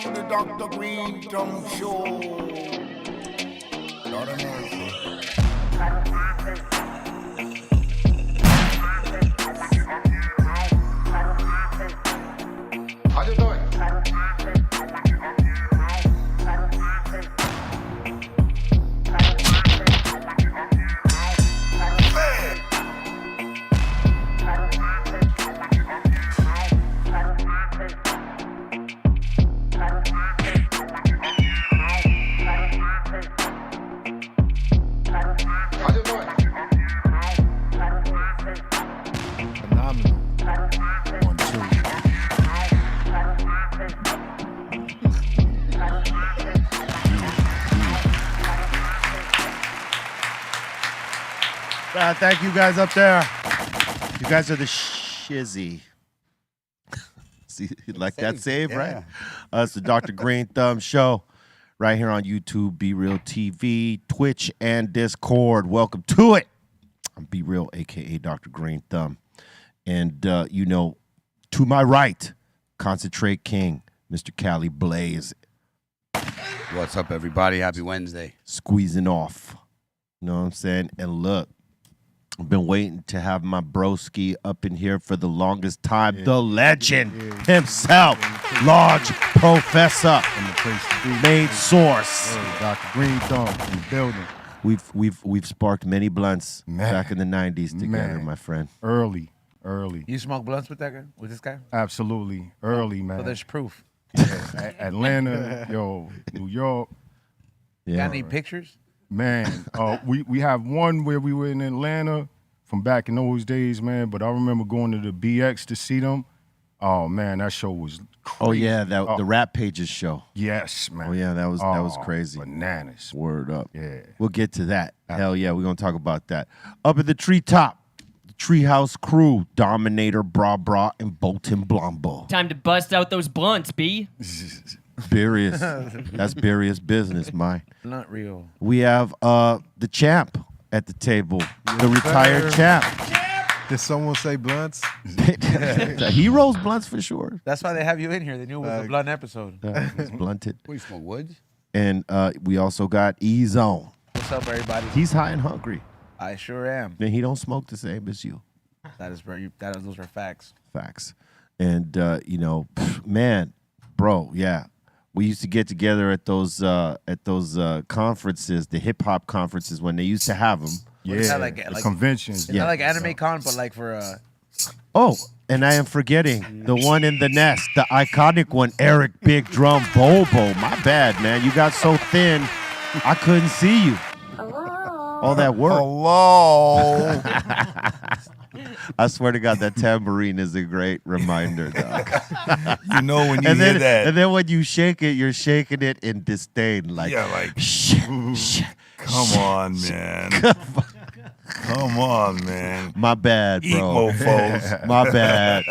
to the Dr. Greenthumb show. Lord of mercy. How you doing? Thank you guys up there. You guys are the shizzy. See, you like that save, yeah. right? It's the Dr. Greenthumb show right here on YouTube, BREALTV, Twitch, and Discord. Welcome to it. I'm BReal, a.k.a. Dr. Greenthumb. And, to my right, Concentrate King, Mr. Cali Blaze. What's up, everybody? Happy Wednesday. Squeezing off. You know what I'm saying? And look, I've been waiting to have my broski up in here for the longest time. The legend himself, Large Professor, Main Source. Dr. Greenthumb in the building. We've sparked many blunts back in the 90s together, my friend. Early. You smoke blunts with that guy? With this guy? Absolutely. Early, man. So there's proof. Yeah, Atlanta, New York. Yeah. Got any pictures? Man, we have one where we were in Atlanta from back in those days, man. But I remember going to the BX to see them. Oh man, that show was crazy. Oh yeah, the Rap Pages show. Yes, man. Oh yeah, that was crazy. Bananas. Word up. Yeah. We'll get to that. Hell yeah, we're gonna talk about that. Up at the treetop, the Treehouse Crew, Dominator, Bra, and Bolton Blombo. Time to bust out those blunts, B. Burious. That's Burious business, my. Not real. We have the champ at the table, the retired champ. Did someone say blunts? He rolls blunts for sure. That's why they have you in here. They knew it was a blunt episode. It's blunted. We smoke woods. And we also got E-Zone. What's up, everybody? He's high and hungry. I sure am. And he don't smoke the same as you. Those are facts. Facts. And, man, bro, yeah. We used to get together at those conferences, the hip-hop conferences, when they used to have them. Yeah, It's not like conventions. It's not like Anime Con, but like for Oh, and I am forgetting the one in the nest, the iconic one, Eric Big Drum Bobo. My bad, man. You got so thin, I couldn't see you. Hello. All that work. Hello. I swear to God, that tambourine is a great reminder, dog. You know when you hear that. And then when you shake it, you're shaking it in disdain. Like, Come on, man. Come on, man. My bad, bro. Eat mofos. My bad.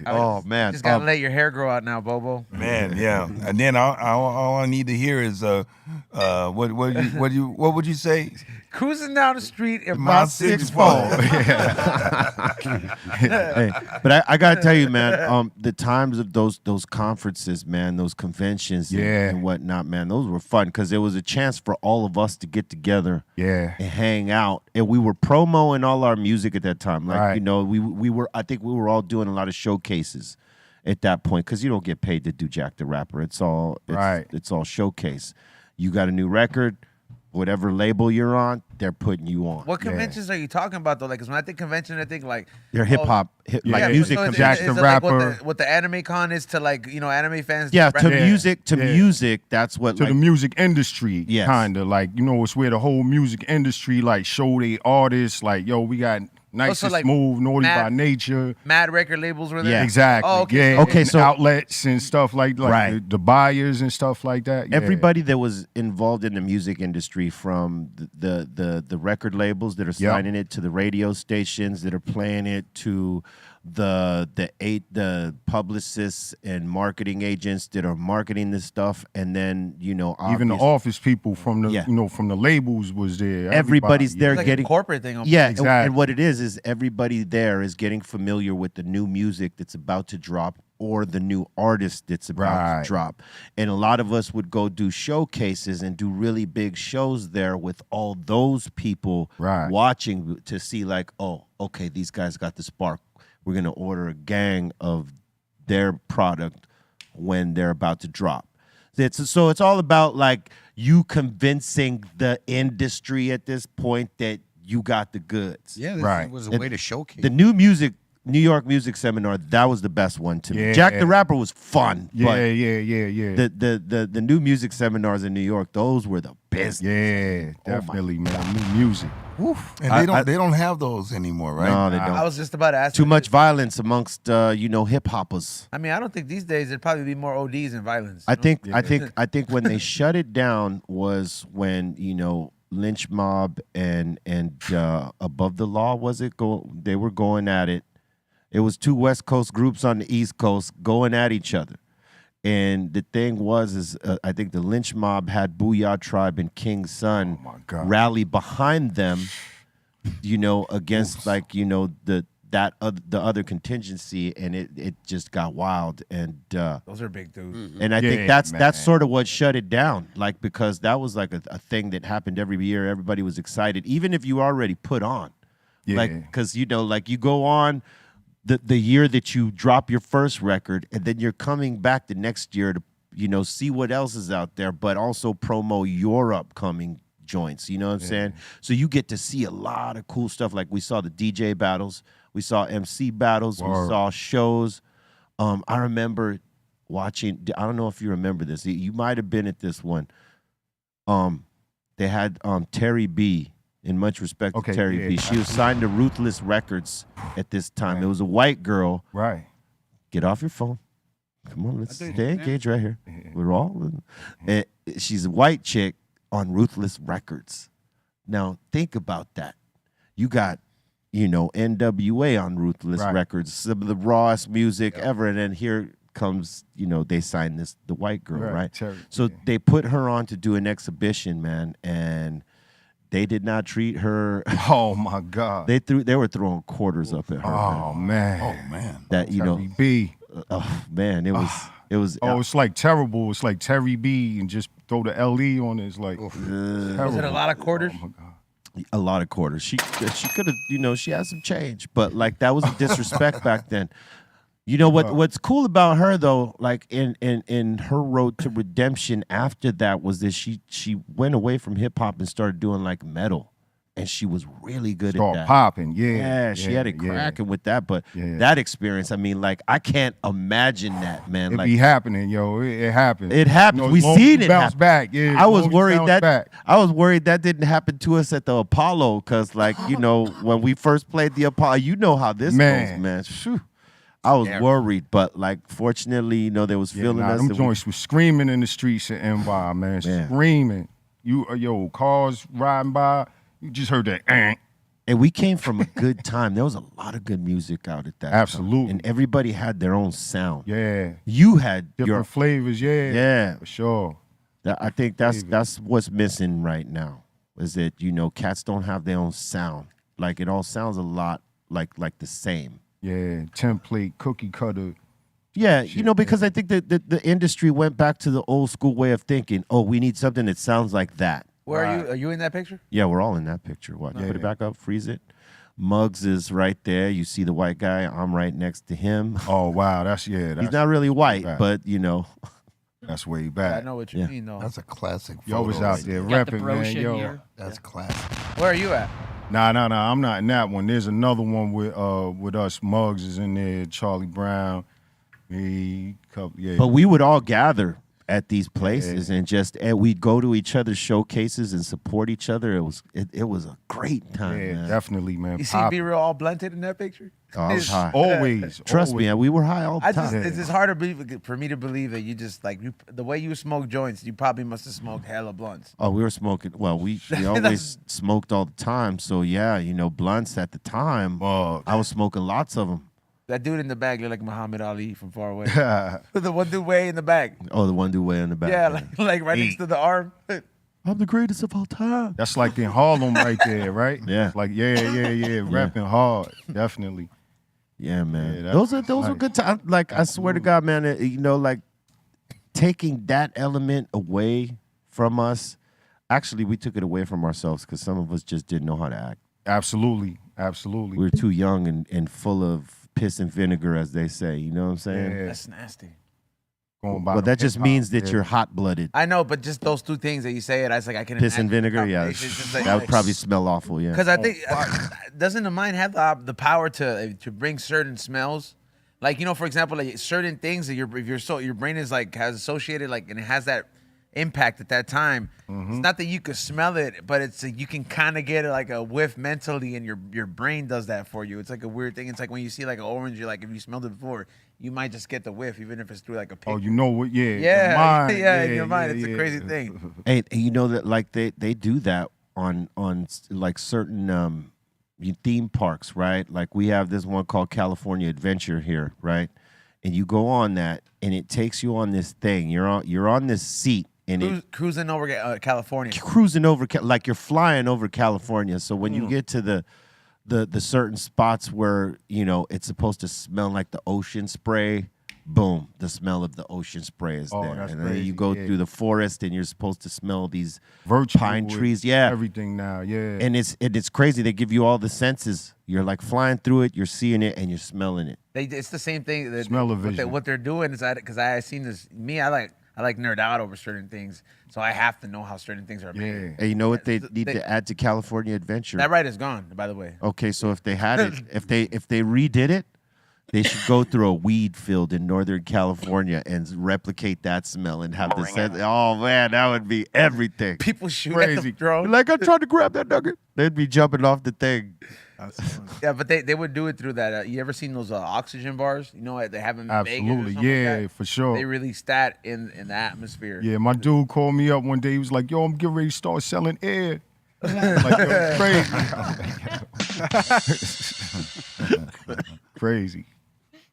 Oh, man. just gotta let your hair grow out now, Bobo. Man, yeah. And then all I need to hear is what would you say? Cruising down the street in My my 6'4". Hey, but I gotta tell you, man, the times of those conferences, man, those conventions and whatnot, man, those were fun because there was a chance for all of us to get together and hang out. And we were promoing all our music at that time. Like, I think we were all doing a lot of showcases at that point because you don't get paid to do Jack the Rapper. It's all showcase. You got a new record. Whatever label you're on, they're putting you on. What conventions are you talking about though? Like, cause when I think convention, I think like they're hip hop, like music. So Jack the Rapper. Like what the Anime Con is to like anime fans. Yeah, to music. That's what to the music industry. Yes. Kind of like it's where the whole music industry like show their artists like we got Nice and Smooth, Naughty by Nature. Mad record labels were there? Yeah, exactly. Oh, okay. Yeah, okay, and so outlets and stuff like the buyers and stuff like that. Yeah. Everybody that was involved in the music industry, from the record labels that are signing it to the radio stations that are playing it to the publicists and marketing agents that are marketing this stuff, and then even the office people from the from the labels was there. Everybody's there like getting a corporate thing. Yeah, exactly. and what it is everybody there is getting familiar with the new music that's about to drop or the new artist that's about to drop. And a lot of us would go do showcases and do really big shows there with all those people watching to see like, oh, okay, these guys got the spark. We're going to order a gang of their product when they're about to drop. So it's all about like you convincing the industry at this point that you got the goods. Yeah, this was a way to showcase. The New York Music Seminar, that was the best one to me. Jack the Rapper was fun. Yeah. The new music seminars in New York, those were the best. Yeah, definitely, man. New music. Oof. And they don't have those anymore, right? No, they don't. I was just about to ask. Too much violence amongst hip hoppers. I mean, I don't think these days there'd probably be more ODs than violence. I think when they shut it down was when Lynch Mob and Above the Law they were going at it. It was two West Coast groups on the East Coast going at each other. And the thing was, I think the Lynch Mob had Booyah Tribe and King's Son rally behind them, against the other contingency, and it just got wild. And those are big dudes. And I think that's sort of what shut it down, like because that was like a thing that happened every year. Everybody was excited, even if you already put on, because you go on. The year that you drop your first record, and then you're coming back the next year to, see what else is out there, but also promo your upcoming joints. You know what I'm saying? So you get to see a lot of cool stuff. Like we saw the DJ battles, we saw MC battles, we saw shows. I remember watching. I don't know if you remember this. You might have been at this one. They had Terry B. In much respect to Terry B. She was signed to Ruthless Records at this time. It was a white girl. Right. Get off your phone. Come on, let's stay engaged right here. We're all. And she's a white chick on Ruthless Records. Now think about that. You got, NWA on Ruthless Records, some of the rawest music ever, and then here comes, they signed the white girl, right? Terry, so they put her on to do an exhibition, man, and they did not treat her. Oh my God! They were throwing quarters up at her. Oh man! Oh man! That Terry B. Oh man, it was. Oh, it's like terrible. It's like Terry B. and just throw the LE on it. It's like. Was it a lot of quarters? Oh my God! A lot of quarters. She could have. She had some change, but like that was a disrespect back then. What's cool about her though, like in her road to redemption after that was that she went away from hip hop and started doing like metal, and she was really good at that. Popping, she had it cracking with that. But that experience, I mean, like I can't imagine that, man. It like be happening, yo. It happens. It happens. We seen it bounce happen. back. Yeah, I was worried that didn't happen to us at the Apollo, because like when we first played the Apollo, you know how this goes, man. Phew. I was worried, but like fortunately, they was feeling us. Them joints was screaming in the streets of NY, man. Screaming. Cars riding by, you just heard that. And we came from a good time. There was a lot of good music out at that Absolutely. time. And everybody had their own sound. Yeah. You had different flavors, Yeah. For sure. I think that's what's missing right now. Is that, cats don't have their own sound. Like it all sounds a lot like the same. Yeah, template, cookie cutter. Yeah, because I think that the industry went back to the old school way of thinking. Oh, we need something that sounds like that. Where are you? Are you in that picture? Yeah, we're all in that picture. What? Put it back up, freeze it. Muggs is right there. You see the white guy. I'm right next to him. Oh, wow. He's not really white, but That's way back. I know what you mean, though. That's a classic photo. Yo was out there Got the repping, bro man. shit Yo, here. That's classic. Where are you at? Nah. I'm not in that one. There's another one with us. Muggs is in there. Charlie Brown. But we would all gather at these places and we'd go to each other's showcases and support each other. It was a great time. Yeah, man. Definitely, man. You see B-Real all blunted in that picture? Oh, I was high. Always. Trust me, we were high all the time. It's just hard to believe for me to believe that you just like the way you smoke joints. You probably must have smoked hella blunts. Oh, we were smoking. Well, we always smoked all the time. So yeah, blunts at the time. I was smoking lots of them. That dude in the back looked like Muhammad Ali from far away. The one dude way in the back. Oh, the one dude way in the back. Yeah, like right next to the arm. I'm the greatest of all time. That's like in Harlem right there, right? Yeah. Like, yeah, rapping hard, definitely. Yeah, man. Yeah, those are nice. good times. Like I swear to God, man. You know, like taking that element away from us. Actually, we took it away from ourselves because some of us just didn't know how to act. Absolutely. We were too young and full of piss and vinegar, as they say. You know what I'm saying? Yeah. That's nasty. Well, that just means that you're hot-blooded. I know, but just those two things that you say, I was like, I can Piss and imagine the vinegar, yeah. combination. It's just like- That would probably smell awful, yeah. Because I think doesn't the mind have the power to bring certain smells? Like, you know, for example, like certain things that your brain is like has associated, like, and it has that impact at that time. It's not that you could smell it, but it's you can kind of get like a whiff mentally, and your brain does that for you. It's like a weird thing. It's like when you see like an orange, you're like, if you smelled it before, you might just get the whiff, even if it's through like a picture. Oh, you know what? Yeah. Yeah, Mind, in your mind. It's a crazy thing. Hey, you know that like they do that on like certain theme parks, right? Like we have this one called California Adventure here, right? And you go on that, and it takes you on this thing. You're on this seat, and Cruising over California. cruising over like you're flying over California. So when you get to the certain spots where you know it's supposed to smell like the ocean spray, boom, the smell of the ocean spray is there. That's And then crazy, you go yeah. through the forest, and you're supposed to smell these Virtual pine with trees. Yeah, everything now. Yeah. and it's crazy. They give you all the senses. You're like flying through it. You're seeing it, and you're smelling it. It's the same thing. That, Smell of what vision. what they're doing is because I seen this. I like nerd out over certain things, so I have to know how certain things are made. Yeah. And you know what they need they- to add to California Adventure? That ride is gone, by the way. Okay, so if they had it, if they redid it, they should go through a weed field in Northern California and replicate that smell and have the sense. Oh man, that would be everything. People shoot at Crazy. the drone. Like I'm trying to grab that nugget. They'd be jumping off the thing. Yeah, but they would do it through that. You ever seen those oxygen bars? You know what they have in Vegas or Absolutely. something like Yeah, that? for sure. They release that in the atmosphere. Yeah, my dude called me up one day. He was like, "Yo, I'm getting ready to start selling air." Like, yo, it's crazy. Crazy.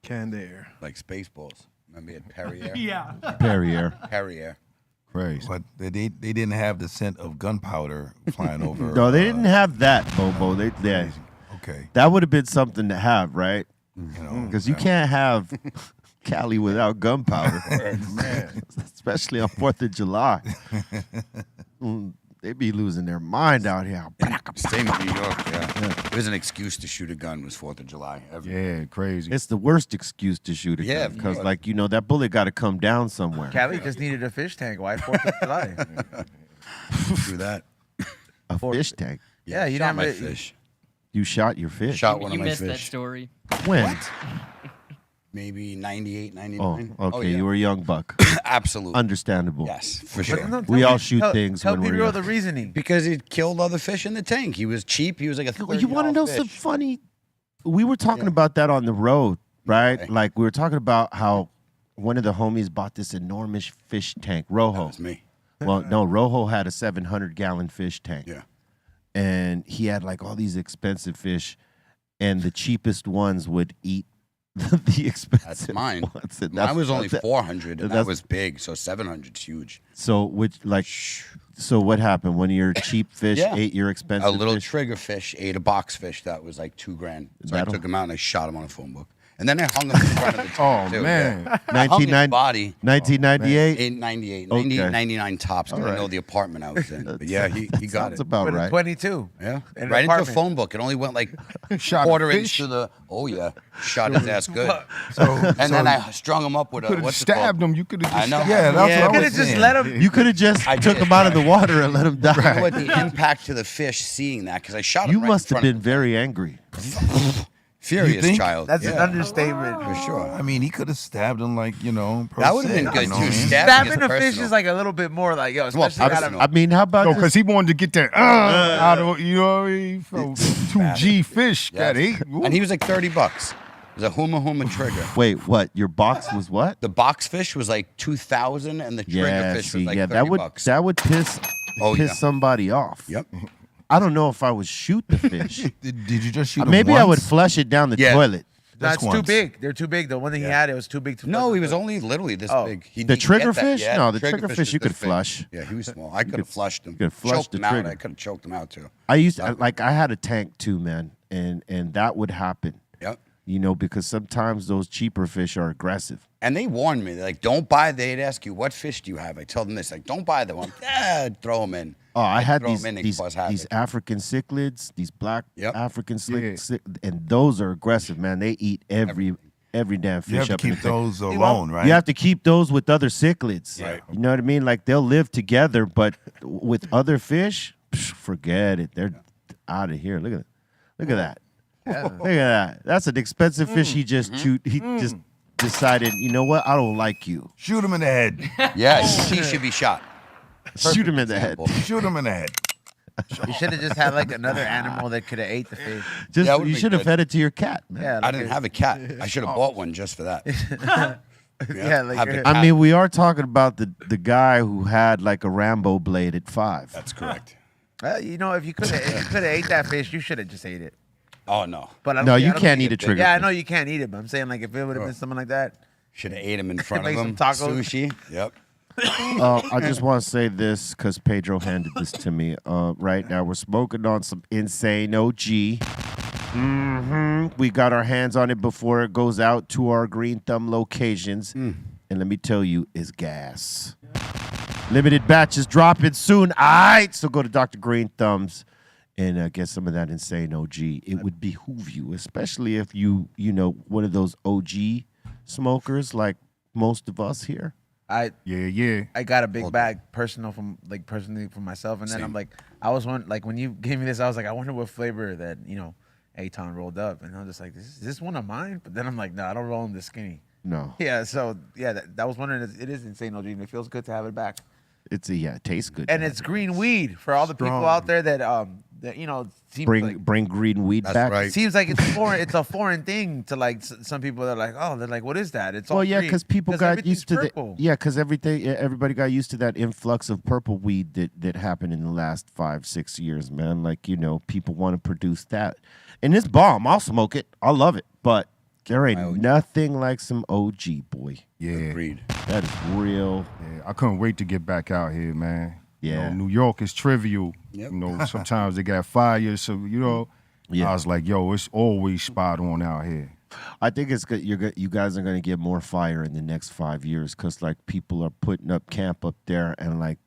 Canned air. Like Spaceballs. Remember you had Perrier? Yeah. Perrier. Perrier. Crazy. But they didn't have the scent of gunpowder flying over. No, they didn't have that, Bobo. Okay. That would have been something to have, right? You know, Because you can't have Cali without gunpowder, especially on 4th of July. They be losing their mind out here. Same in New York, yeah. There's an excuse to shoot a gun was 4th of July. Yeah, crazy. It's the worst excuse to shoot a Yeah, gun because, of like, you know, that bullet got to come down somewhere. Cali just needed a fish tank. Why 4th of July? Do that. A fish tank. Yeah, you Shot my didn't. fish. You shot your fish. Shot one You of my missed that fish. story. When? Maybe 98, Oh, 99. okay. yeah. You were a young buck. Absolutely. Understandable. Yes, for sure. No, We tell all me- shoot tell- things Tell when people we're young. the reasoning. Because he killed other fish in the tank. He was cheap. He was like a $30 You want to know some fish. funny? We were talking about that on the road, right? Okay. Like we were talking about how one of the homies bought this enormous fish tank, Rojo. That was me. Well, no, Rojo had a 700-gallon fish tank. Yeah. And he had like all these expensive fish, and the cheapest ones would eat the expensive That's mine. ones. And Mine was only 400, and that that's- was big. So 700's huge. So so what happened when your cheap fish Yeah. ate your expensive A little fish? trigger fish ate a box fish that was like $2,000. So That'll- I took him out and I shot him on a phone book. And then I hung him in front of the Oh, too, man. yeah. I hung his 1990 body 1998? 898, Okay. 99 tops. Didn't know the apartment I was in. But yeah, he got Sounds it. about But right. 22. Yeah, In an right into a apartment. phone book. It only went like Shot a quarter inch fish? to the. Oh yeah, shot his ass good. So, And then I strung him up with could a. have What's it called? stabbed him. You could have I just know. stabbed Yeah, him. that's Yeah, what I Could was have just saying. let him. You could have just I took did, him out of the right. water and let him die. What the impact to the fish seeing that? Because I shot him. You right must in have front been very angry. furious think? child. That's an Yeah, understatement. for sure. I mean, he could have stabbed him like, you know. per That would have se, been good you know too. what I mean? Stabbing Stabbing a fish personal. is like a little bit more like, yo, Well, especially out of personal. I mean, how about No, this? because he wanted to get that out of, you know what I mean? From 2G fish. Yes. Got eight. And he was like $30. It was a huma trigger. Wait, what? Your box was what? The box fish was like 2,000, and the trigger Yeah, fish see, was like yeah, $30. that would piss Oh, piss yeah. somebody off. Yep. I don't know if I would shoot the fish. Did you just shoot him Maybe I would once? flush it down the Yeah. toilet. That's too once. big. They're too big. The one that he had, it was too big to. No, flush he the was toilet. only literally this Oh. big. He The didn't trigger get that fish? yet. No, the trigger fish fish was you this could big. flush. Yeah, he was small. I could have flushed him. you could flush Choked the him out. trigger. I could have choked him out too. I used to, like I had a tank too, man, and that would happen. Yep. You know, because sometimes those cheaper fish are aggressive. And they warned me. They're like, don't buy. They'd ask you, what fish do you have? I told them this. Like, don't buy them. I'm throw them in. Oh, I had throw these 'em in, they these, cause these havoc. African cichlids, these black Yep. African and those are aggressive, man. They eat every damn fish You have to up in the keep thing. those alone, right? You have to keep those with other cichlids. Right. You know what I mean? Like they'll live together, but with other fish, forget it. They're out of here. Look at that. Look at that. That's an expensive fish he just chewed. He just decided, you know what? I don't like you. Shoot him in the head. Yes, he should be shot. Shoot him in the head. example. Shoot him in the head. You should have just had like another animal that could have ate the fish. Just That would you be should have good. fed it to your cat, man. Yeah, I didn't have a cat. I should have bought one just for that. Yeah, like have the I cat. mean, we are talking about the guy who had like a Rambo blade at 5. That's correct. you know, if you could have ate that fish, you should have just ate it. Oh no, But I don't No, think- you I don't can't think eat a trigger Yeah, I fish. know you can't eat it, but I'm saying like if it would have been something like that. should have ate him in front Make of some him. tacos. Sushi. Yep. I just want to say this because Pedro handed this to me. Right now, we're smoking on some insane OG. We got our hands on it before it goes out to our Greenthumb locations. And let me tell you, it's gas. Limited batches dropping soon. All right, so go to Dr. Greenthumb's and get some of that insane OG. It would behoove you, especially if you know, one of those OG smokers like most of us here. Yeah. I got a big bag personally for myself, and then I'm like, I was when you gave me this, I was like, I wonder what flavor that Aton rolled up, and I'm just like, is this one of mine? But then I'm like, no, I don't roll them this skinny. No, Yeah, so yeah, that was wondering. It is insane OG, and it feels good to have it back. it tastes good. And it's green weed for all the people out there that seems bring green weed That's back. right. seems like it's foreign. It's a foreign thing to like some people. They're like, what is that? It's all Well, yeah, green. because people got everything's used to purple. because everybody got used to that influx of purple weed that happened in the last 5-6 years, man. Like, people want to produce that, and it's bomb. I'll smoke it. I love it, but there ain't nothing like some OG, boy. Yeah. Agreed. That is real. Yeah, I couldn't wait to get back out here, man. Yeah. New York is trivial. Yep. Sometimes they got fire, so Yeah. I was like, yo, it's always spot on out here. I think it's good. You guys are gonna get more fire in the next 5 years because like people are putting up camp up there, and like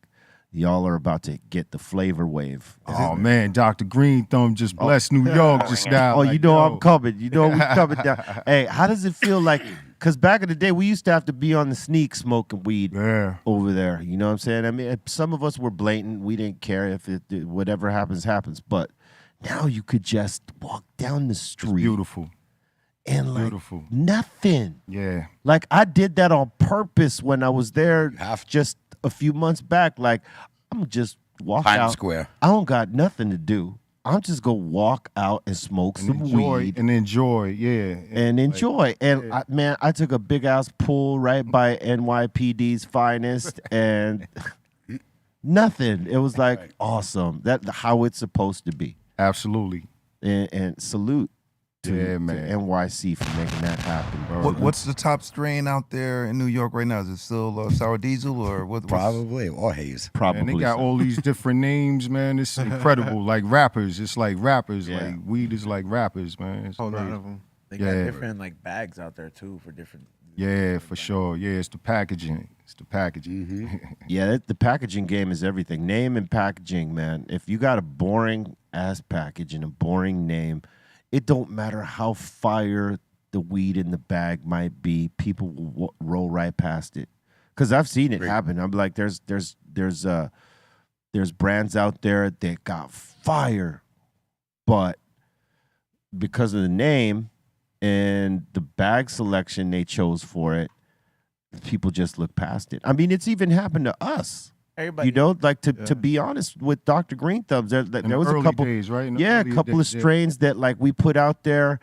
y'all are about to get the flavor wave. Oh man, Dr. Greenthumb just blessed New York just now. Oh, like, you know yo. I'm coming. You know we coming down. Hey, how does it feel like? Because back in the day, we used to have to be on the sneak smoking weed Yeah. over there. You know what I'm saying? I mean, some of us were blatant. We didn't care if whatever happens, happens. But now you could just walk down the street Beautiful. and like Beautiful. nothing. Yeah. Like I did that on purpose when I was there have to. just a few months back. Like I'm just walk Times out. Square. I don't got nothing to do. I'm just gonna walk out and smoke And some weed enjoy, yeah. and enjoy. And I took a big ass pull right by NYPD's finest and nothing. It was like awesome. That's how it's supposed to be. Absolutely. And salute to man. NYC for making that happen, bro. What's the top strain out there in New York right now? Is it still sour diesel or what? Probably or haze. Probably. And they got so. all these different names, man. It's incredible. Like rappers, it's like rappers. Yeah. Like weed is like rappers, man. It's Whole lot crazy. of them. They Yeah. got different like bags out there too for different. Yeah, for sure. Yeah, it's the packaging. It's the packaging. Yeah, the packaging game is everything. Name and packaging, man. If you got a boring ass package and a boring name, it don't matter how fire the weed in the bag might be. People will roll right past it. Cause I've seen it happen. I'm like, there's brands out there that got fire, but because of the name and the bag selection they chose for it, people just look past it. I mean, it's even happened to us. Everybody, Like to be honest with Dr. Greenthumbs, there In was the a early couple days, right? In the yeah, a early couple of days, yeah. strains that like we put out there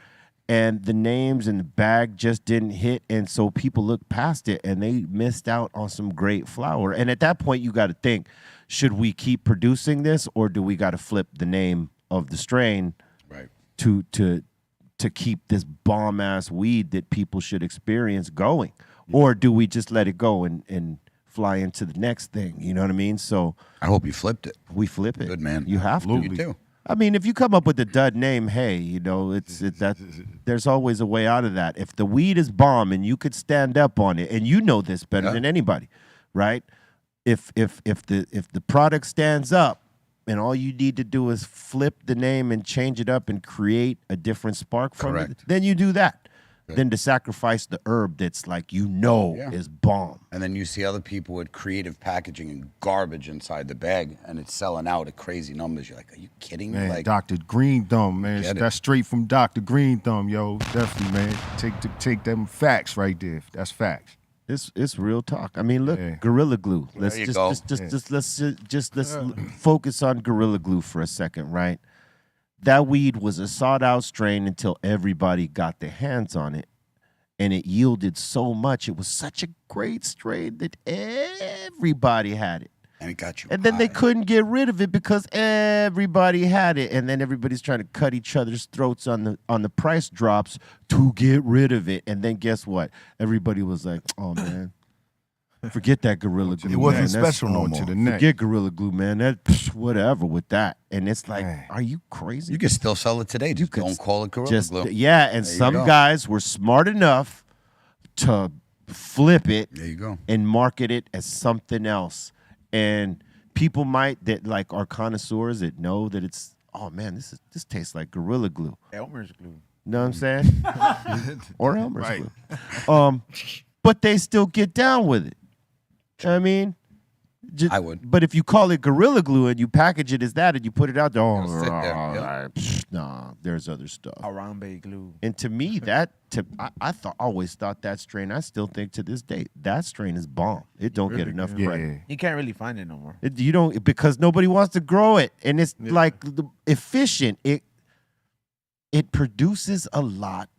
and the names and the bag just didn't hit, and so people looked past it and they missed out on some great flower. And at that point you got to think, should we keep producing this or do we got to flip the name of the strain Right. to keep this bomb ass weed that people should experience going? Or do we just let it go and fly into the next thing? You know what I mean? So I hope you flipped it. we flip it. Good man. You have to. You too. I mean, if you come up with a dud name, hey, you know, there's always a way out of that. If the weed is bomb and you could stand up on it, and you know this better than anybody, right? If the product stands up and all you need to do is flip the name and change it up and create a different spark from it, then you do that. Than to sacrifice the herb that's like is bomb. And then you see other people with creative packaging and garbage inside the bag, and it's selling out at crazy numbers. You're like, are you kidding me? Man, Like, Dr. Greenthumb, man. That's straight from Dr. Greenthumb, yo. Definitely, man. Take them facts right there. That's facts. It's real talk. I mean, look, Gorilla Glue. Let's focus on Gorilla Glue for a second, right? That weed was a sought-out strain until everybody got their hands on it, and it yielded so much. It was such a great strain that everybody had it. And it got you. And then they couldn't get rid of it because everybody had it, and then everybody's trying to cut each other's throats on the price drops to get rid of it. And then guess what? Everybody was like, "Oh man, forget that Gorilla Glue. It wasn't man. special no more. To the neck. Forget Gorilla Glue, man. That whatever with that." And it's like, are you crazy? You can still sell it today. Just don't call it Gorilla Glue. Yeah, and some guys were smart enough to flip it. There you go. And market it as something else. And people that like are connoisseurs that know that it's, oh man, this tastes like Gorilla Glue. Elmer's glue. You know what I'm saying? Or Elmer's glue. But they still get down with it. I mean, I would. But if you call it Gorilla Glue and you package it as that and you put it out there, nah, there's other stuff. Harambe glue. And to me, I always thought that strain. I still think to this day that strain is bomb. It don't get enough credit. You can't really find it no more. You don't, because nobody wants to grow it, and it's like efficient. It produces a lot.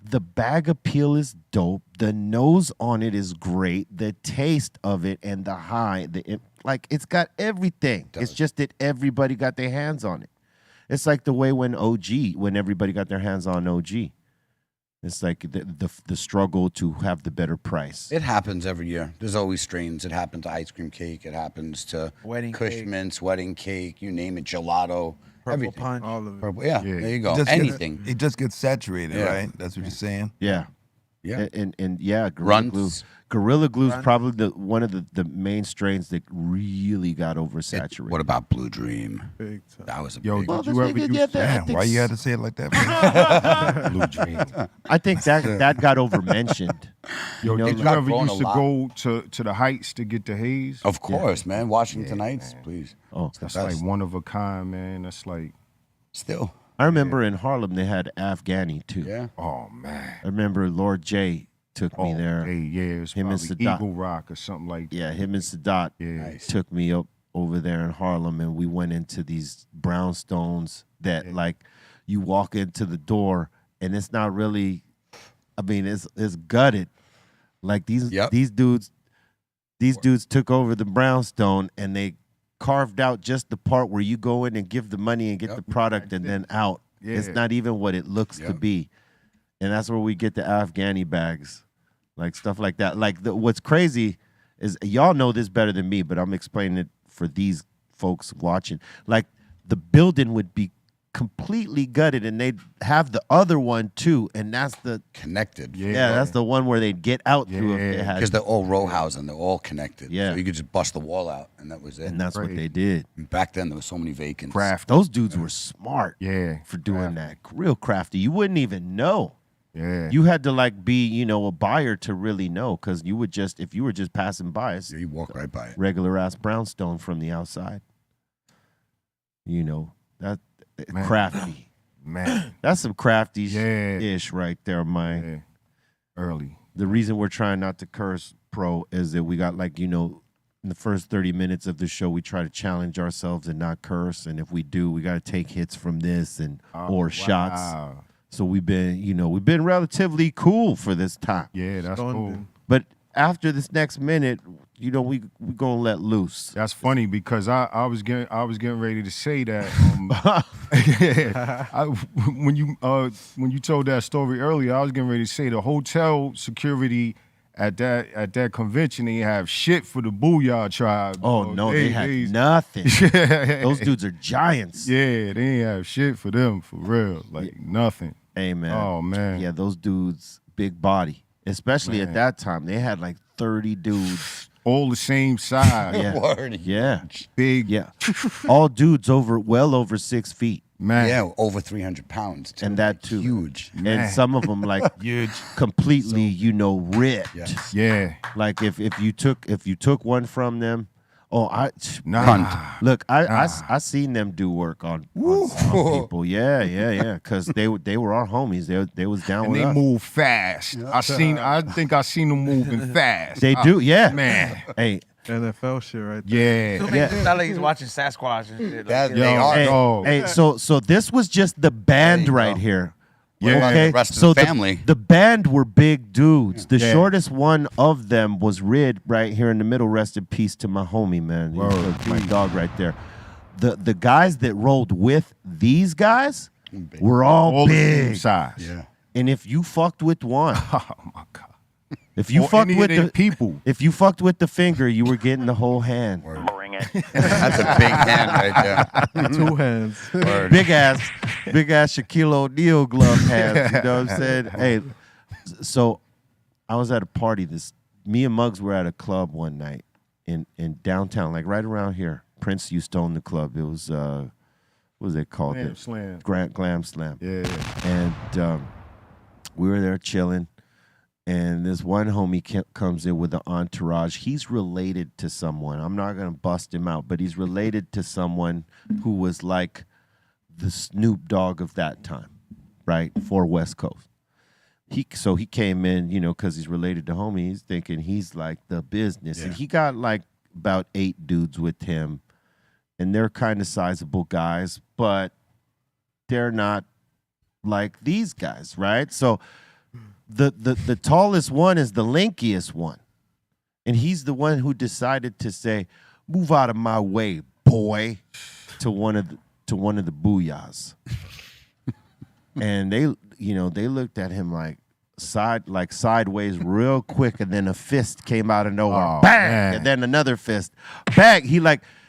The bag appeal is dope. The nose on it is great. The taste of it and the high, it's got everything. It's just that everybody got their hands on it. It's like the way when everybody got their hands on OG. It's like the struggle to have the better price. It happens every year. There's always strains. It happens to ice cream cake. It happens to wedding Kush cake. Mints, wedding cake, you name it, gelato. Purple everything. punch. All of it. Purple, there you go. Anything. It just gets saturated, Yeah. right? That's what you're saying? Yeah. Yeah. And Gorilla Runs. Glue. Gorilla Glue is probably one of the main strains that really got oversaturated. What about Blue Dream? Big time. That was a Yo, big did you ever use Damn, why you had to say it like that, man? Blue Dream? I think that got overmentioned. Yo, know, did you got ever grown used to a lot. go to the Heights to get the haze? Of course, man. Washington Heights, please. Oh, That's like one of a kind, man. That's like, Still. I remember in Harlem they had Afghani too. Yeah. oh man. I remember Lord J took me there. Hey, yeah, it was Him and probably Sadat. Eagle Rock or something like that. Yeah, him and Sadat Yeah. took me up over there in Harlem, and we went into these brownstones that like you walk into the door and it's not really, I mean, it's gutted. Like these dudes took over the brownstone and they carved out just the part where you go in and give the money and get the product and then out. Yeah. It's not even what it looks to be. And that's where we get the Afghani bags, like stuff like that. Like what's crazy is, y'all know this better than me, but I'm explaining it for these folks watching. Like the building would be completely gutted and they'd have the other one too, and that's the Connected. yeah, that's the one where they'd get out through if they had, Because they're all row housing. They're all connected. Yeah. So you could just bust the wall out, and that was it. and that's what they did. And back then, there were so many vacants. Craft. Those dudes were smart Yeah. for doing that. Real crafty. You wouldn't even know. Yeah. You had to like be, a buyer to really know, because you would just, if you were just passing by, it's Yeah, you walk right by it. regular ass brownstone from the outside. That Man. crafty. Man. That's some crafty Yeah. ish right there, man. Yeah. Early. The reason we're trying not to curse, Pro, is that we got in the first 30 minutes of the show, we try to challenge ourselves and not curse. And if we do, we got to take hits from this or shots. Wow. So we've been relatively cool for this time. Yeah, that's cool. But after this next minute, we gonna let loose. That's funny because I was getting ready to say that when you told that story earlier, I was getting ready to say the hotel security at that convention, they have shit for the Booyah tribe. Oh bro. no, they had nothing. Those dudes are giants. Yeah, they ain't have shit for them for real. Like nothing. Hey man. Oh man. Yeah, those dudes, big body. Especially at that time, they had like 30 dudes. All the same size. Yeah. Word. Yeah. Big. Yeah. All dudes well over 6 feet. Man. Yeah, over 300 pounds. Too. And that too. Huge. And some of them like Huge. completely, ripped. Yes. Yeah. Like if you took one from them, Nah. look, I seen them do work on some people. Yeah. Because they were our homies. They was down And with they us. move fast. I think I seen them moving fast. They do, yeah. Man. Hey, NFL shit right there. Yeah. It's not like he's watching Sasquatch and shit. That, Like, they are. hey, dog. hey, so this was just the band right here. Yeah. Okay, The rest of so the family. The band were big dudes. The Yeah. shortest one of them was Rid right here in the middle. Rest in peace to my homie, man. Word. My dog right there. The guys that rolled with these guys were all The same big. size. Yeah. And if you fucked with one, Oh my God. if you Or fucked any with of them the people. if you fucked with the finger, you were getting the whole hand. That's a big hand right there. 2 hands. Word. big ass Shaquille O'Neal glove hands. You know what I'm saying? Hey, so I was at a party. Me and Muggs were at a club one night in downtown, like right around here. Prince used to own the club. It was what was it called? Glam Slam. Glam Slam. Yeah. And we were there chilling. And this one homie comes in with an entourage. He's related to someone. I'm not going to bust him out, but he's related to someone who was like the Snoop Dogg of that time, right? For West Coast. So he came in, because he's related to homie. He's thinking he's like the business. Yeah. And he got like about 8 dudes with him. And they're kind of sizable guys, but they're not like these guys, right? So the tallest one is the lankiest one. And he's the one who decided to say, "Move out of my way, boy," to one of the booyahs. And they looked at him like sideways real quick, and then a fist came out of nowhere. Oh, Bang! man. And then another fist. Bang!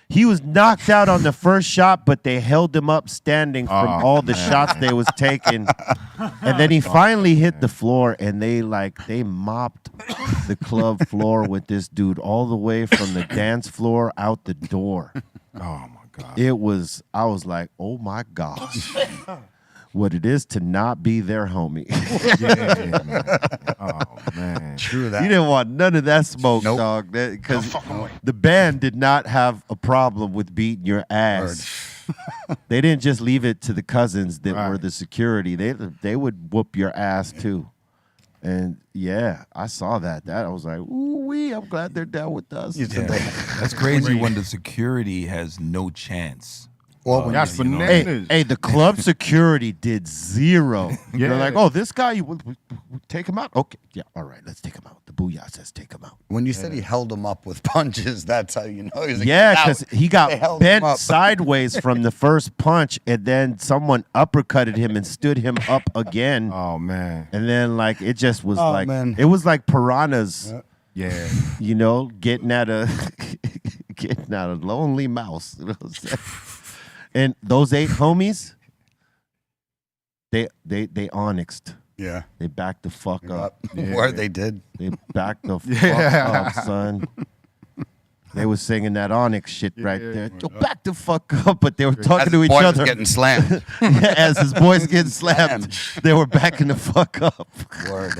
He was knocked out on the first shot, but they held him up standing from all the shots they was taking. And then he finally hit the floor, and they mopped the club floor with this dude all the way from the dance floor out the door. Oh my God. I was like, oh my gosh. What it is to not be their homie. Yeah, man. Oh man. True that. You didn't want none of that smoke, Nope. dog. Because the band did not have a problem with beating your ass. They didn't just leave it to the cousins that were the security. They would whoop your ass too. And yeah, I saw that. I was like, ooh wee, I'm glad they're down with us. Yeah. That's crazy when the security has no chance. Well, when That's you know. bananas. Hey, the club security did 0. Yeah. They're like, oh, this guy, you take him out? Okay, yeah, all right, let's take him out. The booyah says take him out. When you said he held him up with punches, that's how you know he's a Yeah, get out. because he They got held him bent up. sideways from the first punch, and then someone uppercutted him and stood him up again. Oh man. And then, it just was man. it was like piranhas, Yeah. getting at a lonely mouse. You know what I'm saying? And those 8 homies, they onyxed. Yeah. They backed the fuck up. Where they did. They backed the fuck up, son. They was singing that Onyx shit right there. Yo, back the fuck up, but they were talking As to his each boy was other. getting slammed. As his boys getting slammed, they were backing the fuck up. Word.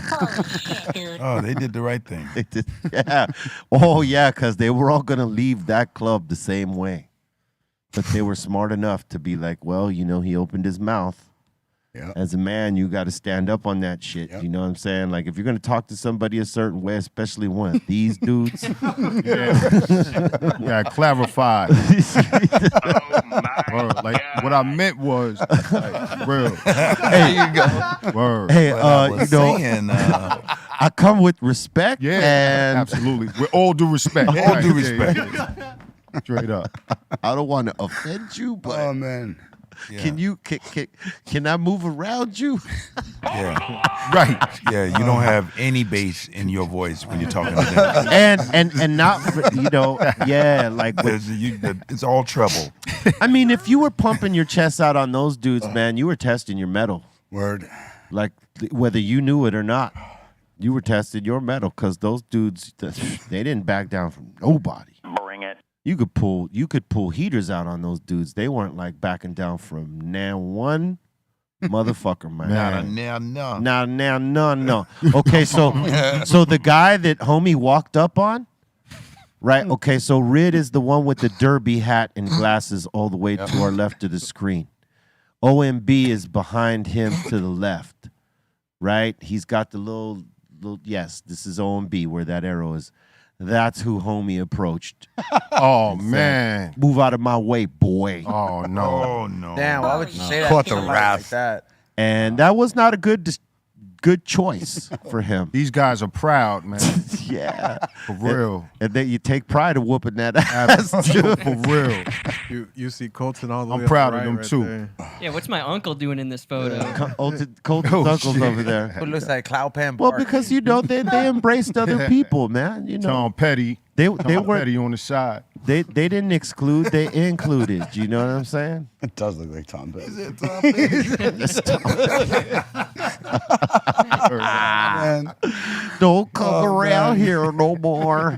Oh, they did the right thing. They did, yeah. Oh yeah, because they were all gonna leave that club the same way. But they were smart enough to be like, well, he opened his mouth. Yeah. As a man, you got to stand up on that shit. Yep. You know what I'm saying? Like, if you're going to talk to somebody a certain way, especially one of these dudes. Yeah, clarify. Word. Like what I meant was real. There you go. Word. Hey, I was saying, I come with respect. Yeah, And absolutely. With all due respect. all due Yeah, respect. yeah. Straight up. I don't want to offend you, but Oh, man. Can can I move around you? Yeah. Right. Yeah, you don't have any bass in your voice when you're talking to them. and not like It's all treble. I mean, if you were pumping your chest out on those dudes, man, you were testing your metal. Word. Like whether you knew it or not, you were testing your metal because those dudes, they didn't back down from nobody. Bring it. You could pull heaters out on those dudes. They weren't like backing down from now one motherfucker, man. No. Okay, so the guy that homie walked up on, right? Okay, so Rid is the one with the derby hat and glasses all the way to our left of the screen. OMB is behind him to the left, right? He's got the little yes, this is OMB where that arrow is. That's who homie approached. Oh, man. Move out of my way, boy. Oh, no. Oh, no. Damn, why would you say that? Caught to the somebody wrath. like that? And that was not a good choice for him. These guys are proud, man. Yeah. For real. And then you take pride in whooping that ass, too. For real. You see Colton all the way I'm proud up of right them, too. there. Yeah, what's my uncle doing in this photo? Colton's uncle's over there. Who looks like Cloud Pan Well, Park. because, they embraced other people, man. Tom Petty. They Tom were Petty on the side. they didn't exclude, they included. You know what I'm saying? It does look like Tom Petty. Man. Don't come around here no more.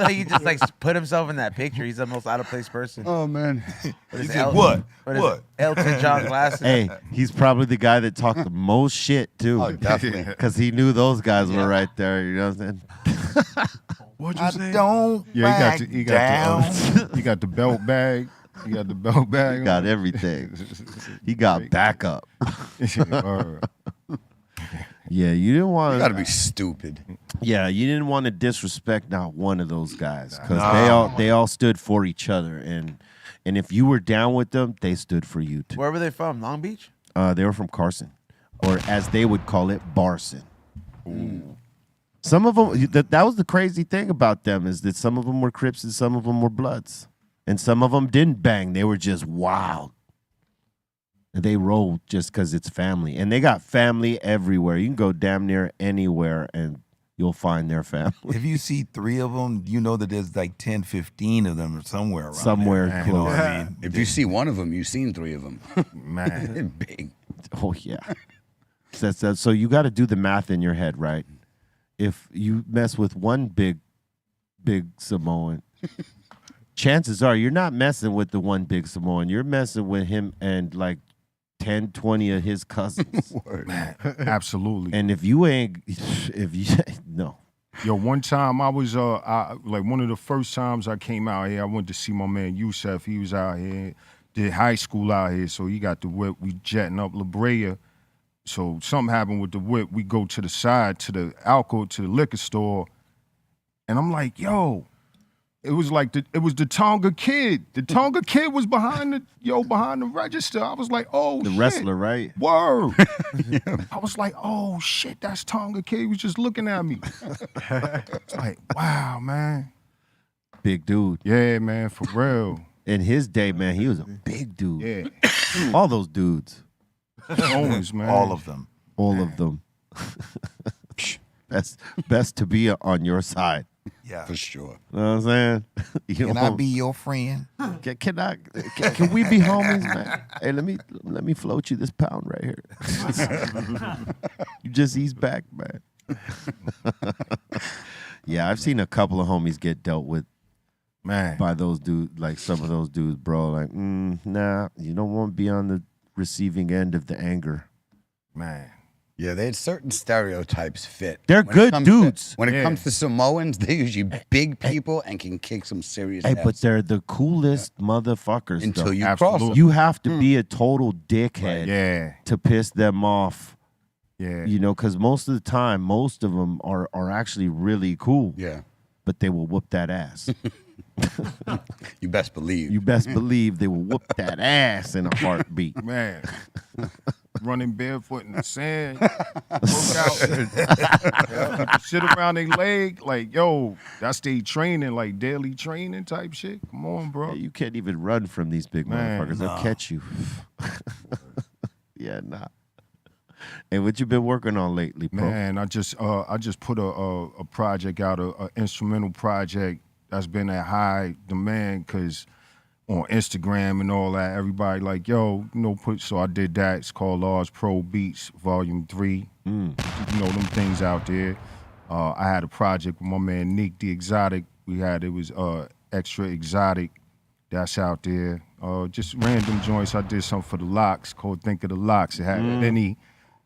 He just like put himself in that picture. He's the most out of place person. Oh man. With his said, what? with his What? Elton John glasses. Hey, he's probably the guy that talked the most shit too. Oh, definitely. Because he knew those guys were right there. You know what I'm saying? What'd you say? Don't Yeah, he got the belt bag. He got the belt bag. He got everything. He got backup. Yeah, you didn't want You gotta be stupid. Yeah, you didn't want to disrespect not one of those guys because they all stood for each other, and if you were down with them, they stood for you too. Where were they from? Long Beach? They were from Carson, or as they would call it, Barson. Some of them, that was the crazy thing about them, is that some of them were Crips and some of them were Bloods, and some of them didn't bang. They were just wild. They rolled just because it's family, and they got family everywhere. You can go damn near anywhere, and you'll find their family. If you see 3 of them, you know that there's like 10, 15 of them somewhere around Somewhere there. close. You know what I mean? If you see one of them, you've seen 3 of them. Man. They're big. Oh yeah. So you got to do the math in your head, right? If you mess with one big Samoan, chances are you're not messing with the one big Samoan. You're messing with him and like 10, 20 of his cousins. Man, absolutely. And if you no. Yo, one time I was like one of the first times I came out here, I went to see my man Yusef. He was out here, did high school out here, so he got the whip. We jetting up La Brea. So something happened with the whip. We go to the side, to the alcohol, to the liquor store, and I'm like, yo, it was the Tonga Kid. The Tonga Kid was behind the register. I was like, oh, The shit. wrestler, right? Word. I was like, oh shit, that's Tonga Kid. He was just looking at me. It's like, wow, man. Big dude. Yeah, man, for real. In his day, man, he was a big dude. Yeah. All those dudes. Always, man. All of them. All of them. Best to be on your side. Yeah. For sure. You know what I'm saying? You Can know, I be your friend? Can we be homies, man? Hey, let me float you this pound right here. You just ease back, man. Yeah, I've seen a couple of homies get dealt with, Man. by those dudes, like some of those dudes, bro. Like, nah, you don't want to be on the receiving end of the anger. Man. Yeah, they had certain stereotypes fit. They're When it good comes dudes. when it comes to Samoans, they're usually big people and can kick some serious Hey, ass but they're the coolest motherfuckers. until though. you Absolutely. cross them. You have to be a total dickhead Yeah. to piss them off. Yeah. You know, because most of the time, most of them are actually really cool. Yeah, But they will whoop that ass. you best believe. You best believe they will whoop that ass in a heartbeat. Man. running barefoot in the sand. Work out. People shit around their leg. Like, yo, that's they training, like daily training type shit. Come on, bro. Yeah, you can't even run from these big Man, motherfuckers. They'll catch you. Yeah, nah. And what you been working on lately, bro? Man, I just put a project out, a instrumental project that's been at high demand because on Instagram and all that, everybody like, yo, so I did that. It's called Large Pro Beats Volume 3. Them things out there. I had a project with my man Nick the Exotic. It was Extra Exotic. That's out there. Just random joints. I did something for the Locks called Think of the Locks. It had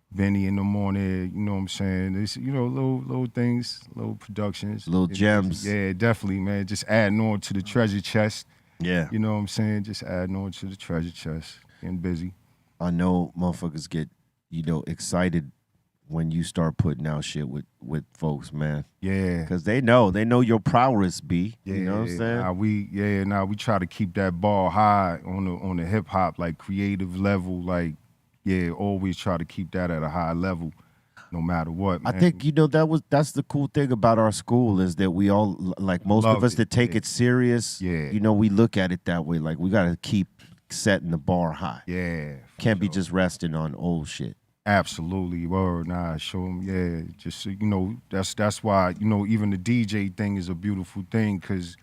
Benny in the morning, you know what I'm saying? It's, little things, little productions. Little gems. Yeah, definitely, man. Just adding on to the treasure chest. Yeah. You know what I'm saying? Just adding on to the treasure chest. Getting busy. I know motherfuckers get, excited when you start putting out shit with folks, man. Yeah. Because they know your prowess, B. Yeah, you know what I'm saying? we try to keep that bar high on the hip hop, like creative level, like, yeah, always try to keep that at a high level, no matter what, man. I think, that's the cool thing about our school is that we all, like most of us that take it serious, we look at it that way. Like, we got to keep setting the bar high. Yeah. Can't be just resting on old shit. Absolutely, word. Nah, show them, yeah. Just that's why even the DJ thing is a beautiful thing because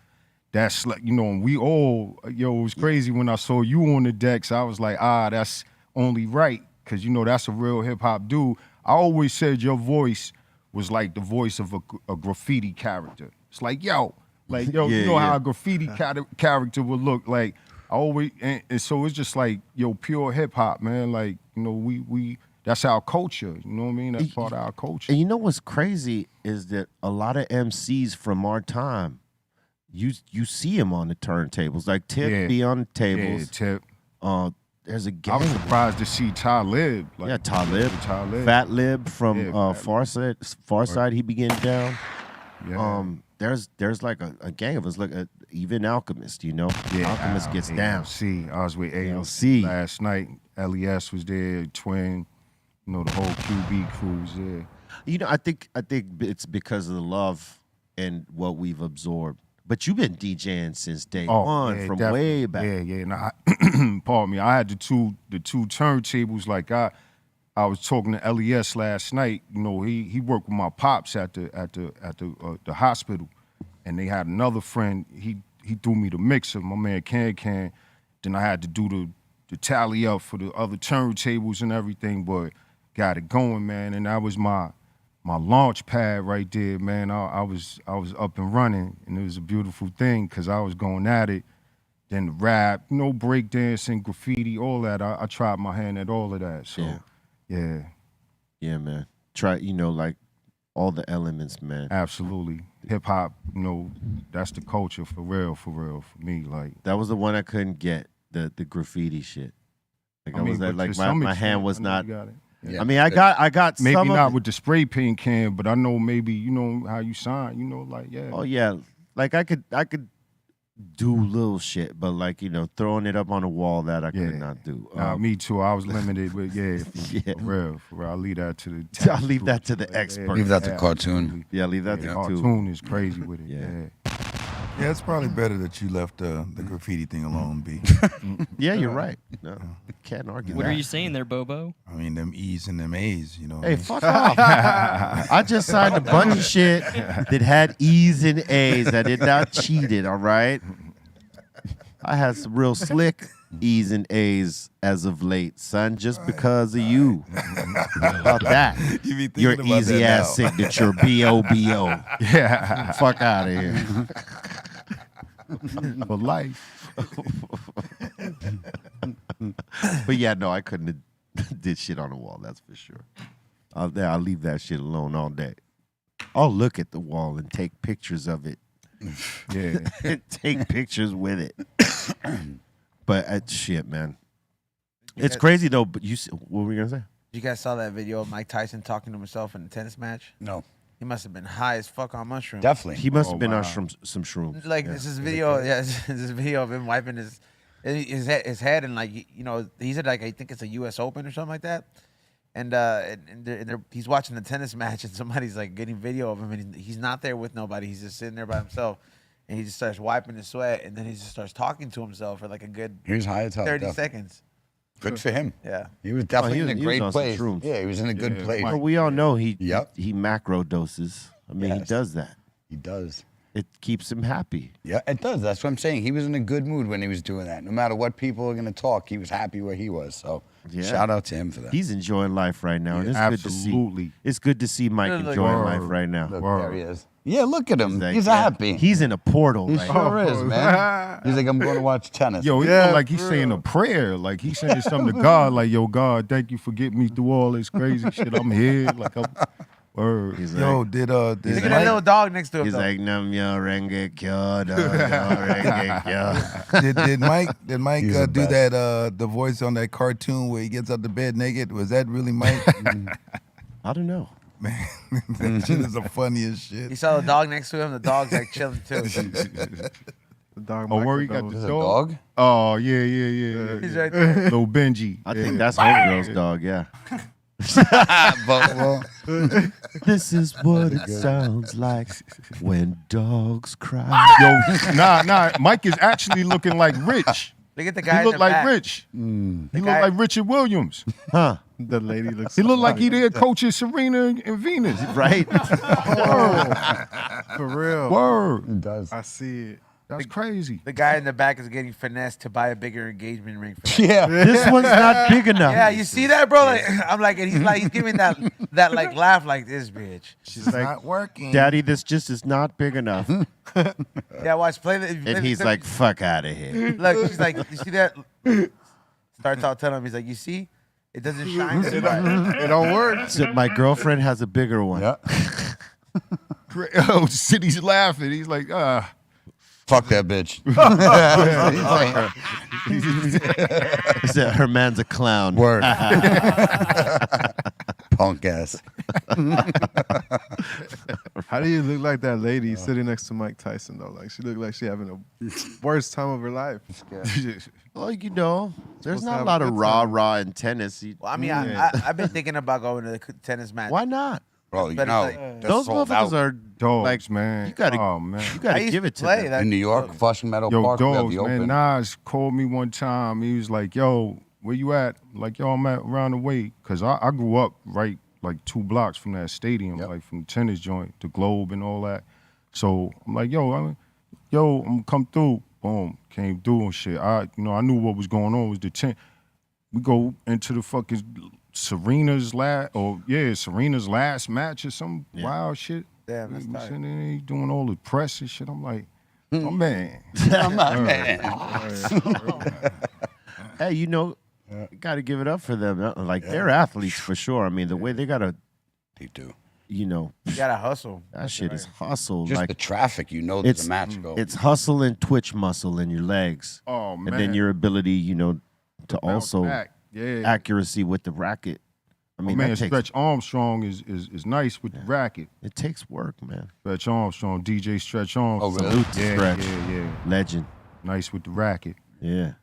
that's like we all it was crazy when I saw you on the decks. I was like, that's only right because that's a real hip hop dude. I always said your voice was like the voice of a graffiti character. It's like how a graffiti character would look like. I always and so it's just like pure hip hop, man. Like we. That's our culture, you know what I mean? That's part of our culture. And you know what's crazy is that a lot of MCs from our time, you see them on the turntables. Like Tip be on the tables. Yeah, Tip. There's a gang. I was surprised to see Talib. Like, Talib. Fat Lib from Farside, he began down. Yeah. There's like a gang of us. Look at even Alchemist, Alchemist gets down. I was with ALC last night. LES was there, Twin. The whole QB crew was there. I think it's because of the love and what we've absorbed. But you've been DJing since day one, from definitely. way back. Yeah. Now, pardon me. I had the two turntables. Like I was talking to LES last night. He worked with my pops at the hospital, and they had another friend. He threw me the mixer. My man Can. Then I had to do the tally up for the other turntables and everything, but got it going, man. And that was my launch pad right there, man. I was up and running, and it was a beautiful thing because I was going at it. Then the rap, breakdancing, graffiti, all that. I tried my hand at all of that. So, yeah, man. Try, like all the elements, man. Absolutely. Hip hop, that's the culture for real, for me. Like that was the one I couldn't get, the graffiti shit. Like my hand was not. Yeah. I mean, I got maybe some not with the spray paint can, but I know maybe how you sign. Oh yeah, like I could do little shit, but like throwing it up on a wall that I could not do. Me too. I was limited, but for real. I'll leave that to the. I'll leave that to the expert. Leave that to cartoon. Yeah, leave that to cartoon. Is crazy with it. Yeah, it's probably better that you left the graffiti thing alone, B. Yeah, you're right. No, can't argue What that. are you saying there, Bobo? I mean, them E's and them A's, Hey, fuck off. I just signed a bunch of shit that had E's and A's. I did not cheat it, all right? I had some real slick E's and A's as of late, son, just because of you. How about that? Your easy ass signature, B-O-B-O. Yeah. Fuck out of here. For life. But yeah, no, I couldn't have did shit on the wall, that's for sure. I'll leave that shit alone all day. I'll look at the wall and take pictures of it. Yeah. Take pictures with it. But shit, man. It's crazy though, but what were you gonna say? You guys saw that video of Mike Tyson talking to himself in a tennis match? No. He must have been high as fuck on mushrooms. Definitely. He must have been on some shrooms. Like this is video, this is video of him wiping his head, and like he said like I think it's a U.S. Open or something like that. and he's watching the tennis match, and somebody's like getting video of him, and he's not there with nobody. He's just sitting there by himself, and he just starts wiping his sweat, and then he just starts talking to himself for like a good He was high as hell. 30 definitely. seconds. Good for him. Yeah. He was definitely in a he was great on some place. shrooms. Yeah, he was in a good place. Well, we all know he Yep. he macro doses. I mean, he Yes. does that. He does. It keeps him happy. Yeah, it does. That's what I'm saying. He was in a good mood when he was doing that. No matter what people are going to talk, he was happy where he was. So Yeah. shout out to him for that. He's enjoying life right now, and it's Absolutely. good to see. It's good to see Mike Look, enjoying word. life right now. Look, there he is. Yeah, look at him. Like, He's yeah, happy. He's in a portal. He Right sure is, man. He's like, I'm going to watch tennis. Yo, he Yeah, feel like he's for saying a prayer. Like he's saying something to God. Like, yo, God, thank you for getting me through all this crazy shit. I'm here. Like, word. He's Yo, like, did Look at that little Mike, dog next to him. he's though. like, Nam yo renge kyo, nam yo renge kyo. did Mike He's the do best. that the voice on that cartoon where he gets out the bed naked? Was that really Mike? I don't know. Man, that shit is the funniest He shit. saw the dog next to him. The dog's like chilling too. The dog. Oh, where he got microdose. the Is it a dog? dog? Oh, yeah. He's right there. Little Benji. I Yeah. think that's Homegirl's dog. Yeah. Well, This is what it sounds like when dogs cry. Yo, nah. Mike is actually looking like Rich. Look at the guy. He in look the like back. Rich. He look guy- like Richard Williams. Huh? The lady looks. He look like he did coaches Serena and Venus. Right? For real. Word. it does. I see it. That's crazy. The guy in the back is getting finessed to buy a bigger engagement ring for him. Yeah. This one's not big enough. Yeah, you see that, bro? Like, I'm like, and he's giving that like laugh like this bitch. She's not working. Daddy, this just is not big enough. Yeah, watch play the. play And the he's clip. like, fuck out of here. look, she's like, you see that? Starts out telling him, he's like, you see, it doesn't shine as bright. It don't work. So my girlfriend has a bigger one. Yeah. Oh, City's laughing. He's like, Fuck that bitch. He said her man's a clown. Word. Punk ass. How do you look like that lady sitting next to Mike Tyson though? Like she looked like she having the worst time of her life. Well, you know, there's Supposed to not a have lot a of good rah time. rah in tennis. Well, I mean, I've been thinking about going to the tennis match. Why not? Bro, you But it's know, like- they're Those sold motherfuckers out. are dogs, like, man. You gotta, Oh, man. you I gotta used give to it to play them. that. In New York, Flushing Meadow Yo, Park, we have dogs, the man. open. Nas called me one time. He was like, yo, where you at? Like, yo, I'm at around the way. Because I grew up right, like, 2 blocks from that stadium, Yep. like, from the tennis joint, the Globe and all that. So I'm like, yo, I'm gonna come through. Boom, came through and shit. I knew what was going on. It was the 10. We go into the fucking Serena's last match or some wild shit. Damn, that's We tight. sitting there, he doing all the press and shit. I'm like, oh, man. I'm not man. Hey, you know, gotta give it up for them. Like, they're athletes for sure. I mean, the way they gotta, They do. you know, You gotta hustle. that shit is hustle. Just like, the traffic, you know there's it's a match going. it's hustle and twitch muscle in your legs. Oh, man. And then your ability, you know, to Bounce also back. Yeah. accuracy with the racket. I My mean, man, that takes, Stretch Armstrong is nice with the racket. it takes work, man. Stretch Armstrong, DJ Stretch Armstrong. Oh, really? Salute to Yeah, Stretch. yeah. Legend. Nice with the racket. Yeah.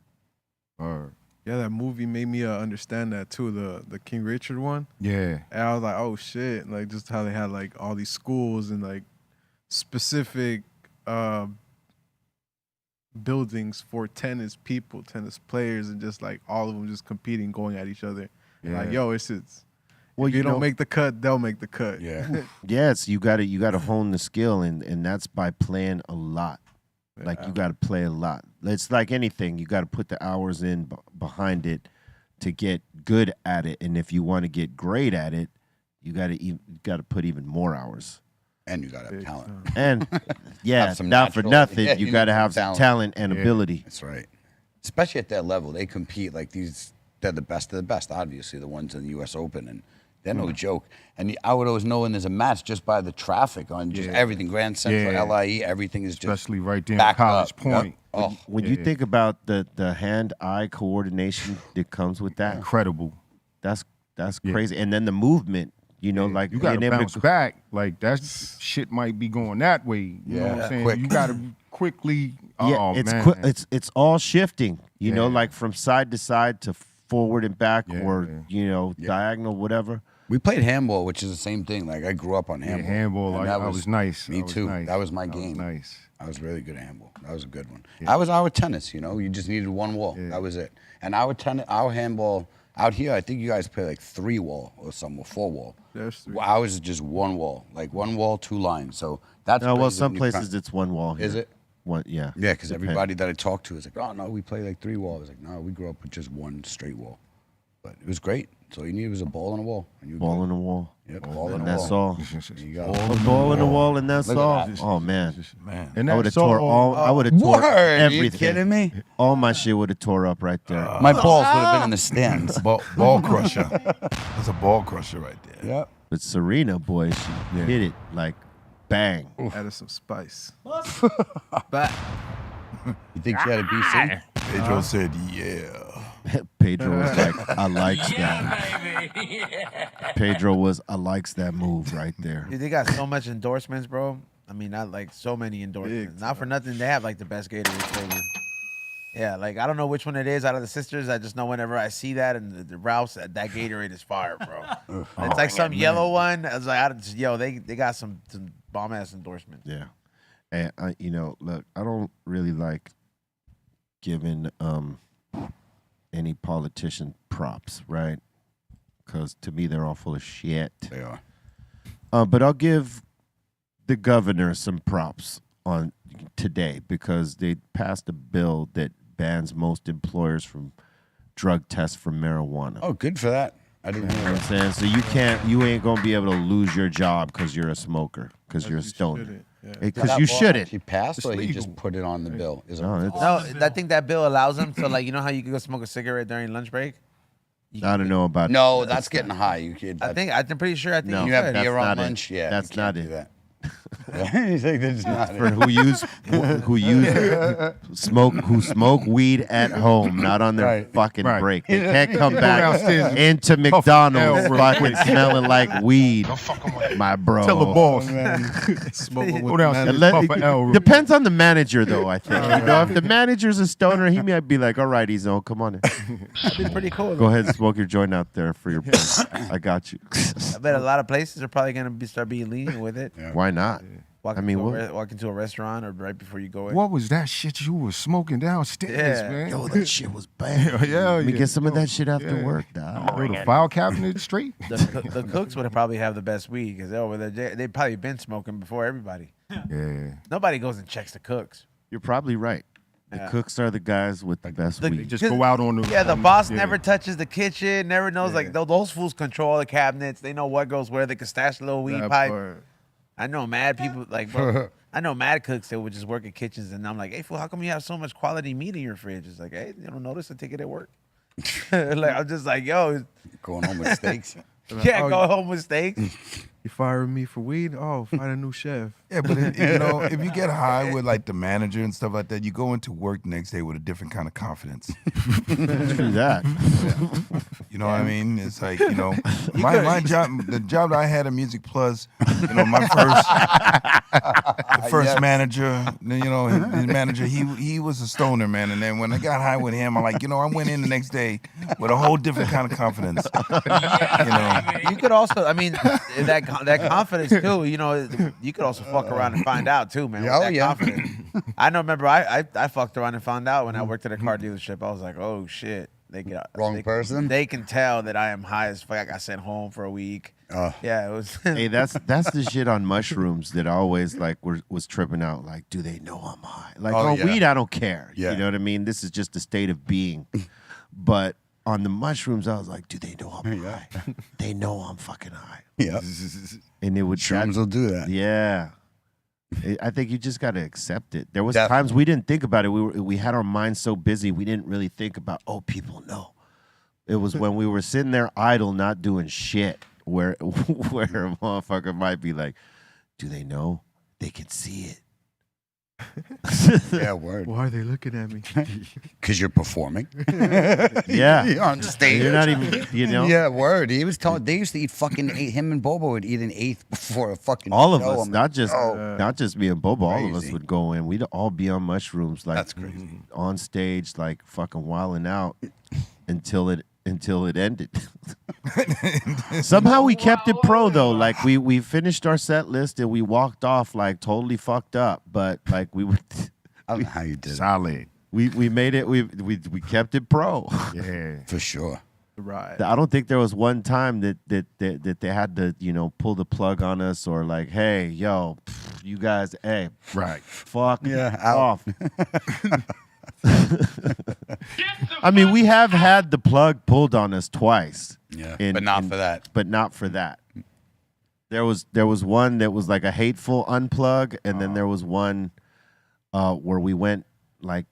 Yeah, that movie made me understand that too. The King Richard one. Yeah. And I was like, oh shit! Like just how they had like all these schools and like specific buildings for tennis people, tennis players, and just like all of them just competing, going at each other. Like, yo, it's Well, if you don't make the cut, they'll make the cut. Yeah. Yes, you gotta hone the skill, and that's by playing a lot. Like, you gotta play a lot. It's like anything. You gotta put the hours in behind it to get good at it. And if you want to get great at it, you gotta put even more hours. And you got to have talent. And yeah, Have some not for natural- nothing, yeah, you you gotta need have some some talent and ability. That's right. Especially at that level. They compete like these. They're the best of the best, obviously, the ones in the U.S. Open. And they're no joke. And I would always know when there's a match just by the traffic on just everything. Grand Central, Yeah. LIE, everything is just Especially right there in backed College up. Point. Yep. Oh, When you think about the hand-eye coordination that comes with that, Incredible. that's crazy. And then the movement, you know, like You got being to able bounce back. Like, that shit might be going that way. You know what I'm saying? quick. You got to quickly. Yeah, Oh, it's man. it's all shifting. You know, Yeah. like from side to side to forward and back or diagonal, whatever. We played handball, which is the same thing. Like I grew up on handball. Handball, and I was nice. Me too. Nice. That was my That was game. nice. I was really good at handball. That was a good one. I was our tennis. You just needed one wall. That was it. And our handball out here, I think you guys play like 3 wall or something, or 4 wall. There's 3. Well, ours is just 1 wall, like 1 wall, 2 lines. So that's No, well, crazy some when you places it's 1 wall. Is here. it? One, yeah. Yeah, because everybody that I talked to is like, oh no, we play like 3 walls. Like, no, we grew up with just 1 straight wall. But it was great. So all you needed was a ball and a wall. And Ball on the wall. Yep, ball and And a that's wall. all. There you go. A ball on the wall, and that's Look at all. that. Oh man, And I would have that's tore all. I would have tore Word, are you everything. kidding me? All my shit would have tore up right there. My balls would have been in the stands. Ball crusher. That's a ball crusher right there. Yep. But Serena, boy, she hit it like bang. Added some spice. But You think she had a BC? Pedro said, yeah. Pedro was like, I likes that. Pedro was, I likes that move right there. dude, they got so much endorsements, bro. I mean, not like so many endorsements. Not for nothing, they have like the best Gatorade flavor. Yeah, like I don't know which one it is out of the sisters. I just know whenever I see that and the Ralph's, that Gatorade is fire, bro. It's like some yellow one. I was like, they got some bomb ass endorsements. Yeah. And look, I don't really like giving any politician props, right? Because to me, they're all full of shit. They are. But I'll give the governor some props on today because they passed a bill that bans most employers from drug tests for marijuana. Oh, good for that. I didn't You know know what I'm saying? So you ain't gonna be able to lose your job because you're a smoker, because you're a stoner. Because you shouldn't. He passed, It's or he legal. just put it on the bill. Is it? No, it's, No, I think that bill allows them to, like, you know how you can go smoke a cigarette during lunch break? I don't know about No, that's getting high. You kid. I'm pretty sure. I think No. you You have could. That's beer on not it. lunch. Yeah, That's you can't not do it. that. You think that's not for it? who smoke weed at home, not on their Right. fucking Right. break. They can't come back downstairs into McDonald's real fucking smelling like weed, my bro. Tell the boss. Smoking Go with downstairs. manager. Let- Puff a L. depends on the manager, though. I think if the manager's a stoner, he might be like, "All right, Ezo, come on in. That'd be pretty cool. Go ahead and smoke your joint out there for your place. I got you." I bet a lot of places are probably gonna start being lenient with it. Why not? Walk I mean, into, what- walk into a restaurant or right before you go in. What was that shit you was smoking downstairs, Yeah. man? Yo, that shit was bad. Yeah, Let me yeah. get some of that shit after Yeah. work, dog. Yo, the file cabinet straight. The cooks would probably have the best weed because they probably been smoking before everybody. Yeah. Nobody goes and checks the cooks. You're probably right. The Yeah. cooks are the guys with the best The- weed. Just go out on the. Yeah, the on- boss yeah. never touches the kitchen, never knows. Like those fools control the cabinets. They know what goes where. They can stash a little weed That pipe. part. I know mad people like, bro, I know mad cooks that would just work at kitchens, and I'm like, hey, fool, how come you have so much quality meat in your fridge? It's like, hey, you don't notice I take it at work. Like I'm just like, yo, Going home with steaks. can't Oh, go home with steaks. You firing me for weed? Oh, find a new chef. Yeah, but if you get high with like the manager and stuff like that, you go into work next day with a different kind of confidence. True that. You know what I mean? It's like, my job, the job that I had at Music Plus, my first manager, his manager, he was a stoner, man. And then when I got high with him, I went in the next day with a whole different kind of confidence. You could also, I mean, that confidence too. You could also fuck around and find out too, man. with Oh, that yeah. confidence. I know. Remember, I fucked around and found out when I worked at a car dealership. I was like, oh shit, Wrong person? They can tell that I am high as fuck. I got sent home for a week. Yeah, it was. Hey, that's the shit on mushrooms that I always was tripping out. Like, do they know I'm high? Like, Oh, on yeah. weed, I don't care. Yeah. You know what I mean? This is just a state of being. But on the mushrooms, I was like, do they know I'm high? They know I'm fucking high. Yeah. And it would Shrooms will do that. Yeah. I think you just got to accept it. There was Definitely. times we didn't think about it. We had our minds so busy, we didn't really think about, people know. It was when we were sitting there idle, not doing shit, where a motherfucker might be like, do they know? They can see it. Yeah, word. Why are they looking at me? Because you're performing. Yeah. You're on stage. You're not even, Yeah, word. He was telling. They used to eat fucking. Him and Bobo would eat an eighth before a fucking. all of show. us, I'm not like, just me and Bobo, all of us Crazy. would go in. We'd all be on mushrooms, like That's crazy. on stage, like fucking wilding out until it until it ended. Somehow we kept it pro though. Like we finished our set list and we walked off like totally fucked up. But like we would. I don't know how you did it. Solid. We made it. We kept it pro. Yeah. For sure. Right. I don't think there was one time that they had to pull the plug on us or like, hey, yo, you guys, hey, Right. fuck out. off. I mean, we have had the plug pulled on us twice. Yeah, but not for that. But not for that. There was one that was like a hateful unplug, and then there was one where we went like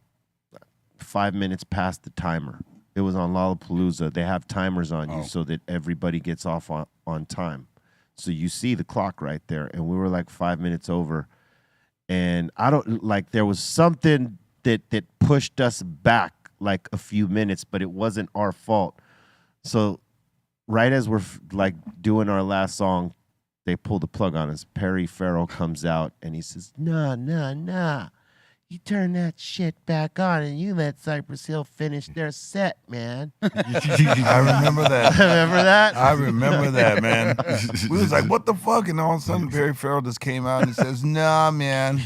5 minutes past the timer. It was on Lollapalooza. They have timers on you so that everybody gets off on time. So you see the clock right there, and we were like 5 minutes over. And I don't like there was something that pushed us back like a few minutes, but it wasn't our fault. So right as we're like doing our last song, they pull the plug on us. Perry Farrell comes out and he says, nah. You turn that shit back on and you let Cypress Hill finish their set, man. I remember that. Remember that? I remember that, man. We was like, what the fuck? And all of a sudden, Perry Farrell just came out and says, nah, man.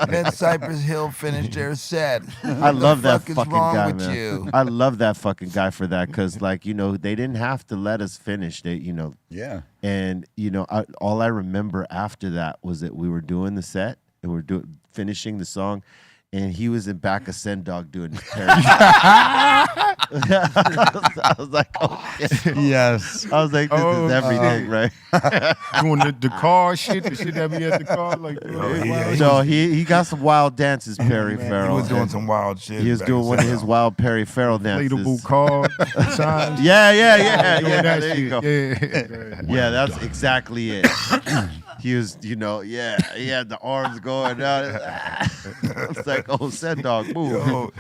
Let Cypress Hill finish their set. I love that fuck is fucking wrong guy, with man. you? I love that fucking guy for that because, like, they didn't have to let us finish. Yeah. And, all I remember after that was that we were doing the set and we were finishing the song, and he was in back of Send Dog doing his parody. I was like, oh, shit. Yes. I was like, this is everything, right? Doing the car shit, the shit that we at the car, like. No, he got some wild dances, Perry Farrell. He was doing some wild shit. He was doing one of his wild Perry Farrell dances. Inflatable car signs. Yeah. Doing that There you shit. go. Yeah, that's exactly it. He was, he had the arms going out. It's like, oh, Send Dog, move. Yo,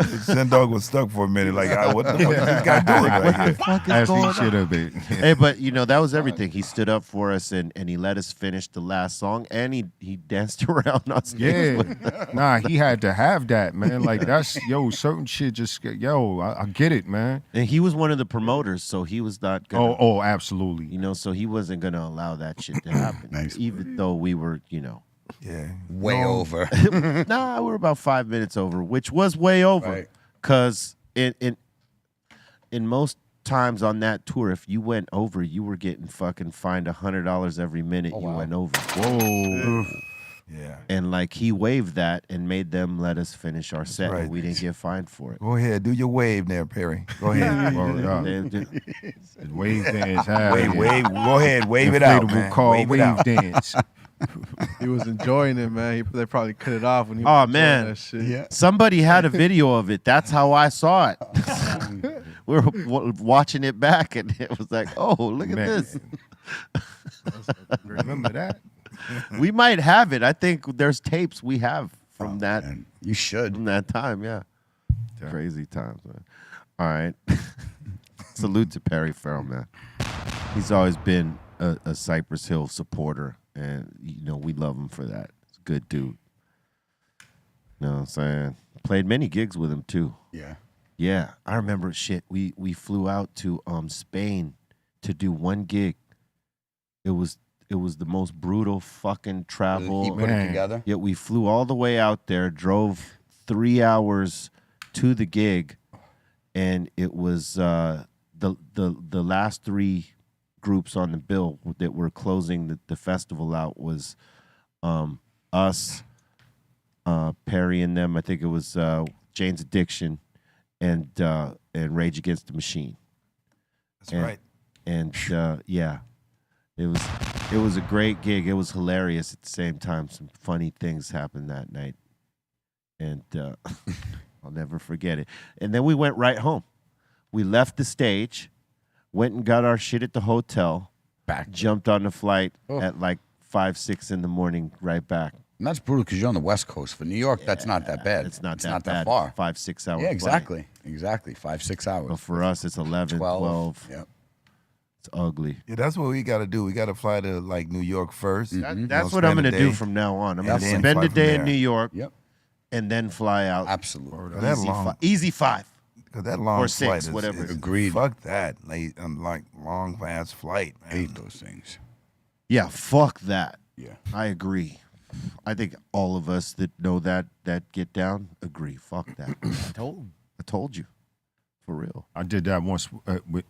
Send Dog was stuck for a minute. Like, what the fuck is this guy doing right here? Fuck is As going he on? should have been. Hey, but that was everything. He stood up for us and he let us finish the last song, and he danced around on stage. Yeah. with us. Nah, he had to have that, man. Like, that's, certain shit just, I get it, man. And he was one of the promoters, so he was not gonna. Oh, absolutely. So he wasn't gonna allow that shit to happen. Nice. Even though we were, Yeah. Way over. Nah, we were about 5 minutes over, which was way over. Right. Cause in most times on that tour, if you went over, you were getting fucking fined $100 every minute you went over. Whoa. Yeah. And like he waived that and made them let us finish our set, right. and we didn't get fined for it. Go ahead. Do your wave there, Perry. Go ahead. Word up. Wave dance. Wave. Go ahead. Wave it out, man. Inflatable car Wave it wave out. dance. He was enjoying it, man. They probably cut it off when he Oh, was enjoying man. that shit. Yeah. Somebody had a video of it. That's how I saw it. We were watching it back, and it was like, oh, look at Man. this. Remember that? We might have it. I think there's tapes we have from that Man, you should. from that time. Yeah, crazy times, man. All right, salute to Perry Farrell, man. He's always been a Cypress Hill supporter, and we love him for that. He's a good dude. You know what I'm saying? Played many gigs with him too. Yeah. Yeah, I remember shit. We flew out to Spain to do one gig. It was the most brutal fucking travel. He put it together. Yet we flew all the way out there, drove 3 hours to the gig, and it was the last three groups on the bill that were closing the festival out was us, Perry and them. I think it was Jane's Addiction and Rage Against the Machine. That's right. And yeah. It was a great gig. It was hilarious at the same time. Some funny things happened that night. And I'll never forget it. And then we went right home. We left the stage, went and got our shit at the hotel, jumped on the flight at like 5, 6 in the morning, right back. And that's brutal because you're on the West Coast. For New York, that's not that bad. It's not that bad. far. 5, 6 hours. Yeah, flight. exactly. Exactly. 5, 6 hours. But for us, it's 11, 12. Yep. It's ugly. Yeah, that's what we got to do. We got to fly to like New York first. That's what I'm going to do from now on. I'm going to then spend fly a day from in there. New York Yep. and then fly out. Absolutely. That long. Easy 5. Cause that long Or flight 6, is, whatever. is Agreed. Fuck that, like long ass flight. Man. Hate those things. Yeah, fuck that. Yeah. I agree. I think all of us that know that get down agree. Fuck that. I told you. For real. I did that once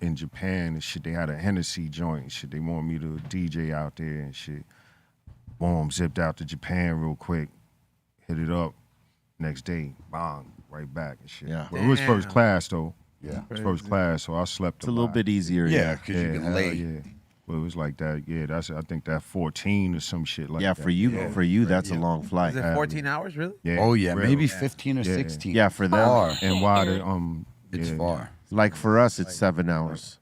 in Japan and shit. They had a Hennessy joint and shit. They wanted me to DJ out there and shit. Boom, zipped out to Japan real quick. Hit it up. Next day, bang, right back and shit. Yeah. But it was first class though. Yeah. It was first class, so I slept It's a little bit easier. Yeah, because you can hell lay. Yeah. Well, it was like that. Yeah, I think that 14 or some shit like Yeah, that. for you, that's a long flight. Is it 14 hours, really? Yeah. Oh yeah, real. maybe 15 or Yeah. 16. Yeah, for them. Far. And why the It's yeah. far. Like for us, it's 7 hours.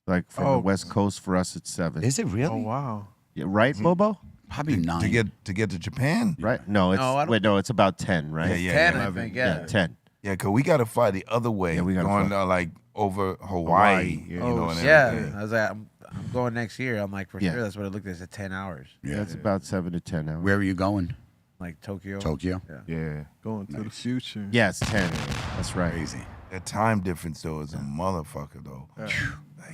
Like from the West Coast, for us, it's 7. Is it really? Oh wow. Yeah, right, Bobo? Probably 9. to get to Japan. Right? No, it's about 10, right? Yeah, 10, yeah. I think, Yeah, yeah. 10. Yeah, cause we gotta fly the other way. Yeah, we gotta going fly. like over Hawaii. You know, and Yeah, everything. I was like, I'm going next year. I'm like, for Yeah. sure, that's what it looked at 10 hours. Yeah, it's about 7 to 10 hours. Where are you going? Like Tokyo. Tokyo. Yeah. Going to the future. Yeah, it's 10. That's right. Crazy. That time difference though is a motherfucker though. Like,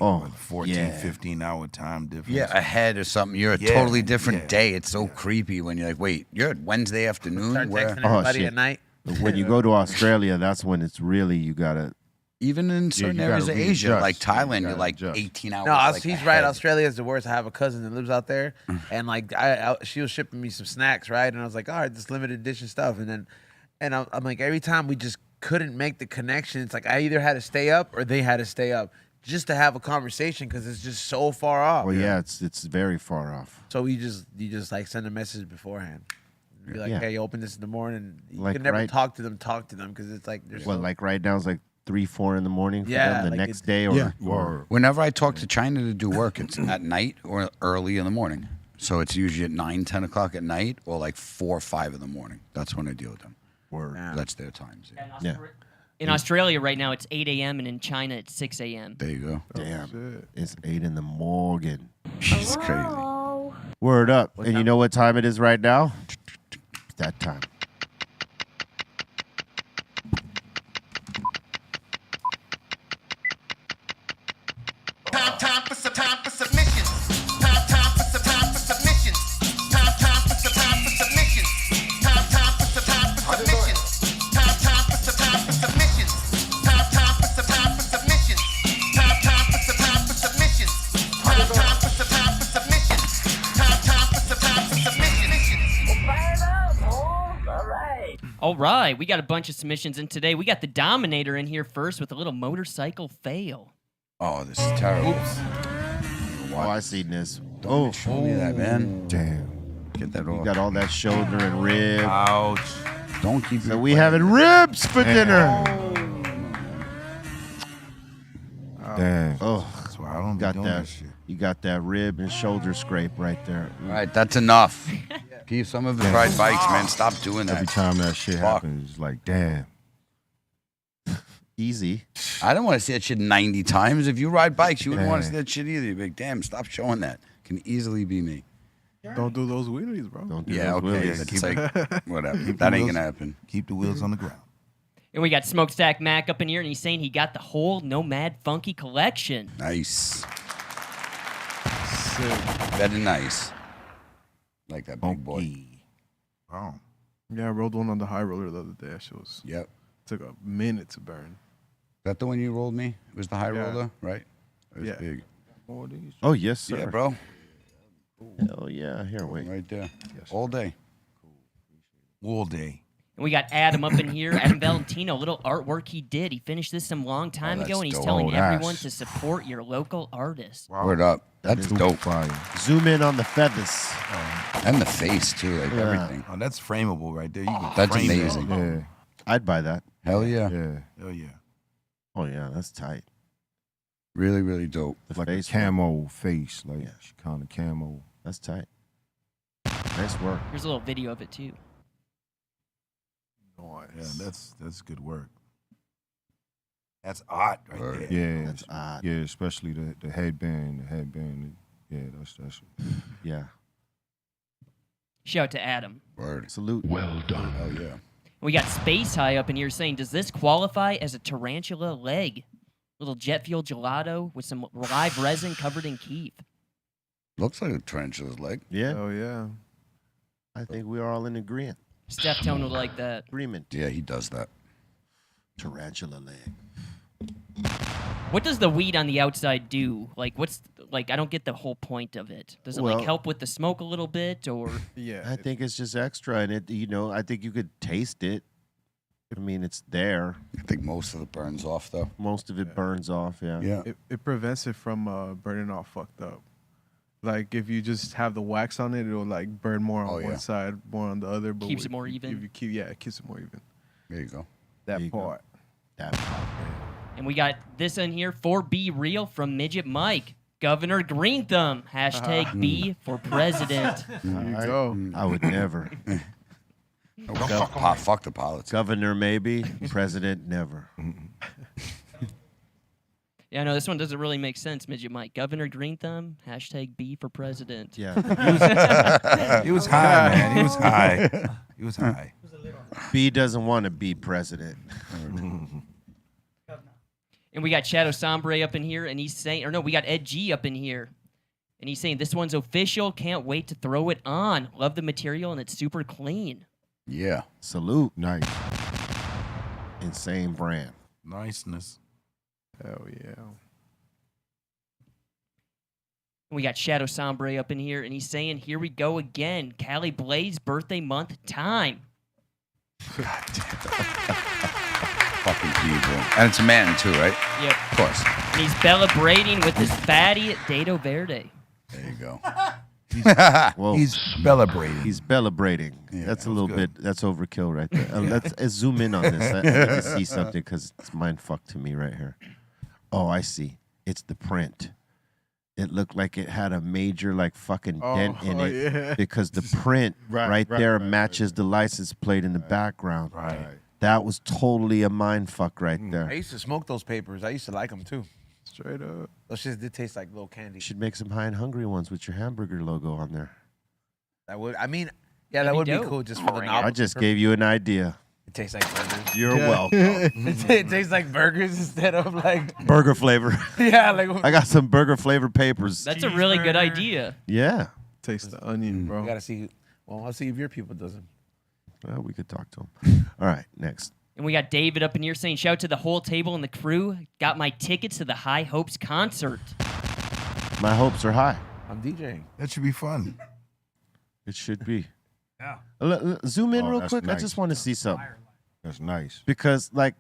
Oh, what, 14, yeah. 15 hour time difference. Yeah, ahead or something. You're a Yeah, totally different yeah, day. It's so creepy when you're like, wait, you're at Wednesday afternoon. Start Where? texting everybody shit. at night. When you go to Australia, that's when it's really, you got to. Even in certain you gotta areas of Asia, readjust. like Thailand, You you're gotta like adjust. 18 hours. No, like, he's ahead. right. Australia is the worst. I have a cousin that lives out there, and like she was shipping me some snacks, right? And I was like, all right, this limited edition stuff. And I'm like, every time we just couldn't make the connection. It's like I either had to stay up or they had to stay up just to have a conversation because it's just so far off. Well, yeah, it's very far off. So you just like send a message beforehand. Be like, Yeah. hey, you open this in the morning. You Like, can never right- talk to them because it's like there's Well, like right now, it's like 3, 4 in the morning for Yeah, them. The like next it- day, or Whenever I talk to China to do work, it's at night or early in the morning. So it's usually at 9, 10 o'clock at night or like 4 or 5 in the morning. That's when I deal with them. Yeah. That's their times. Yeah. Yeah. In Australia right now, it's 8 a.m. and in China, it's 6 a.m. There you go. damn, Shit. it's 8 in the morning. It's crazy. Word up. And you know what time it is right now? It's that time. Time for submissions. Time for submissions. Time for submissions. Time for submissions. Time for submissions. Time for submissions. Time for submissions. Time for submissions. All right, we got a bunch of submissions in today. We got the Dominator in here first with a little motorcycle fail. Oh, this is terrible. Oh, I seen this. Don't show me that, man. Damn. Get that You off. got all that shoulder and rib. Ouch. Don't keep So we having ribs for dinner. Damn. Oh, That's why I don't be got doing that. that shit. You got that rib and shoulder scrape right there. All right, that's enough. Keep some of his ride bikes, man. Stop doing that. Every time that shit Fuck. happens, it's like, damn. Easy. I don't want to see that shit 90 times. If you ride bikes, you wouldn't want to see that shit either. You'd be like, damn, stop showing that. Can easily be me. Don't do those wheelies, bro. Don't do Yeah, those okay. wheelies. It's like, whatever. That ain't going to happen. Keep the wheels on the ground. And we got Smokestack Mac up in here, and he's saying he got the whole Nomad Phuncky collection. Nice. Sick. Very nice. Like that big boy. Funky. Wow. Yeah, I rolled one on the high roller the other day. That shit was Yep. took a minute to burn. Is that the one you rolled me? It was the high Yeah. roller, right? It was Yeah. big. Oh, yes, sir. Yeah, bro. Hell yeah. Here, wait. Right there. All day. All day. And we got Adam up in here. Adam Valentino, a little artwork he did. He finished this some long time that's ago, and he's dope. telling Oh, that's- everyone to support your local artists. Word up. That's is dope. Fire. Zoom in on the feathers. And the face, too. Like Yeah. everything. Oh, that's frameable right there. You can That's frame that. amazing. Yeah, I'd buy that. Hell yeah. yeah. Hell yeah. Oh, yeah. That's tight. Really, really dope. The Like face a camo face, like Yeah. kind of camo. That's tight. Nice work. Here's a little video of it, too. Yeah, that's good work. That's art right Word. there. Yeah, That's odd. yeah, especially the headband, Yeah, that's Yeah. Shout out to Adam. Word. Salute. Hell yeah. We got Space High up in here saying, does this qualify as a tarantula leg? Little jet fuel gelato with some live resin covered in keef. Looks like a tarantula's leg. Yeah. Oh yeah. I think we are all in agreement. Steph Tone would like that. Agreement. Yeah, he does that. Tarantula leg. What does the weed on the outside do? Like, I don't get the whole point of it. Does it Well- help with the smoke a little bit, or? Yeah. I think it's just extra, and I think you could taste it. I mean, it's there. I think most of it burns off, though. Most of it burns off. Yeah. It prevents it from burning all fucked up. Like if you just have the wax on it, it'll like burn more on one side, more on the other. But Keeps it more even? If you keep, it keeps it more even. There you go. That There you go. part. That part. And we got this in here for Be Real from Midget Mike. Governor Greenthumb. Hashtag B for president. There you go. I would never. Fuck the politics. Governor, maybe. President, never. Yeah, no, this one doesn't really make sense, Midget Mike. Governor Greenthumb. Hashtag B for president. Yeah. He was high, man. He was high. He was high. B doesn't want to be president. And we got Shadow Sombre up in here, and he's saying, or no, we got Ed G up in here. And he's saying, this one's official. Can't wait to throw it on. Love the material, and it's super clean. Yeah. Salute. Nice. Insane brand. Niceness. Hell yeah. We got Shadow Sombre up in here, and he's saying, here we go again. Cali Blaze birthday month time. Fucking people. And it's a man, too, right? Yep. Of course. And he's celebrating with his fatty Dado Verde. There you go. Well, He's celebrating. he's celebrating. That's a little bit. That's overkill right there. Let's zoom in on this. I need to see something because it's mind fuck to me right here. Oh, I see. It's the print. It looked like it had a major like fucking dent in it yeah. because the print right there right, matches the license plate in the background. Right. That was totally a mind fuck right I there. used to smoke those papers. I used to like them too. Straight up. Those shits did taste like little candy. You should make some high and hungry ones with your hamburger logo on there. That would. I mean, yeah, That'd that be would be dope. cool just for the novel. I just gave you an idea. It tastes like burgers. You're welcome. It tastes like burgers instead of like. Burger flavor. Yeah, like. I got some burger flavor papers. That's a really good idea. Yeah. Taste the onion, bro. You gotta see. Well, I'll see if your people doesn't. Well, we could talk to him. All right, next. And we got David up in here saying, shout out to the whole table and the crew. Got my tickets to the High Hopes concert. My hopes are high. I'm DJing. That should be fun. It should be. Yeah. Zoom in Oh, real that's quick. I nice. just want to see something. That's nice. Because, like,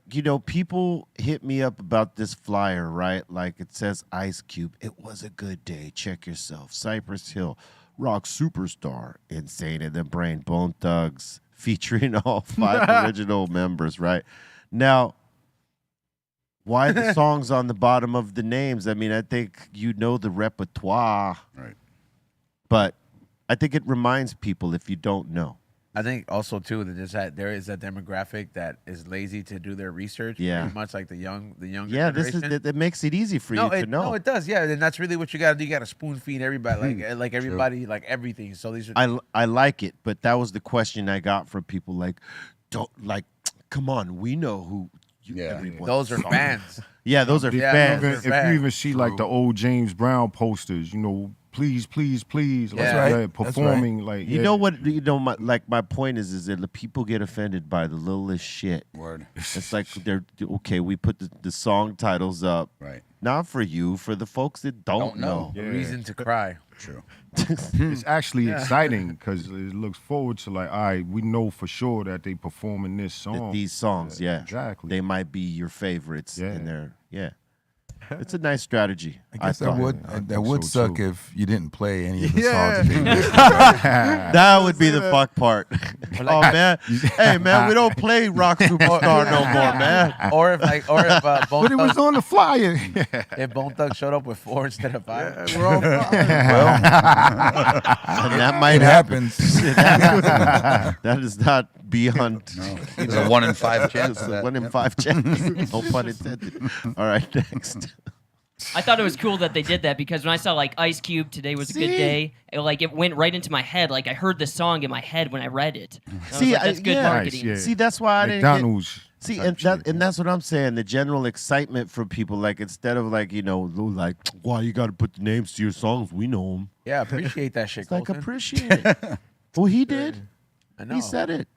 people hit me up about this flyer, right? Like, it says Ice Cube. It was a good day. Check yourself. Cypress Hill. Rock Superstar. Insane in the Brain. Bone Thugs. Featuring all 5 original members, right? Now, why the songs on the bottom of the names? I mean, I think you know the repertoire. Right. But I think it reminds people if you don't know. I think also too that there is a demographic that is lazy to do their research. Yeah. Pretty much like the younger Yeah, generation. that makes it easy for you to know. No, it does. Yeah, and that's really what you got to do. You got to spoon feed everybody, like everybody, like everything. So these are. I like it, but that was the question I got from people. Like, don't like. Come on, we know who. Everyone those are fans. Yeah, those are fans. those are If you fans. even see like the old James Brown posters, please, please, please, like, That's right. like, performing like You know what? My point is that the people get offended by the littlest shit. Word. It's like they're okay. We put the song titles up, Right. not for you, for the folks that don't know. know. A reason to cry. True. It's actually exciting because it looks forward to like, all right, we know for sure that they performing this song. These songs, yeah, exactly. They might be your favorites, Yeah. and they're It's a nice strategy. I guess that thought. would so, suck too. if you didn't play any of the Yeah. songs. That they listed. That would be the fuck part. Oh man, hey man, we don't play Rock Superstar no more, man. Or if Bone But it was Thugs, on the flyer. if Bone Thugs showed up with 4 instead of 5. We're all fine. And that might It happen. happens. That is not beyond. It's a 1 in 5 chance. It's of a that. 1 in 5 chance. No pun intended. All right, next. I thought it was cool that they did that because when I saw like Ice Cube, Today Was a Good Day, it went right into my head. Like I heard the song in my head when I read it. That's good marketing. Nice, yeah. See, that's why I didn't McDonald's. See, and that's what I'm saying. The general excitement from people, like instead of like like, why you got to put the names to your songs? We know them. Yeah, appreciate that shit. It's like Colton. appreciate it. Well, he did. I know. He said it.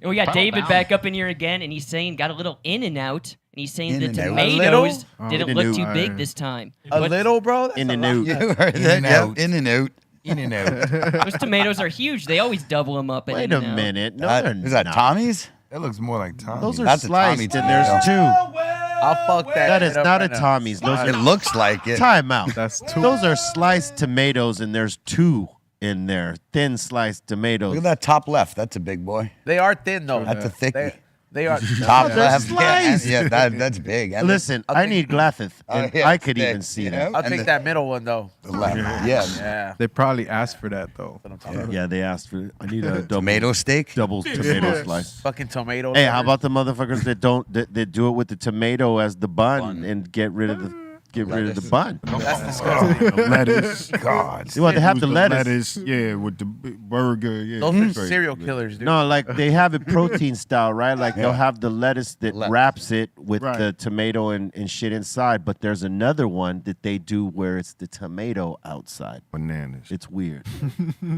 And we got David back up in here again, and he's saying got a little in and out, and he's saying the In-N-Out. tomatoes didn't In and look out. too big this time. A little, bro. That's In a and lot. out. You heard that? Yep, in and out. In and out. Those tomatoes are huge. They always double them up. At Wait a In-N-Out. minute. No, That- they're is that not. Tommy's? That looks more like Tommy. Those are That's a sliced, Tommy and there's tomato. two. I'll fuck that. That shit is up not right a now. Tommy's. Those It are looks like it. time out. That's two. Those are sliced tomatoes, and there's two in there. Thin sliced tomatoes. Look at that top left. That's a big boy. They are thin though. That's a thickie. They are. Top they're left. sliced. Yeah, that's big. And Listen, I need glasses, and yeah, I could thick, even see you that. know? I'll And take that middle one though. the left. Yeah. Yeah. They probably asked for that though. Yeah, they asked for it. I need a double, Tomato steak. double tomato slice. Fucking tomato. Hey, how lovers. about the motherfuckers that do it with the tomato as the bun and get rid of the bun? That's disgusting. The lettuce. God. Well, they have the Use lettuce. Yeah, with the burger. Yeah. Those are Straight. serial killers, dude. No, like they have it protein style, right? Like they'll have the lettuce that wraps it with Right. the tomato and shit inside, but there's another one that they do where it's the tomato outside. Bananas. It's weird.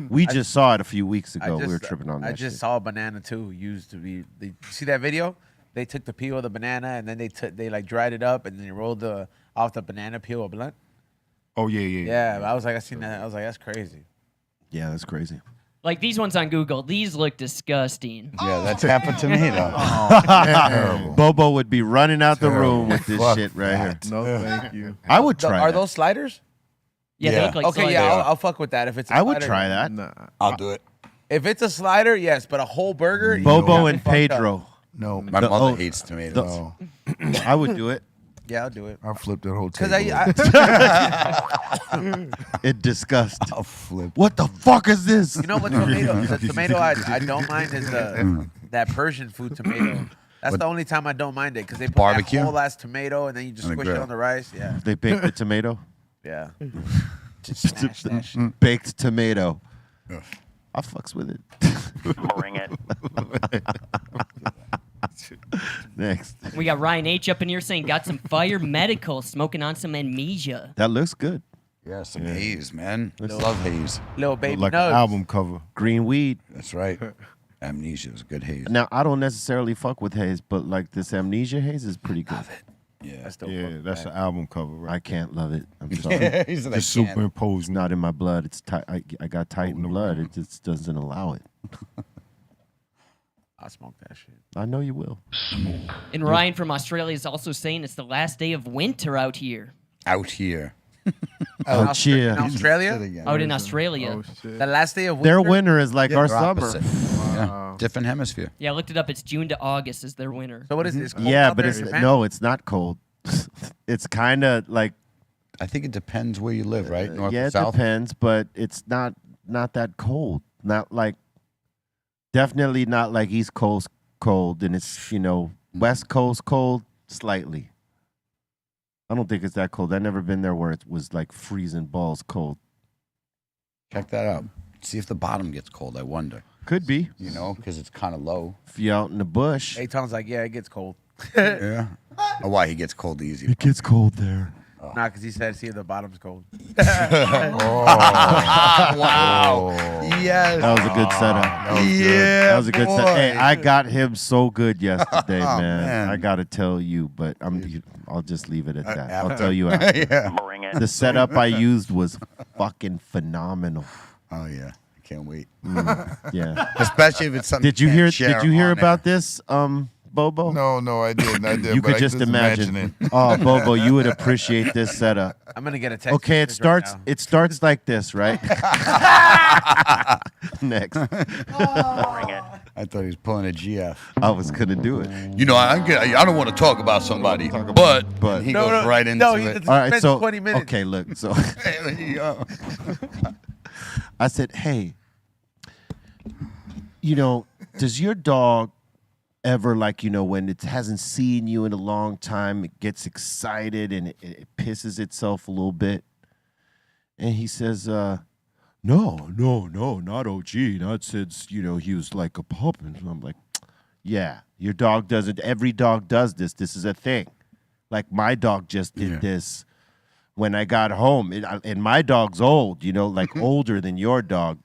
We just saw it a few weeks ago. We were just- tripping on that I just shit. saw a banana too used to be. See that video? They took the peel of the banana and then they like dried it up and then they rolled off the banana peel a blunt. Oh, yeah. Yeah, I was like, I seen that. I was like, that's crazy. Yeah, that's crazy. Like these ones on Google, these look disgusting. Yeah, that's half a tomato. Bobo would be running out the room with this Fuck shit right here. No, thank you. I would try Are that. those sliders? Yeah, they Yeah. look like Okay, sliders. yeah, I'll fuck with that if it's. I would slider. try that. Nah. I'll do it. If it's a slider, yes, but a whole burger. you Bobo got me and fucked up. Pedro. No, My The- mother oh, hates tomatoes. no. I would do it. Yeah, I'll do it. I'll flip that whole Because table. It disgusts. I'll flip. What the fuck is this? you know what tomato? The tomato I don't mind is that Persian food tomato. That's the only time I don't mind it because they put Barbecue? that whole ass tomato and then you just On the squish it grill. on the rice. Yeah, They baked the tomato. yeah. Just smash that shit. Baked tomato. I fucks with it. Bring it. Next. We got Ryan H up in here saying got some fire medical, smoking on some amnesia. That looks good. Yeah, some haze, man. Love haze. Little baby Like nugs. an album cover. Green weed. That's right. Amnesia is a good haze. Now, I don't necessarily fuck with haze, but like this amnesia haze is pretty good. Yeah. That's dope. Yeah, that's an album cover, right? I can't love it. I'm sorry. He's like, Just "I can't." It's superimposed. not in my blood. It's tight. I got Titan blood. It just doesn't allow it. I'll smoke that shit. I know you will. And Ryan from Australia is also saying it's the last day of winter out here. Out here. Oh, In cheer. Australia, Again. Out in Australia. Oh shit. the last day of winter. Their winter is like our They're summer. opposite. Yeah. Different hemisphere. Yeah, I looked it up. It's June to August is their winter. So what is this? Yeah, but it's not cold. It's kind of like I think it depends where you live, right? North yeah, or it south? depends, but it's not that cold. Not like definitely not like East Coast cold, and it's West Coast cold slightly. I don't think it's that cold. I've never been there where it was like freezing balls cold. Check that out. See if the bottom gets cold, I wonder. Could be Because it's kind of low. if you're out in the bush. Aton's like, yeah, it gets cold. Yeah. Oh, why? He gets cold easy. It gets cold there. Nah, because he said, see if the bottom's cold. Wow. Yes. That was a good setup. Yeah. That was a good boy. setup. Hey, I got him so good yesterday, man. man. I gotta tell you, but I'll just leave it at that. I'll tell you after. Yeah. Bring it. The setup I used was fucking phenomenal. Oh, yeah. I can't wait. Yeah. Especially if it's something Did you can't hear? share Did you hear on about air. this, Bobo? No, I didn't. I did. You but could I just imagine it. Oh, Bobo, you would appreciate this setup. I'm gonna get a text. Okay, it message right starts. now. It starts like this, right? Next, Bring it. I thought he was pulling a GF. I was gonna do it. You know, I don't want to talk about somebody, but he No, goes no, right into no, he it. doesn't. All right, spends so 20 minutes. okay, look, so There you go. I said, hey, does your dog ever, like, when it hasn't seen you in a long time, it gets excited and it pisses itself a little bit. And he says, no, not OG. Not since, he was like a pup. And I'm like, yeah, your dog doesn't. Every dog does this. This is a thing. Like, my dog just did this when I got home. And my dog's old, like older than your dog.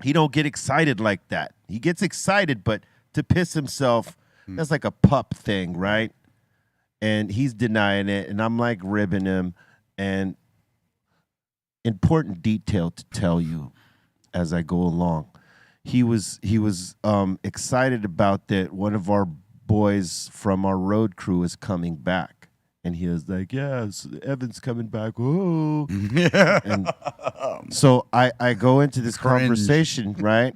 He don't get excited like that. He gets excited, but to piss himself, that's like a pup thing, right? And he's denying it, and I'm like ribbing him. And important detail to tell you as I go along. He was excited about that one of our boys from our road crew is coming back. And he was like, yes, Evan's coming back. Whoa. And so I go into this conversation, right?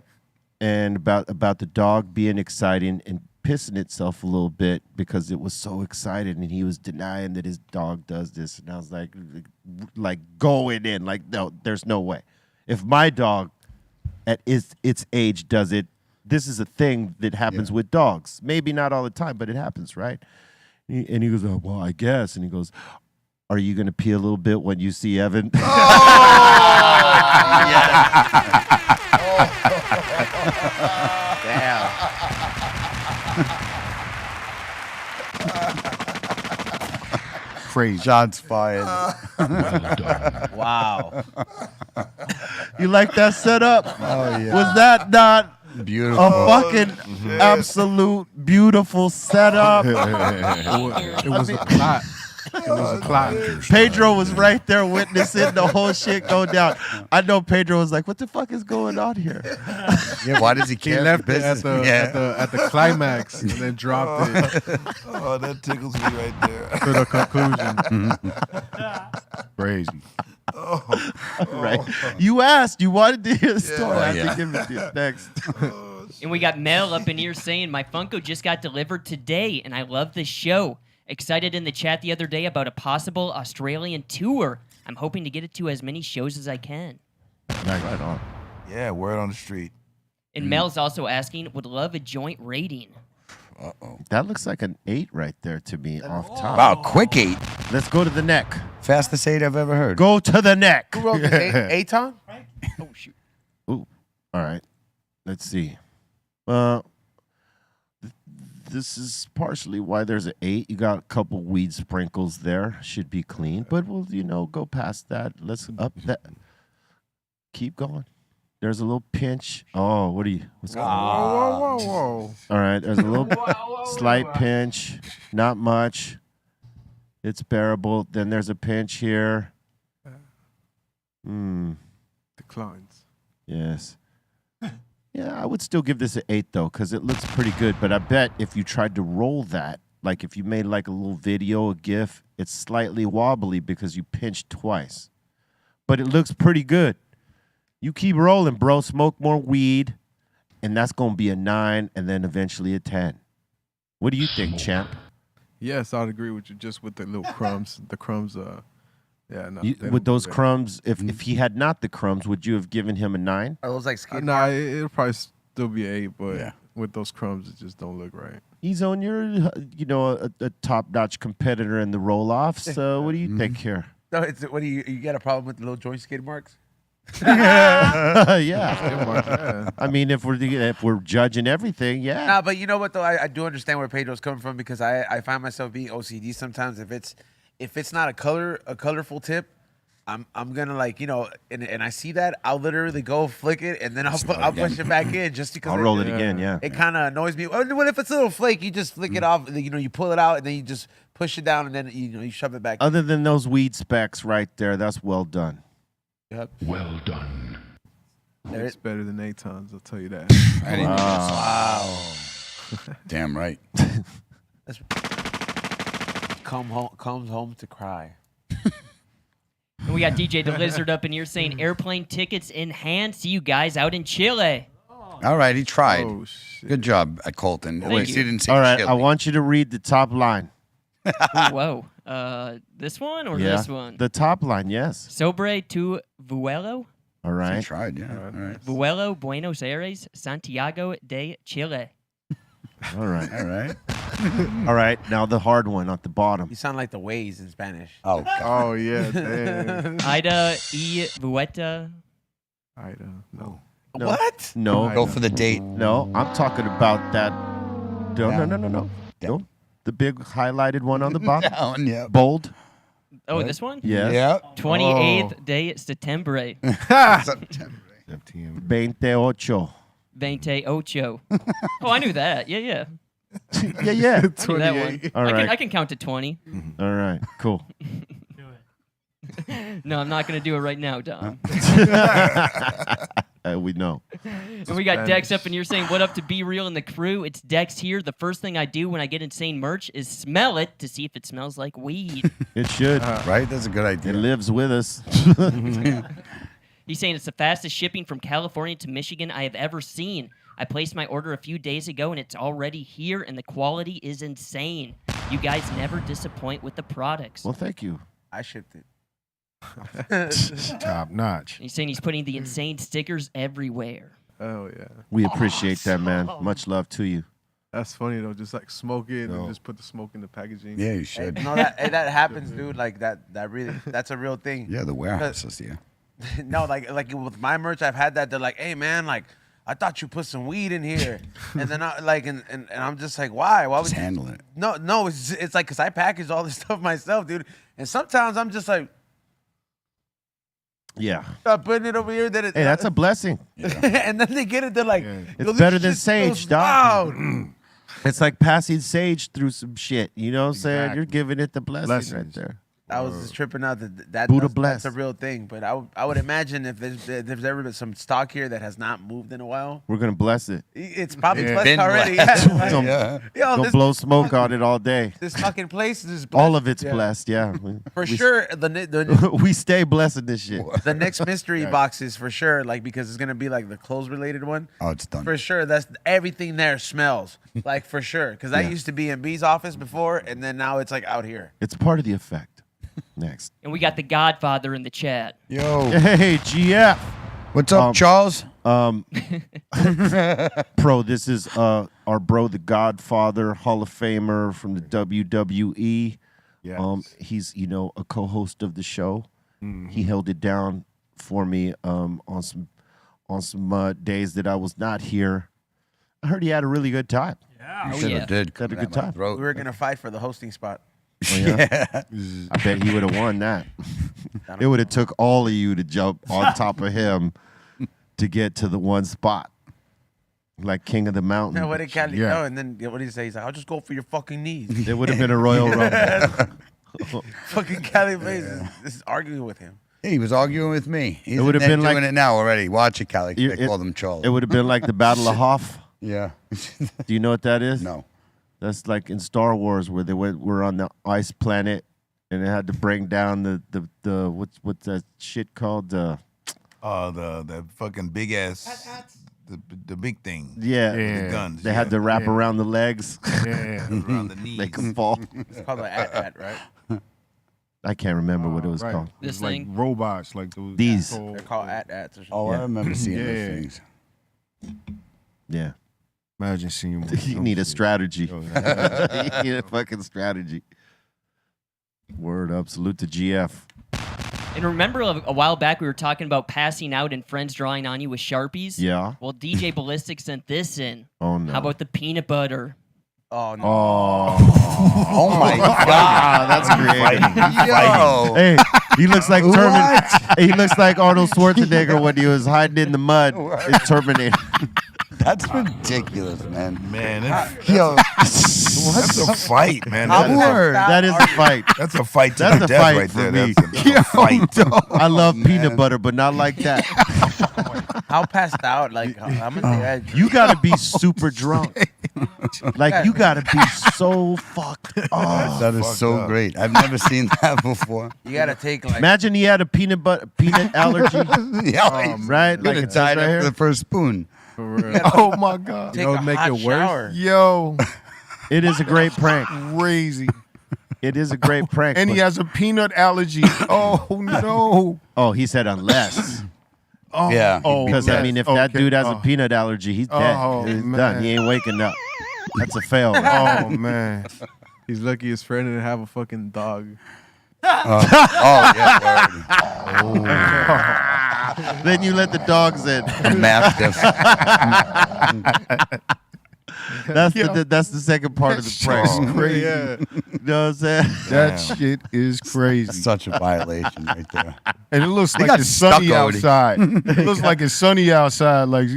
And about the dog being exciting and pissing itself a little bit because it was so excited, and he was denying that his dog does this. And I was like going in, like, no, there's no way. If my dog at its age does it, this is a thing that happens with dogs. Maybe not all the time, but it happens, right? And he goes, oh, well, I guess. And he goes, are you going to pee a little bit when you see Evan? Damn. Crazy. Shots fired. Wow. You like that setup? Oh, yeah. Was that not Beautiful. a fucking absolute beautiful setup? It was a plot. It was a plot. Pedro was right there witnessing the whole shit go down. I know Pedro was like, what the fuck is going on here? Yeah, why does he He care? left it Business? at the climax and then dropped it Oh, that tickles me right there. to the conclusion. Crazy. Right. You asked. You wanted to hear the story. I have Yeah. to give it to you next. And we got Mel up in here saying, my Funko just got delivered today, and I love the show. Excited in the chat the other day about a possible Australian tour. I'm hoping to get it to as many shows as I can. Right on. Yeah, word on the street. And Mel's also asking, would love a joint rating. That looks like an 8 right there to me off top. Wow, quick 8. Let's go to the neck. Fastest 8 I've ever heard. Go to the neck. Who wrote this? Aton? Oh, shoot. Ooh. All right. Let's see. This is partially why there's an 8. You got a couple weed sprinkles there. Should be clean. But we'll, go past that. Let's up that. Keep going. There's a little pinch. Oh, what's going on? Whoa. All right. There's a little slight pinch. Not much. It's bearable. Then there's a pinch here. Declines. Yes. Yeah, I would still give this an 8 though, because it looks pretty good. But I bet if you tried to roll that, like if you made like a little video, a GIF, it's slightly wobbly because you pinched twice. But it looks pretty good. You keep rolling, bro. Smoke more weed, and that's gonna be a 9, and then eventually a 10. What do you think, champ? Yes, I'd agree with you. Just with the little crumbs, the crumbs. Yeah, no. With those crumbs, if he had not the crumbs, would you have given him a 9? Are those like skate? Nah, it'll probably still be 8, but with those crumbs, it just don't look right. He's on your, a top-notch competitor in the roll-offs. So what do you think here? No, what do you got a problem with the little joint skid marks? Yeah. I mean, if we're judging everything, yeah. Nah, but you know what though? I do understand where Pedro's coming from because I find myself being OCD sometimes. If it's not a colorful tip, I'm gonna and I see that, I'll literally go flick it and then I'll push it back in just because I'll roll it again, yeah. It kind of annoys me. What if it's a little flake? You just flick it off. You pull it out and then you just push it down and then you shove it back. Other than those weed specks right there, that's well done. Yep. Well done. It's better than Atons, I'll tell you that. Wow. Damn right. Comes home to cry. And we got DJ the Lizard up in here saying airplane tickets in hand. See you guys out in Chile. All right, he tried. Oh, shit. Good job, Colton. Thank Wait, you. he didn't say All right, Chile. I want you to read the top line. Whoa. This one or Yeah, this one? the top line, yes. Sobre tu vuelo. All He right. tried, yeah. All right. Vuelo Buenos Aires, Santiago de Chile. All right. All right. All right. Now the hard one at the bottom. You sound like the Waze in Spanish. Oh, God. Oh yeah. Damn. Ida y Vuelta. Ida. No. What? No. Go for the date. No. I'm talking about that. No. Down. No. The big highlighted one on the bottom. Down, yeah. Bold. Oh, this one? Yes. Yeah. 28th day September. September. 28. 28. Oh, I knew that. Yeah. Yeah. I knew that one. 28. All right. I can count to 20. All right. Cool. No, I'm not going to do it right now, Dom. We know. And we got Dex up in here saying, what up to Be Real and the crew? It's Dex here. The first thing I do when I get insane merch is smell it to see if it smells like weed. It should. Right? That's a good idea. It lives with us. He's saying it's the fastest shipping from California to Michigan I have ever seen. I placed my order a few days ago and it's already here and the quality is insane. You guys never disappoint with the products. Well, thank you. I shipped it. Top notch. He's saying he's putting the insane stickers everywhere. Oh yeah. We appreciate that, man. Much love to you. That's funny though. Just like smoke it and just put the smoke in the packaging. Yeah, you Hey, should. no, that happens, dude. Like that really, that's a real thing. Yeah, the warehouses, yeah. No, like with my merch, I've had that. They're like, hey man, like I thought you put some weed in here, and then I like, and I'm just like, why? Why would Just you? handling it. No, it's like because I package all this stuff myself, dude. And sometimes I'm just like, Yeah. stop putting it over here. That it, Hey, that's a blessing. and then they get it. They're like, "Yo, It's this better than shit smells sage, dog. loud." It's like passing sage through some shit. You know what I'm saying? Exactly. You're giving it the blessing right Blessings. there. I was just tripping out that Buddha that's bless. a real thing. But I would imagine if there's ever been some stock here that has not moved in a while, We're going to bless it. it's probably Yeah. blessed Been already. blessed. Don't, Yeah. Yo, don't this, blow smoke on it all day. this fucking place is blessed. All of it's Yeah. blessed, yeah. For sure. The We stay blessing this shit. the next mystery boxes for sure, like because it's gonna be like the clothes related one. Oh, it's done. For sure, that's everything there smells like for sure. Because I Yeah. used to be in B's office before, and then now it's like out here. It's part of the effect. Next. And we got the Godfather in the chat. Yo. Hey, GF. What's up, Charles? Pro, this is our bro, the Godfather, Hall of Famer from the WWE. Yes. He's, a co-host of the show. He held it down for me on some days that I was not here. I heard he had a really good time. You Oh, should yeah. have did. Had a Coming good at my time. throat. We were gonna fight for the hosting spot. Oh, yeah? I bet he would have won that. It would have took all of you to jump on top of him to get to the one spot. Like King of the Mountain. No, what did Cali? Yeah. Oh, and then what did he say? He's like, "I'll just go for your fucking knees." It would have been a Royal Rumble. Fucking Cali Blaze is arguing with him. He was arguing with me. He's It would have been doing like- it now already. Watch it, Cali. You- They call them Charles. It would have been like the Battle of Hoth. Yeah. Do you know what that is? No. That's like in Star Wars where were on the ice planet and they had to bring down the what's that shit called? The fucking big ass, the big thing. Yeah. The guns. They had to wrap around the legs. Yeah. around the knees. Make them fall. It's called an at, right? I can't remember what it was Right. called. This It's like thing. robots, like those. These. tall- They're called at-ats or something. Oh, I remember seeing Yeah. those things. Yeah. Imagine seeing. You need a strategy. Oh, You need a fucking strategy. Word up. Salute to GF. And remember a while back we were talking about passing out and friends drawing on you with Sharpies? Yeah. Well, DJ Ballistic sent this in. Oh, no. How about the peanut butter? Oh no. Oh. Oh my God. That's creative. Yo. Hey, he looks like He looks like Arnold Schwarzenegger when he was hiding in the mud in Terminator. That's ridiculous, man. Man, that's, Yo. that's a fight, man. I'm That is- word. That is a fight. That's a fight to That's the a death fight right for there. me. That's a fight. I love peanut man. butter, but not like that. How passed out? Like I'm in the edge. You gotta be super drunk. Like you gotta be so fucked up. That is so up. great. I've never seen that before. You gotta take like Imagine he had a peanut allergy, Yeah, right? Like it it says died right after here. the first spoon. For real. Oh my God. take That would a make hot it worse? shower. Yo, It is a great prank. crazy. It is a great prank. And he but- has a peanut allergy. Oh no. oh, he said unless. Oh, Yeah. Oh, Because I mean, if that okay. dude has a Oh. peanut allergy, he's dead. Oh, He's man. done. He ain't waking up. That's a fail. Oh man. He's lucky his friend didn't have a fucking dog. Oh yeah. Word. Then you let the dogs in. Mastiff. That's the second part of the prank. That's crazy. Yeah. You know what I'm saying? That shit is crazy. Such a violation right there. And it looks They like got it's sunny stuccoed. outside. It looks like it's sunny outside. Like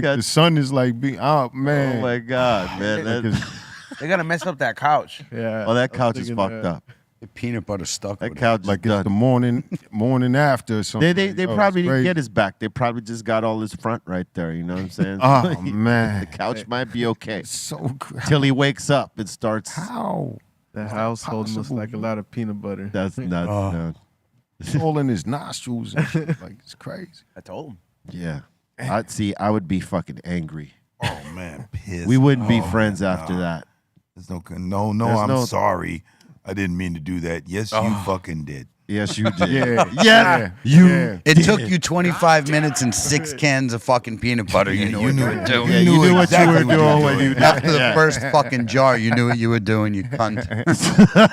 got- the sun is like being out, man. Oh my God, man. Like That, it's- They're gonna mess up that couch. Yeah. oh, that I was couch is thinking fucked that. up. The peanut butter stuck. That with couch is like it's done. the morning after or something. They Like, oh, probably it's didn't crazy. get his back. They probably just got all his front right there. You know what I'm saying? Oh man, The couch might be okay so till he wakes up and starts. how The household must possible? like a lot of peanut butter. That's nuts. man. it's all in his nostrils. And shit. Like it's crazy. I told him. Yeah. I would be fucking angry. Oh man, pissed. We wouldn't be Oh, friends man, after nah. that. There's no, There's I'm no- sorry. I didn't mean to do that. Yes, you fucking did. Yes, you did. Yeah, Yeah, you. Yeah. It took you 25 minutes and 6 cans of fucking peanut butter. You knew what you were doing. Yeah, you knew what you were doing when you After the first fucking jar, you knew what you were doing, you cunt.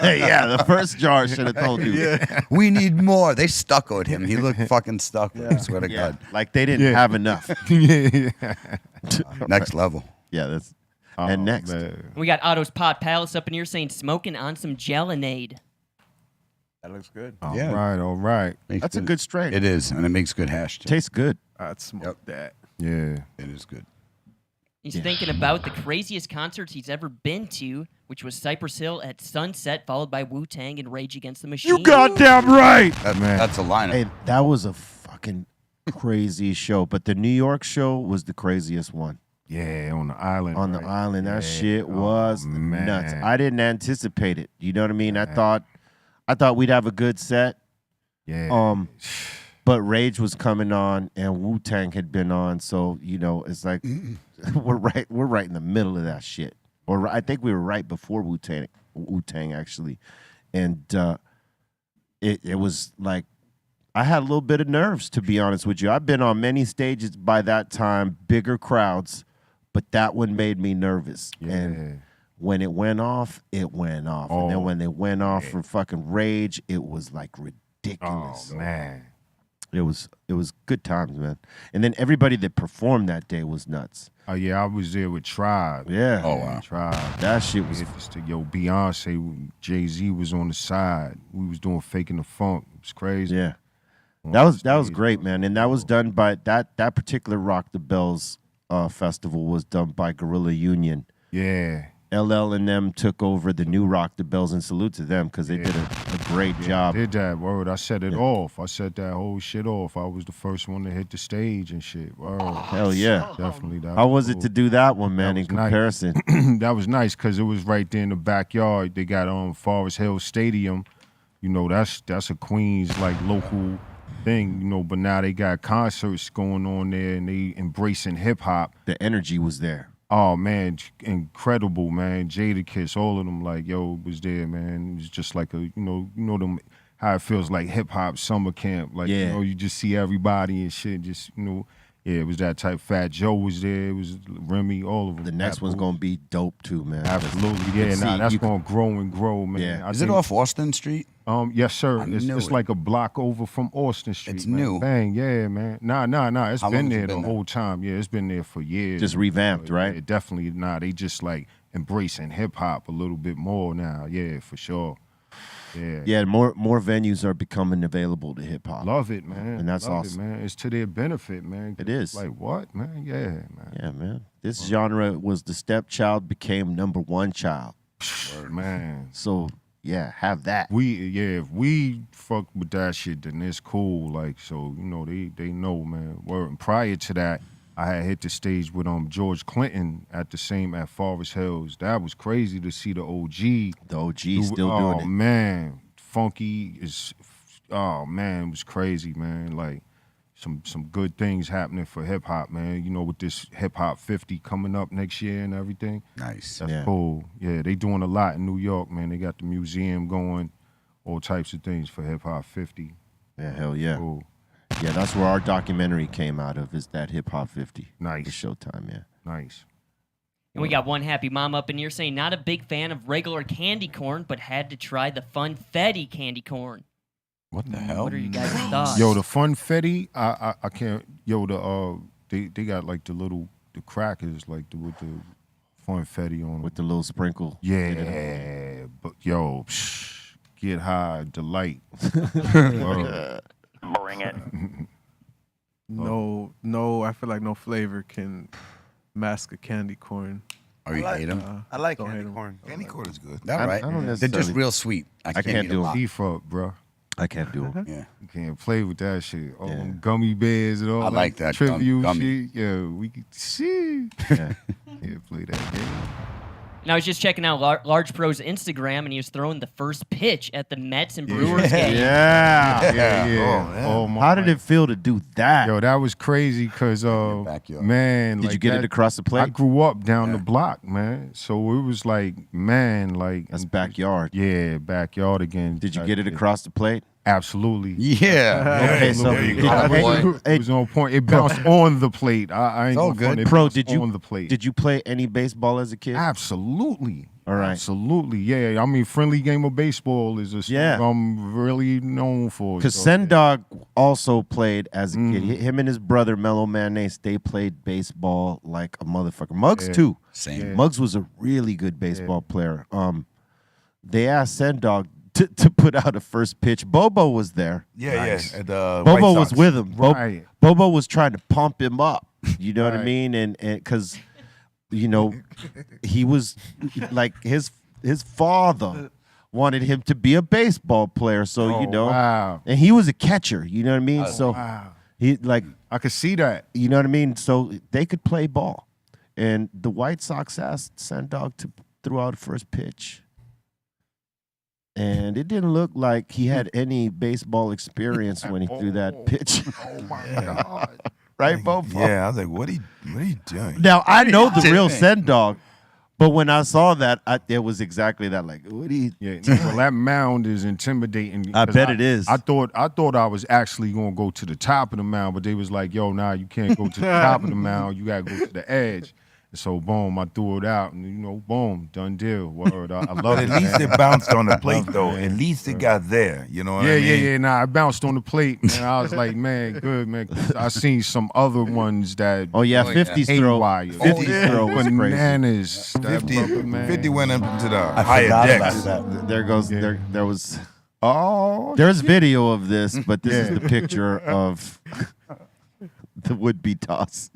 Yeah, the first jar should have told you. We need more. They stuccoed him. He looked fucking stuck. I swear to Yeah, God. like they didn't Yeah. have enough. yeah. Next level. Yeah, that's. Oh, and next, man. We got Otto's Pot Palace up in here saying smoking on some gelinade. That looks good. All Yeah. right, all right. Makes that's a good strain. It is, and it makes good hash. Too. Tastes good. I'd smoke Yep. that. Yeah. It is good. He's thinking about the craziest concerts he's ever been to, which was Cypress Hill at sunset, followed by Wu-Tang and Rage Against the Machine. You goddamn right. That's a lineup. Hey, that was a fucking crazy show, but the New York show was the craziest one. Yeah, on the island. On the right? island, that Yeah. shit was Oh, nuts. man. I didn't anticipate it. You know what I mean? I thought we'd have a good set. Yeah. But Rage was coming on and Wu-Tang had been on, so you know it's like we're right in the middle of that shit. Or I think we were right before Wu-Tang actually, and it was like I had a little bit of nerves, to be honest with you. I've been on many stages by that time, bigger crowds, but that one made me nervous. Yeah. And when it went off, it went off. And Oh, then when they went off for fucking Rage, it was like ridiculous. Oh man. It was good times, man. And then everybody that performed that day was nuts. Oh yeah, I was there with Tribe. Yeah. Oh, wow. Tribe. That shit was Beyonce, Jay-Z was on the side. We was doing Faking the Funk. It was crazy. yeah. That was great, man. And that was done by that particular Rock the Bells festival was done by Guerrilla Union. Yeah. LL and them took over the new Rock the Bells, and salute to them because they did a great job. Did that, word. I set it off. I set that whole shit off. I was the first one to hit the stage and shit. Word. Hell yeah. Definitely. That How was it cool. to do that one, man, That in was nice. comparison? That was nice because it was right there in the backyard. They got Forest Hill Stadium. You know, that's a Queens like local thing, you know, but now they got concerts going on there and they embracing hip hop. The energy was there. Oh man, incredible, man. Jadakiss, all of them, like, yo, was there, man. It was just like you know them how it feels like hip hop summer camp. Like, Yeah. you know, you just see everybody and shit, just, you know, yeah, it was that type. Fat Joe was there, it was Remy, all of them. The next one's gonna be dope too, man. Absolutely, You yeah, can nah, see- that's you can- gonna grow and grow, man. Yeah. I Is it think- off Austin Street? Yes, sir. I It's knew it. like a block over from Austin Street. It's man. new. Bang, yeah, man. Nah. It's How been long has it there the been there? whole time. Yeah, it's been there for years. Just revamped, right? Yeah, definitely. Nah, they just like embracing hip hop a little bit more now. Yeah, for sure. Yeah. Yeah, more venues are becoming available to hip hop. Love it, man. And that's Love awesome. it, man. It's to their benefit, man. It is. Like what, man? Yeah, man. Yeah, man. This genre was the stepchild became number one child. Man. So yeah, have that. If we fuck with that shit, then it's cool. Like, so, you know, they know, man. Word. And prior to that, I had hit the stage with George Clinton at Forest Hills. That was crazy to see the OG. The OG still doing it. Oh man, Phuncky is. Oh man, it was crazy, man. Like some good things happening for hip hop, man. You know, with this Hip Hop 50 coming up next year and everything. Nice. That's Yeah. cool. Yeah, they doing a lot in New York, man. They got the museum going, all types of things for Hip Hop 50. Yeah, hell yeah. Cool. Yeah, that's where our documentary came out of, is that Hip Hop 50. Nice. The Showtime, yeah. Nice. And we got one happy mom up in here saying, not a big fan of regular candy corn, but had to try the Funfetti candy corn. What the hell? What are you guys' thoughts? Yo, the Funfetti, I can't. Yo, they got like the crackers like with the Funfetti on with the little sprinkle. Yeah, but yo, get high, delight. Bring it. No, I feel like no flavor can mask a candy corn. Oh, you hate them? I like Don't hate candy 'em. corn. Candy corn is good. All right. I don't They're just necessarily- real sweet. I can't do eat them. Beef up, bro. I can't do it. Yeah. You can't play with that shit. All Yeah. them gummy bears and all I like that trivial gummy. shit. Yeah, we could see. Yeah. Can't play that game. And I was just checking out Large Pro's Instagram, and he was throwing the first pitch at the Mets and Brewers game. Yeah. Oh, my. How did it feel to do that? Yo, that was crazy because, backyard. man. Did like you get that, it across the I plate? grew up down the block, man. So it was like, man, like. That's backyard. Yeah, backyard again. Did you get it across the plate? Absolutely. Yeah. Okay, so There you did go. you- It was on point. It bounced on the plate. I ain't all gonna front, good. it Pro, bounced did you on the plate? did you play any baseball as a kid? Absolutely. All right. Absolutely. Yeah. I mean, friendly game of baseball is a sport Yeah. I'm really known for. Because So, Sendog also played as a kid. Him and his brother Mellow Mayonnaise, they played baseball like a motherfucker. Muggs too. Same. Muggs was a really good baseball player. They asked Sendog to put out a first pitch. Bobo was there. Yeah, Nice. yeah. At, Bobo White was Sox. with him. Right. Bobo was trying to pump him up. You know what I Right. mean? And because, you know, he was like his father wanted him to be a baseball player. So, you know, Wow. and he was a catcher. You know what I mean? So Wow. he like, I could see that. you know what I mean? So they could play ball. And the White Sox asked Sendog to throw out the first pitch. And it didn't look like he had any baseball experience when he threw that pitch. Oh, my God. Right, Bobo? Yeah, I was like, what are you doing? Now, I know the real Sendog, but when I saw that, it was exactly that. Like, what do you... Yeah, well, that mound is intimidating. I 'cause bet it is. I thought I was actually gonna go to the top of the mound, but they was like, "Yo, nah, you can't go to the top of the mound. You gotta go to the edge." And so, boom, I threw it out, and you know, boom, done deal. Word, I love But it. at least man. it bounced on the plate, Love it, though. man. At least it got there. You know what Yeah, I mean? yeah. Nah, I bounced on the plate, man. I was like, man, good, man. 'Cause I seen some other ones that. Oh, yeah, 50's throw. haywire. 50's throw was crazy. Bananas. That 50, brother, man. 50 went into the I higher forgot decks. about that. There goes, there was... Oh, There's video of this, but this is the picture of the would-be toss.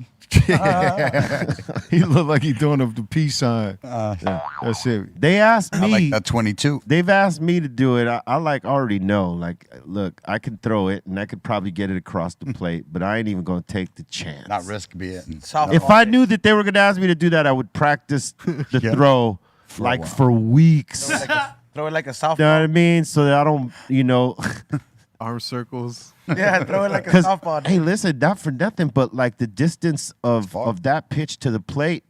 he looked like he doing up the peace sign. That's it. They asked I me... like that 22. They've asked me to do it. I like already know. Like, look, I can throw it and I could probably get it across the plate, but I ain't even gonna take the chance. Not risk being. Softball. If I knew that they were gonna ask me to do that, I would practice the throw like for weeks. Throw it like a You know what softball. I mean? So that I don't, you know, Arm circles. Yeah, throw it like a because softball. hey, listen, not for nothing, but like the distance of that pitch to the plate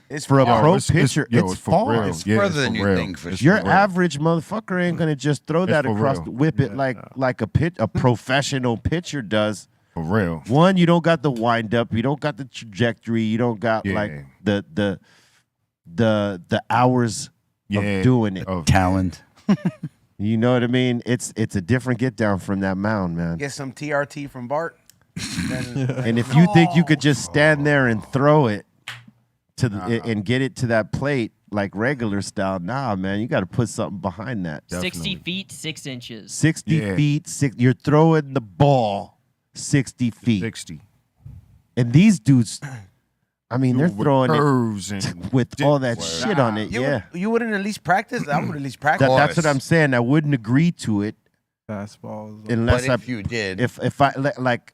It's for a far. pro it's- pitcher, yo, it's for far. real. It's Yeah, further it's than for you real. think, for It's sure. Your for real. average motherfucker ain't gonna just throw that for across, real. whip it like a professional pitcher does. For real. One, you don't got the wind up, you don't got the trajectory, you don't got Yeah. like the hours Yeah. of doing it. Of- Talent. You know what I mean? It's a different get down from that mound, man. Get some TRT from Bart. Then, And if you think you could just stand there and throw it to the, and get it to that plate like regular style, nah, man, you got to put something behind that. 60 feet, 6 inches. 60 Yeah. feet, you're throwing the ball 60 feet. 60. And these dudes, I mean, they're With throwing it curves and with all that shit on it. Yeah. You wouldn't at least practice? I would at least practice. That's what I'm saying. I wouldn't agree to it Fastballs. unless But if you did, if I like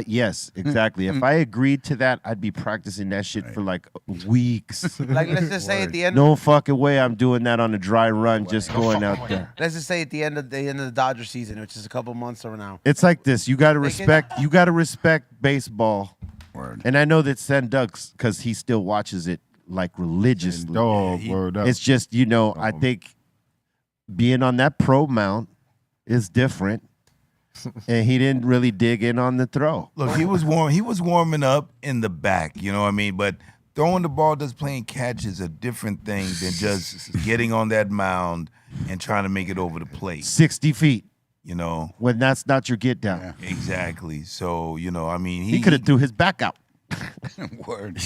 yes, exactly. If I agreed to that, I'd be practicing that shit for like weeks. Like, let's just say at the end. No fucking way I'm doing that on a dry run, just going out there. Let's just say at the end of the Dodger season, which is a couple months from now. It's like this. You gotta Take it. respect baseball. Word. And I know that Sen Ducks, because he still watches it like religiously. Dog, word up. It's just, you know, I think being on that pro mount is different. And he didn't really dig in on the throw. Look, he was warm. He was warming up in the back. You know what I mean? But throwing the ball, just playing catch is a different thing than just getting on that mound and trying to make it over the plate. 60 feet. You know, when that's not your get down. Yeah. Exactly. So, you know, I mean, he could have threw his back out. Word.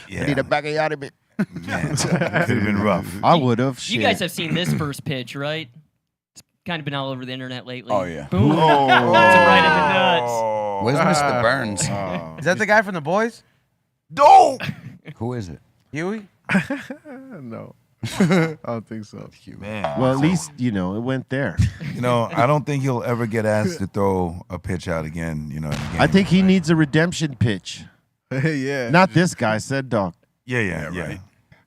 Yeah. I need a back out of it. Man, it could have been rough. I would have. You guys have seen this first pitch, right? It's kind of been all over the internet lately. Oh, yeah. Boom. Oh. That's right in the nuts. Where's Mr. Burns? Is that the guy from The Boys? No. Who is it? Huey? No. I don't think so. Man. Well, at least, you know, it went there. You know, I don't think he'll ever get asked to throw a pitch out again, you know, in the game. I think he needs a redemption pitch. Yeah. Not this guy, said Doc. Yeah.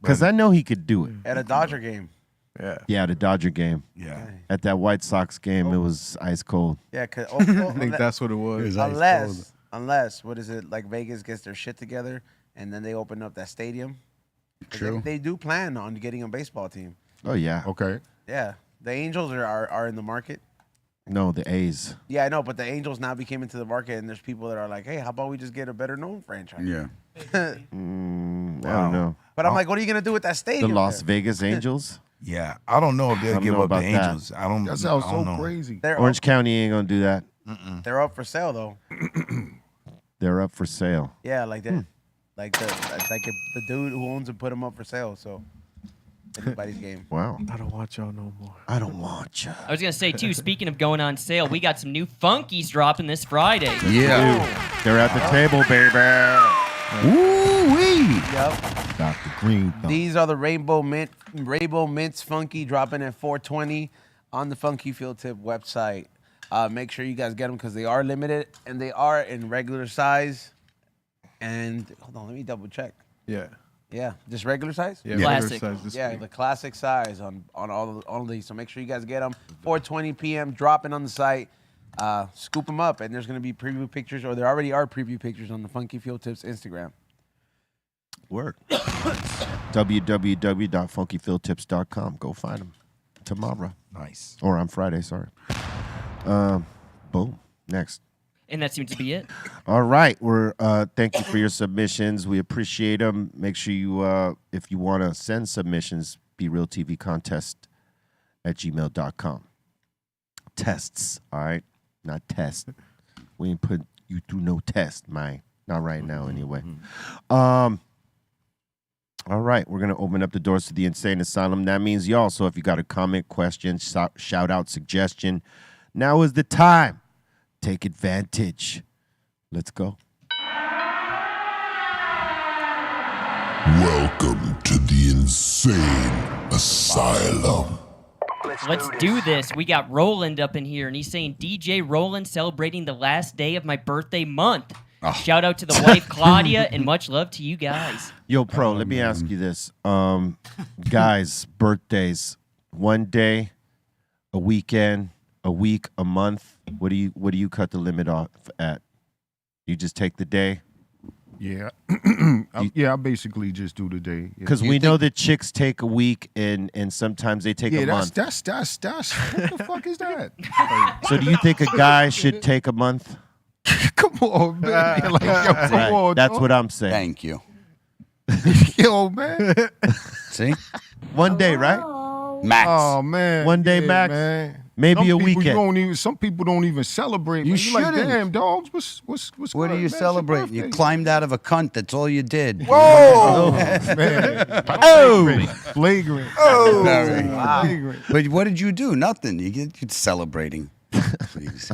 Because I know he could do it. At a Dodger game. Yeah. Yeah, the Dodger game. Yeah. At that White Sox game, it was ice cold. Yeah, cause I think that's what it was. unless what is it, like Vegas gets their shit together and then they open up that stadium. True. They do plan on getting a baseball team. Oh, yeah. Okay. Yeah. The Angels are in the market. No, the A's. Yeah, I know, but the Angels now became into the market, and there's people that are like, hey, how about we just get a better known franchise? Yeah. I don't know. But I'm like, what are you going to do with that The stadium? Las there? Vegas Angels? Yeah. I don't know if I they'll don't give know up the about that. Angels. I don't That sounds I don't so know. crazy. Orange County ain't going to do that. They're up for sale, though. They're up for sale. Yeah, like that. Like if the dude who owns it put them up for sale, so anybody's game. Wow. I don't want y'all no more. I don't want you. I was going to say, too, speaking of going on sale, we got some new Phunkies dropping this Friday. Yeah. They're at the table, baby. Woo-wee. Yep. Dr. Greenthumb. These are the Rainbow Mintz Phunky dropping at $4.20 on the Phunky Field Tip website. Make sure you guys get them because they are limited and they are in regular size. And hold on, let me double check. Yeah. Yeah, just regular size. Yeah. Classic. regular size this Yeah, week. the classic size on all of these. So make sure you guys get them. 4:20 p.m. dropping on the site. Scoop them up, and there's going to be preview pictures, or there already are preview pictures on the Phunky Field Tips Instagram. Work. www.funkyfieldtips.com. Go find them tomorrow. Nice. Or on Friday, sorry. Boom. Next. And that seems to be it. All right. We're thank you for your submissions. We appreciate them. Make sure you, if you want to send submissions, BRealTVcontest@gmail.com. Tests, all right? Not test. We ain't put you through no test, man. Not right now, anyway. All right. We're going to open up the doors to the Insane Asylum. That means y'all. So if you got a comment, question, shout out, suggestion, now is the time. Take advantage. Let's go. Welcome to the Insane Asylum. Let's do this. We got Roland up in here, and he's saying, DJ Roland celebrating the last day of my birthday month. Shout out to the wife, Claudia, and much love to you guys. Yo, Pro, let me ask you this. Guys, birthdays, one day, a weekend, a week, a month. What do you cut the limit off at? You just take the day? Yeah. I basically just do the day. Because we know that chicks take a week and sometimes they take a month. That's what the fuck is that? So do you think a guy should take a month? Come on, man. Like, yo, come Right. on, That's dog. what I'm saying. Thank you. Yo, man. See? One day, right? Max. Oh man. One day Yeah, max. man. Maybe Some a people weekend. some people don't even celebrate. You man. You're like, shouldn't. damn, dogs. What's What good, are you man? It's your celebrating? You birthday. climbed out of a cunt. That's all you did. Whoa, man. Oh, Flagrant. Oh. Flagrant. But what did you do? Nothing. You're celebrating. Jeez.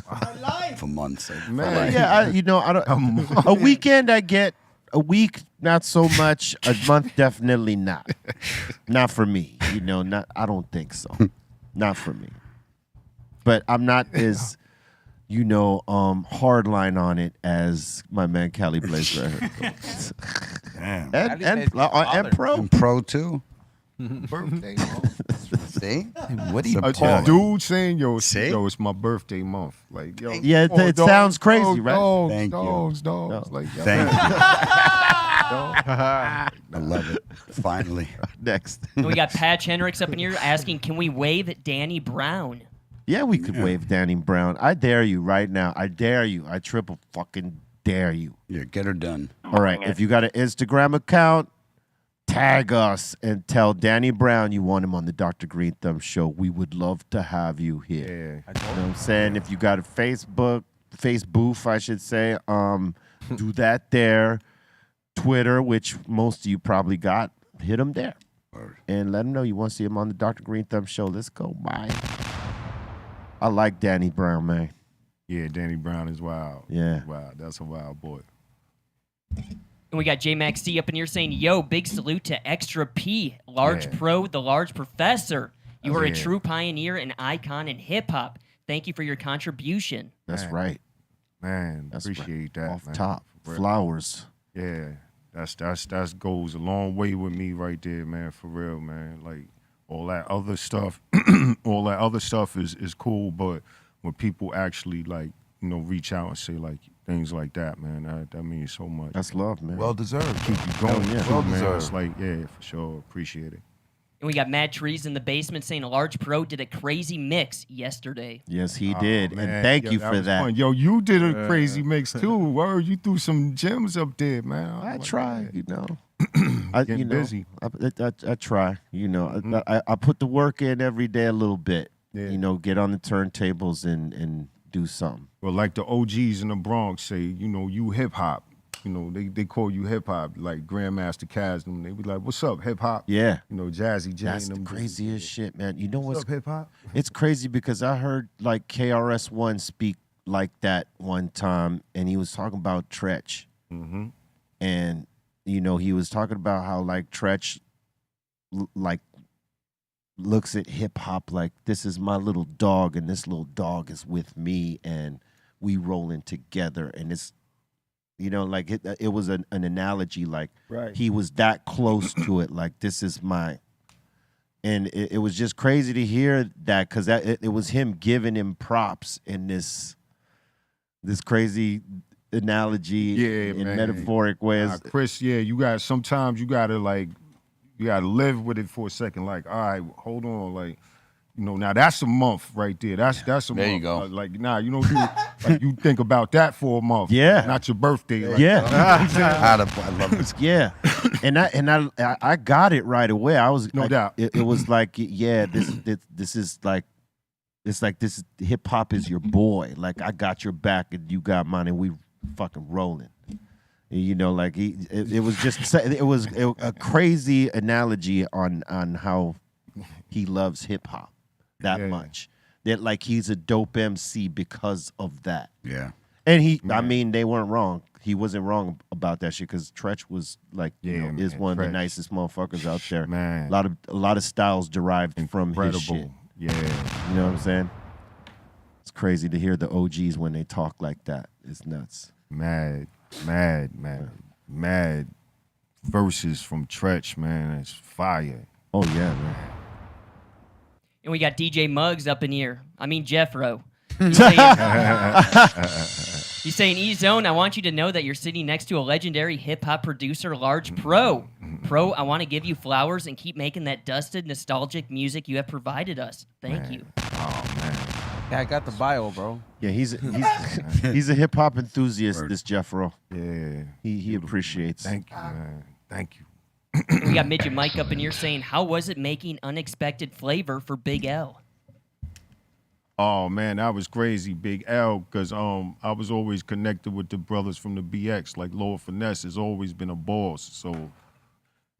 For months. Man. yeah. I don't. A weekend I get. A week, not so much. A month, definitely not. Not for me. Not. I don't think so. Not for me. But I'm not as, hardline on it as my man Cali Blazer. Damn. and Pro. And pro too. Birthday. See? What do you A dude saying, yo, See? yo, it's my birthday month. Like, yo. Yeah, oh, it dogs, sounds crazy, dogs, right? Dogs, Thank you. dogs. No. Like, yo, Thank you. dog. I love it. Finally. Next. And we got Patch Hendricks up in here asking, can we wave at Danny Brown? Yeah, we could wave Danny Brown. I dare you right now. I dare you. I triple fucking dare you. Yeah, get her done. All right. If you got an Instagram account, tag us and tell Danny Brown you want him on the Dr. Greenthumb show. We would love to have you here. Yeah. You know what I'm saying? If you got a Facebook, I should say, do that there. Twitter, which most of you probably got, hit him there. And let him know you want to see him on the Dr. Greenthumb show. Let's go. Bye. I like Danny Brown, man. Yeah, Danny Brown is wild. Yeah. Wow, that's a wild boy. And we got J-Max C up in here saying, yo, big salute to Extra P, Large Pro, the Large Professor. You are a true pioneer and icon in hip-hop. Thank you for your contribution. That's right. Man, That's appreciate right. that, Off man. top. For real. Flowers. Yeah, that's goes a long way with me right there, man. For real, man. Like all that other stuff, is cool. But when people actually like, reach out and say like things like that, man, that means so much. That's love, man. Well deserved. Keep you going, Well man. deserved. It's like, yeah, for sure, appreciate it. And we got Mad Trees in the basement saying a Large Pro did a crazy mix yesterday. Yes, he did. Man, And thank you that for was that. fun. Yo, you did a crazy mix too. Word, you threw some gems up there, man. I like try, that. Getting busy. I try, I put the work in every day a little bit. Yeah. Get on the turntables and do something. Well, like the OGs in the Bronx say, you hip hop. They call you hip hop, like Grandmaster Caz. They be like, "What's up, hip hop?" Yeah. Jazzy J. That's and the them craziest shit, man. You know What's what's up, hip hop? It's crazy because I heard like KRS-One speak like that one time, and he was talking about Tretch. Mm-hmm. And he was talking about how like Tretch like looks at hip hop like this is my little dog, and this little dog is with me, and we rolling together, and it's like it was an analogy, like he was that close to it, like this is my. And it was just crazy to hear that because it was him giving him props in this crazy analogy in metaphoric ways. Chris, sometimes you gotta live with it for a second. Like, all right, hold on, like, now that's a month right there. That's a month. There you go. You don't do like you think about that for a month. Yeah. Not your birthday. Like, Yeah. I love this. Yeah, and I got it right away. I was No doubt. It was like this is like it's like this hip hop is your boy. Like I got your back and you got mine, and we fucking rolling. Like it was just a crazy analogy on how he loves hip hop that much. That like he's a dope MC because of that. Yeah. And I mean, they weren't wrong. He wasn't wrong about that shit because Tretch was like, is one of the nicest motherfuckers out there. Man. A lot of styles derived from his shit. Yeah. You know what I'm saying? It's crazy to hear the OGs when they talk like that. It's nuts. Mad verses from Tretch, man. It's fire. Oh yeah, man. And we got DJ Muggs up in here. I mean, Jeffro. He's saying, E-Zone, I want you to know that you're sitting next to a legendary hip-hop producer, Large Pro. Pro, I want to give you flowers and keep making that dusted, nostalgic music you have provided us. Thank you. Oh, man. Yeah, I got the bio, bro. Yeah, he's a hip-hop enthusiast, this Jeffro. Yeah. He appreciates. Thank you, man. Thank you. We got Midget Mike up in here saying, how was it making Unexpected Flavor for Big L? Oh man, that was crazy, Big L, because I was always connected with the brothers from the BX. Like Lord Finesse has always been a boss. So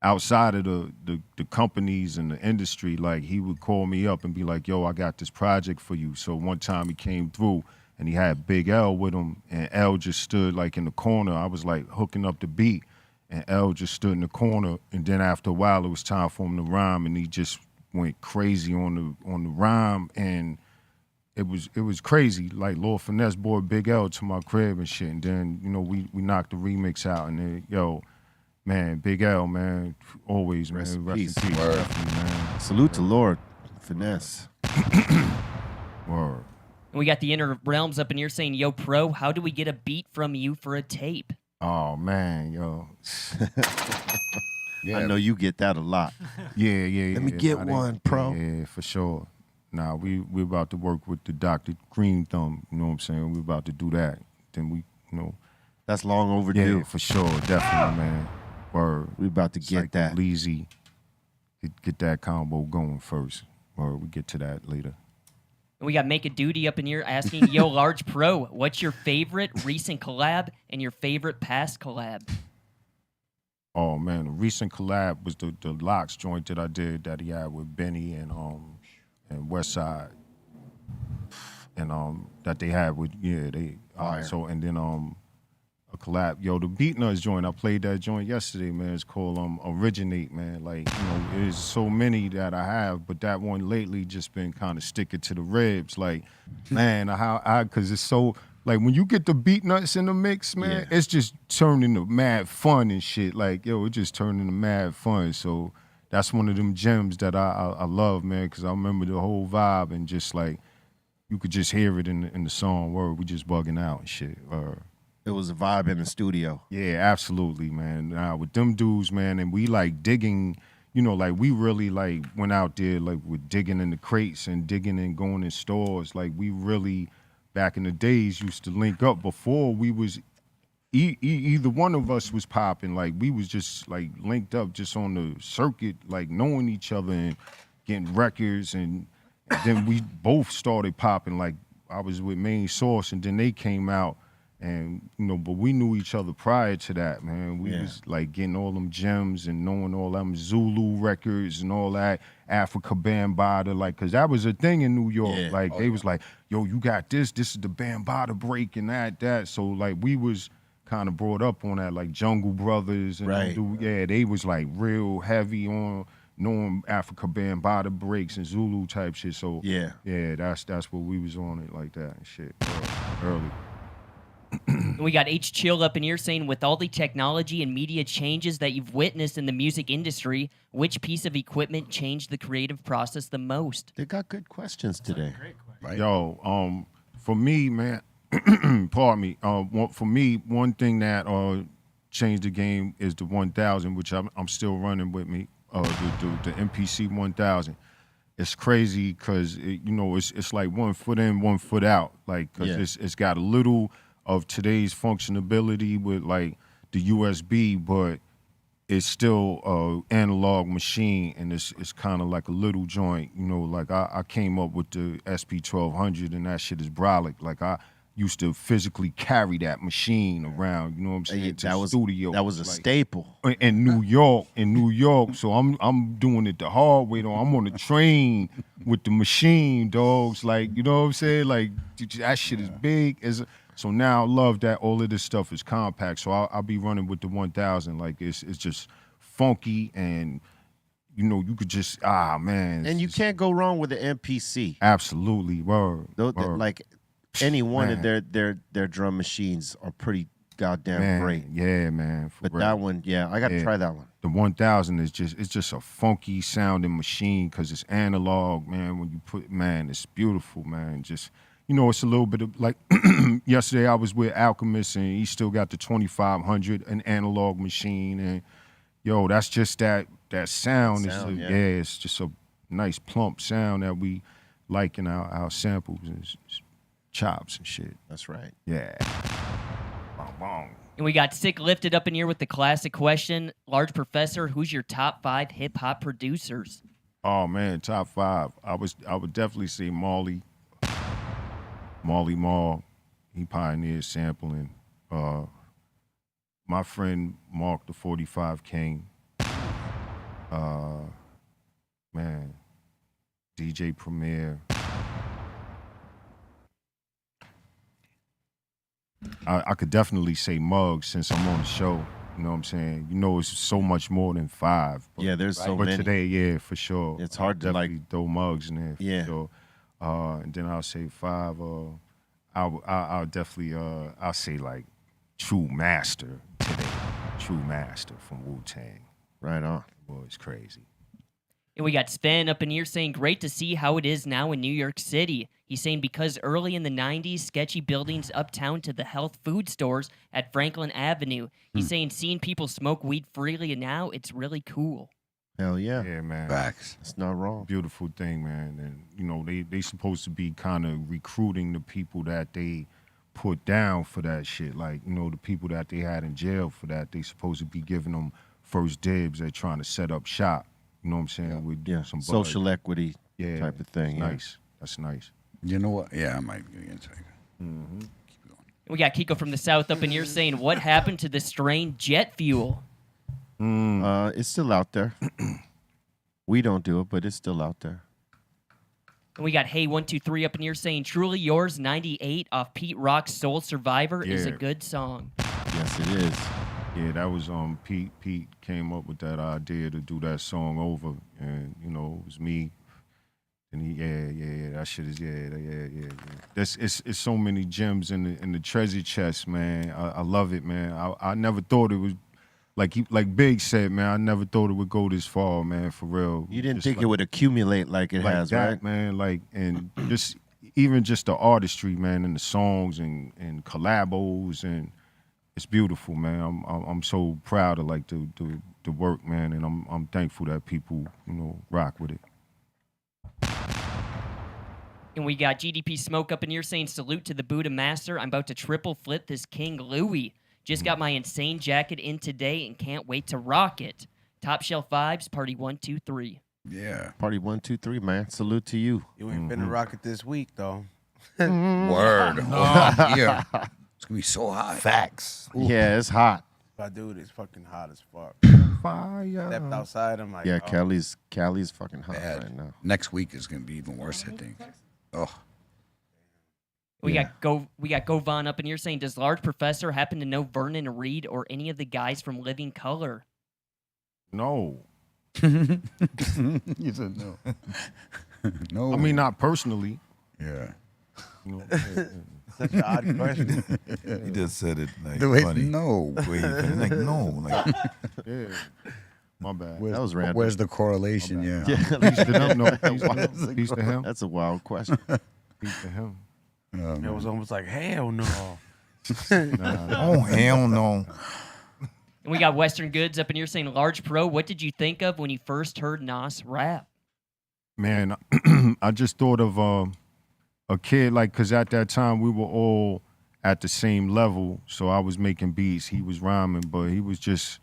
outside of the companies and the industry, like he would call me up and be like, yo, I got this project for you. So one time he came through and he had Big L with him, and L just stood like in the corner. I was like hooking up the beat, and L just stood in the corner. And then after a while, it was time for him to rhyme, and he just went crazy on the rhyme, and it was crazy. Like Lord Finesse brought Big L to my crib and shit, and then we knocked the remix out, and then man, Big L, man, always, man, rest in peace. Definitely, man. Salute to Lord Finesse. Word. And we got the Inner Realms up in here saying, yo, Pro, how do we get a beat from you for a tape? Oh man, yo. I know you get that a lot. Yeah. Let me get one, Pro. Yeah, for sure. Nah, we about to work with the Dr. Greenthumb, you know what I'm saying? We about to do that. Then we, That's long overdue. Yeah, for sure, definitely, man. Word. We about to It's get like that. Leezy, get that combo going first. Or we get to that later. And we got Make a Duty up in here asking, yo, Large Pro, what's your favorite recent collab and your favorite past collab? Oh man, the recent collab was the Locks joint that I did that he had with Benny and Westside, and that they had with so and then a collab. Yo, the Beat Nuts joint, I played that joint yesterday, man. It's called Originate, man. Like, you know, there's so many that I have, but that one lately just been kind of sticking to the ribs. Like, man, cause it's so. Like, when you get the Beat Nuts in the mix, man, it's just turning to mad fun and shit. Like, yo, it just turned into mad fun. So that's one of them gems that I love, man, because I remember the whole vibe and just, like, you could just hear it in the song where we just bugging out and shit. It was a vibe in the studio. Yeah, absolutely, man. With them dudes, man, and we, like, digging, you know, like, we really, like, went out there, like, with digging in the crates and digging and going in stores. Like, we really... back in the days, used to link up before we was either one of us was popping. Like, we was just like linked up just on the circuit, like knowing each other and getting records, and then we both started popping. Like, I was with Main Source, and then they came out, and you know, but we knew each other prior to that, man. We was like getting all them gems and knowing all them Zulu records and all that, Africa Bambaataa, like, cause that was a thing in New York. Like, they was like, yo, you got this is the Bambaataa break and that. So like, we was kind of brought up on that, like Jungle Brothers and they was like real heavy on knowing Africa Bambaataa breaks and Zulu type shit. So that's what we was on it like that and shit early. We got H Chill up in here saying, with all the technology and media changes that you've witnessed in the music industry, which piece of equipment changed the creative process the most? They got good questions today. Great question. Right? Yo, for me, man, pardon me. For me, one thing that changed the game is the 1000, which I'm still running with me. The MPC 1000. It's crazy because you know it's like 1 foot in, 1 foot out. Like, cause it's got a little of today's functionality with like the USB, but it's still a analog machine, and it's kind of like a little joint. You know, like I came up with the SP1200, and that shit is brolic. Like, I used to physically carry that machine around. You know what I'm saying? To the studio. That was a staple in New York. So I'm doing it the hard way though. I'm on the train with the machine, dogs. Like, you know what I'm saying? Like, that shit is big. So now I love that all of this stuff is compact. So I'll be running with the 1000. Like, it's just funky, and you know, you could just man. And you can't go wrong with the MPC. Absolutely, word. Like, any one of their drum machines are pretty goddamn great. Yeah, man. But that one, I got to try that one. The 1000 is just a funky sounding machine because it's analog, man. When you put, man, it's beautiful, man. Just, you know, it's a little bit of like yesterday I was with Alchemist, and he still got the 2500, an analog machine, and yo, that's just that sound. It's just a nice plump sound that we like in our samples and chops and shit. That's right. Yeah. Bong, bong. And we got Sick Lifted up in here with the classic question. Large Professor, who's your top 5 hip-hop producers? Oh, man, top 5. I would definitely say Marley Marl. He pioneered sampling. My friend Mark the 45 King. Man, DJ Premier. I could definitely say Muggs since I'm on the show. You know what I'm saying? You know, it's so much more than 5. But, there's so many. But today, for sure. It's hard to definitely throw Muggs in there. For Yeah. sure. And then I'll say 5. I'll definitely I'll say like True Master today. True Master from Wu-Tang. Right on. Boy, it's crazy. And we got Sven up in here saying, great to see how it is now in New York City. He's saying because early in the 90s, sketchy buildings uptown to the health food stores at Franklin Avenue. He's saying seeing people smoke weed freely and now it's really cool. Hell yeah. Yeah, man. Facts. It's not wrong. Beautiful thing, man. And, you know, they supposed to be kind of recruiting the people that they put down for that shit. Like, you know, the people that they had in jail for that, they supposed to be giving them first dibs at trying to set up shop. You know what I'm saying? With some social bud. equity type of thing. Yeah. Nice. That's nice. You know what? Yeah, I might get into it. Mm-hmm. We got Kiko from the South up in here saying, what happened to the strain jet fuel? It's still out there. We don't do it, but it's still out there. And we got Hey123 up in here saying, Truly Yours 98 off Pete Rock's Soul Survivor is a good song. Yes, it is. Yeah, that was Pete. Pete came up with that idea to do that song over, and you know, it was me. And he, that shit is, yeah. It's so many gems in the treasure chest, man. I love it, man. I never thought it was like Big said, man. I never thought it would go this far, man. For real. You didn't think it would accumulate like it has, that, right? man. Like, and just even just the artistry, man, and the songs and collabos, and it's beautiful, man. I'm so proud of like the work, man, and I'm thankful that people, you know, rock with it. And we got GDP Smoke up in here saying, salute to the Buddha Master. I'm about to triple flip this King Louis. Just got my insane jacket in today and can't wait to rock it. Top Shelf Vibes, Party 1, 2, 3. Yeah. Party 1, 2, 3, man. Salute to you. You ain't finna rock it this week, though. Word. Oh, yeah. It's going to be so hot. Facts. Ooh. Yeah, it's hot. My dude, it's fucking hot as fuck. Fire. Stepped outside, I'm like, Yeah, oh. Cali's fucking hot right now. Next week is going to be even worse, I think. Oh. We got Govan up in here saying, does Large Professor happen to know Vernon Reed or any of the guys from Living Color? No. You said no. No. I mean, not personally. Yeah. You know, Such an odd question. He just said it like The way, funny. no. Wait, like no, like yeah. My bad. Where's, That was random. Where's the correlation? Yeah. Peace to them. No, peace to him. That's a wild question. Peace to him. It was almost like, hell no. oh hell no. And we got Western Goods up in here saying, Large Pro, what did you think of when you first heard Nas rap? Man, I just thought of a kid, like, because at that time we were all at the same level. So I was making beats, he was rhyming, but he was just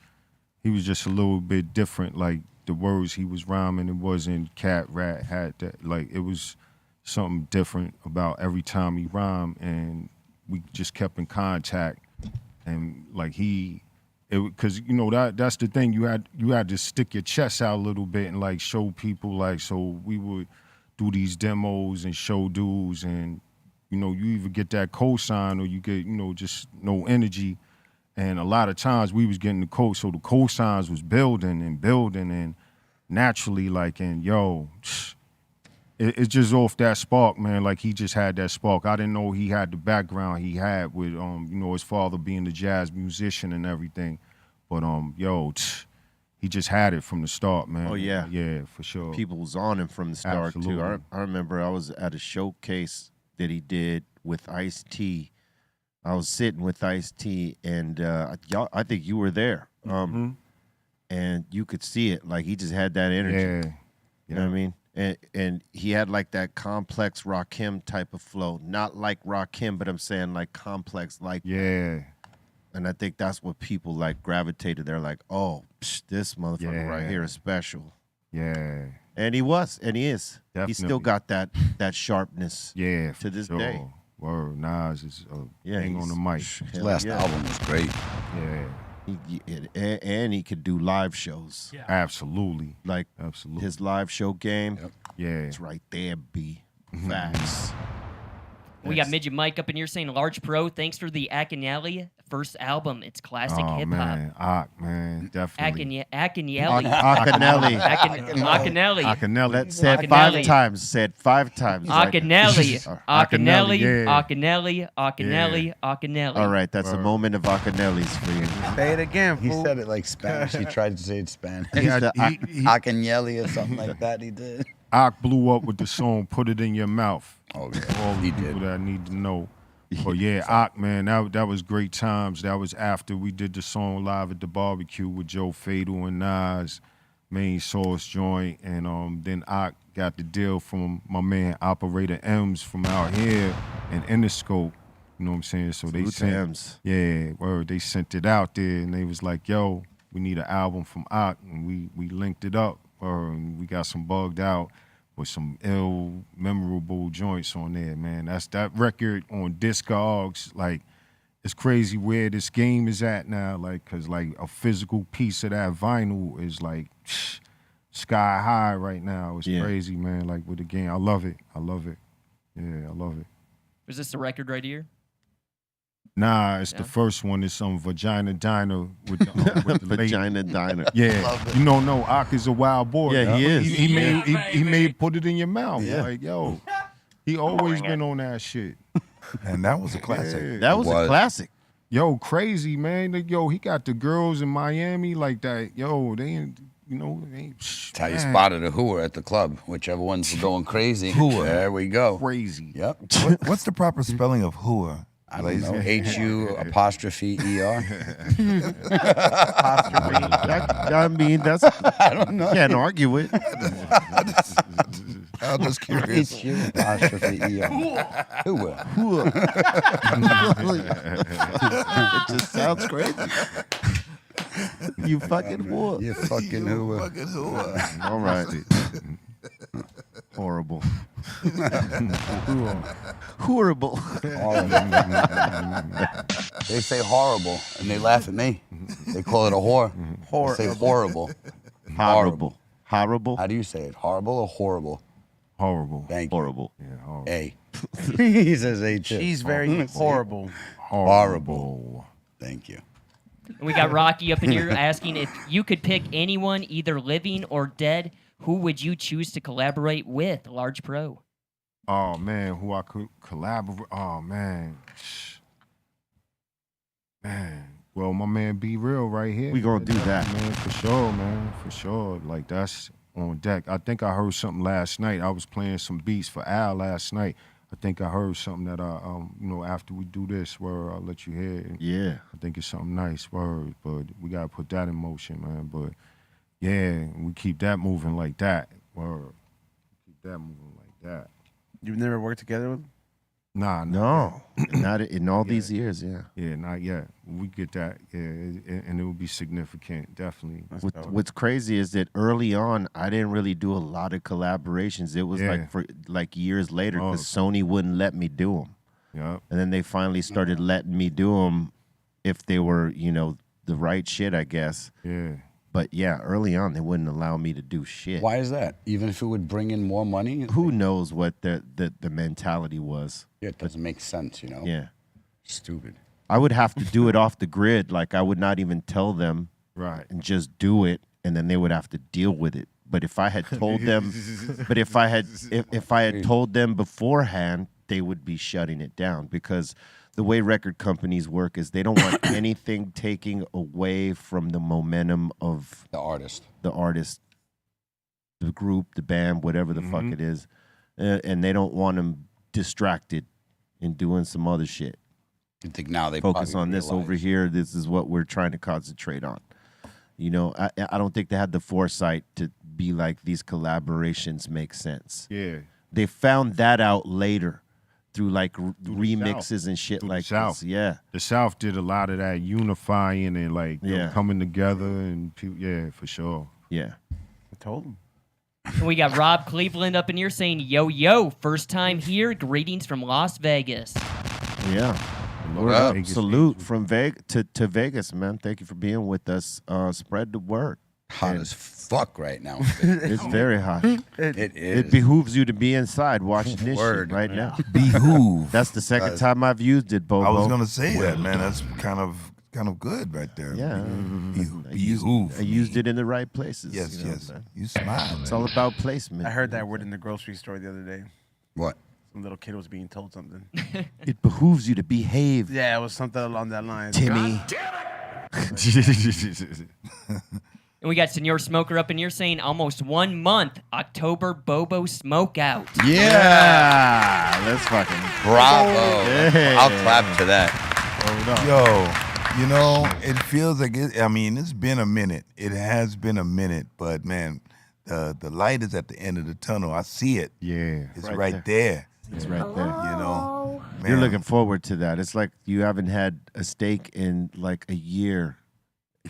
a little bit different. Like the words he was rhyming, it wasn't cat, rat, hat, that, like it was something different about every time he rhymed, and we just kept in contact. And like because you know that's the thing, you had to stick your chest out a little bit and like show people, like, so we would do these demos and show dudes, and you know, you either get that cosign or you get, you know, just no energy. And a lot of times we was getting the so the cosigns was building and naturally, like, and yo, it's just off that spark, man. Like, he just had that spark. I didn't know he had the background he had with, you know, his father being the jazz musician and everything. But, he just had it from the start, man. Oh, yeah. Yeah, for sure. People was on him from the start, Absolutely. too. I remember I was at a showcase that he did with Ice-T. I was sitting with Ice-T, and I think you were there. And you could see it. Like, he just had that energy. Yeah. You know what I mean? And he had like that complex Rakim type of flow. Not like Rakim, but I'm saying like complex, like Yeah. And I think that's what people like gravitated. They're like, oh, this motherfucker right here is special. Yeah. And he was, and he is. He still Definitely. got that sharpness. Yeah. To this for day. sure. Word. Nas is hang on the mic. His last album was great. Yeah. And he could do live shows. Yeah. Absolutely. Like Absolutely. his live show game. Yep. Yeah. It's right there, B. Facts. We got Midget Mike up in here saying, Large Pro, thanks for the Akinelli first album. It's classic Oh, hip-hop. man. man. Definitely. Akinelli. Akinelli. Akinelli. Akinelli. Said Akinelli. 5 times. Said 5 times. Akinelli. Akinelli. yeah. Akinelli. Akinelli. Akinelli. All right, that's a moment of Akinelli's for you. Say it again, He fool. said it like Spanish. He tried to say it Spanish. He had- he- Akinelli or something like that he did. Ak blew up with the song "Put It in Your Mouth." Oh, For yeah. all the He people did. that need to know. But yeah, Ak, man, that was great times. That was after we did the song live at the barbecue with Joe Fatal and Nas, Main Source Joint, and then Ak got the deal from my man Operator M's from out here in Interscope. You know what I'm saying? So they Salute to sent, M's. yeah, word. They sent it out there, and they was like, "Yo, we need an album from Ock, and we linked it up, and we got some bugged out with some ill, memorable joints on there, man. That's that record on Discogs, like, it's crazy where this game is at now, like, cause like a physical piece of that vinyl is like sky high right now. It's crazy, man. Like with the game, I love it. I love it. Yeah, I love it. Was this the record right here? Nah, it's the first one. It's some Vagina Diner with the Vagina Diner. Yeah, you don't know Ock is a wild boy. Yeah, he is. He made put it in your mouth. Yeah. Like, yo, he always been on that shit. And that was a classic. Yeah. That was a classic. Yo, crazy, man. Like, yo, he got the girls in Miami like that. Yo, they ain't, you know, they ain't. That's how you spotted a hooer at the club. Whichever one's going crazy. Hooer. There we go. Crazy. Yep. What's the proper spelling of hooer? I don't know. HU''ER. I mean, that's I don't know. Can't argue it. I'm just curious. HU''ER. Hooer. It just sounds crazy. You fucking whoop. You fucking hooer. Fucking hooer. All right. Horrible. Horrible. They say horrible, and they laugh at me. They call it a whore. They say horrible. Horrible. Horrible. How do you say it? Horrible or horrible? Horrible. Thank you. Horrible. Yeah, horrible. A. He says A too. She's very horrible. Horrible. Thank you. And we got Rocky up in here asking if you could pick anyone, either living or dead, who would you choose to collaborate with? Large Pro. Oh man, who I could collaborate? Oh man, man. Well, my man, Be Real right here. We gonna do that, man, for sure, man, for sure. Like that's on deck. I think I heard something last night. I was playing some beats for Al last night. I think I heard something that you know, after we do this, where I'll let you hear it. Yeah. I think it's something nice, word. But we gotta put that in motion, man. But yeah, we keep that moving like that, word. Keep that moving like that. You've never worked together with him? Nah, No, not in all these years. Yeah. Yeah, not yet. We get that, yeah, and it will be significant, definitely. What's crazy is that early on, I didn't really do a lot of collaborations. It was like years later because Sony wouldn't let me do them. Yeah. And then they finally started letting me do them if they were, you know, the right shit, I guess. Yeah. But yeah, early on, they wouldn't allow me to do shit. Why is that? Even if it would bring in more money? Who knows what the mentality was? Yeah, it doesn't make sense, you know? Yeah. Stupid. I would have to do it off the grid. Like I would not even tell them, right, and just do it, and then they would have to deal with it. But if I had told them, if I had told them beforehand, they would be shutting it down because the way record companies work is they don't want anything taking away from the momentum of the artist, the group, the band, whatever the fuck it is, and they don't want them distracted in doing some other shit. I think now they focus on this over here. This is what we're trying to concentrate on. You know, I don't think they had the foresight to be like, these collaborations make sense. Yeah. They found that out later through like remixes and shit like South. this. Yeah. The South did a lot of that unifying and like you know, Yeah. coming together and people, yeah, for sure. Yeah. I told him. And we got Rob Cleveland up in here saying, yo, yo, first time here. Greetings from Las Vegas. Yeah. What up? Vegas Salute from to Vegas, man. Thank you for being with us. Spread the word. Hot as fuck right now. It's very hot. It is. It behooves you to be inside watching this shit right now. Behoove. That's the second time I've used it, Bobo. I was gonna say that, man. That's kind of good right there. Yeah. Behoove. I used it in the right places. Yes, you know, yes. man. You smile. It's all about placement. I heard that word in the grocery store the other day. What? Some little kid was being told something. It behooves you to behave. Yeah, it was something along that line. Timmy. And we got Senor Smoker up in here saying almost 1 month, October Bobo Smokeout. Yeah. Let's fucking. Bravo. Yeah. I'll clap to that. Yo, you know, it feels like it. I mean, it's been a minute. It has been a minute, but man, the light is at the end of the tunnel. I see it. Yeah. It's right there. It's right there. You know, man. You're looking forward to that. It's like you haven't had a steak in like a year.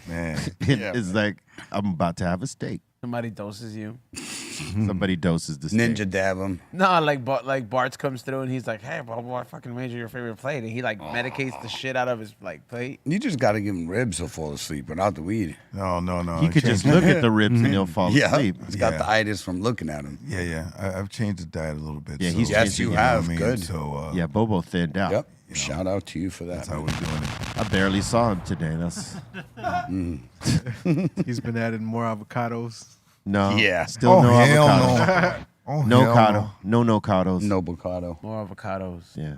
Man. It's like I'm about to have a steak. Somebody doses you. Somebody doses the steak. Ninja dab him. No, like Bart's comes through and he's like, "Hey, bro, I fucking made you your favorite plate," and he like medicates the shit out of his like plate. You just got to give him ribs he'll fall asleep without the weed. No. He could just look at the ribs and he'll fall asleep. He's got the itis from looking at him. Yeah. I've changed the diet a little bit. Yeah, so, he's Yes, you have. Good. So, Yeah, Bobo thinned out. Yep. Shout out to you for that. that's how we're doing it. I barely saw him today. That's He's been adding more avocados. no. Yeah. Still no hell avocado. no. Oh, No hell cado. No nocados. No bocado. More avocados. Yeah.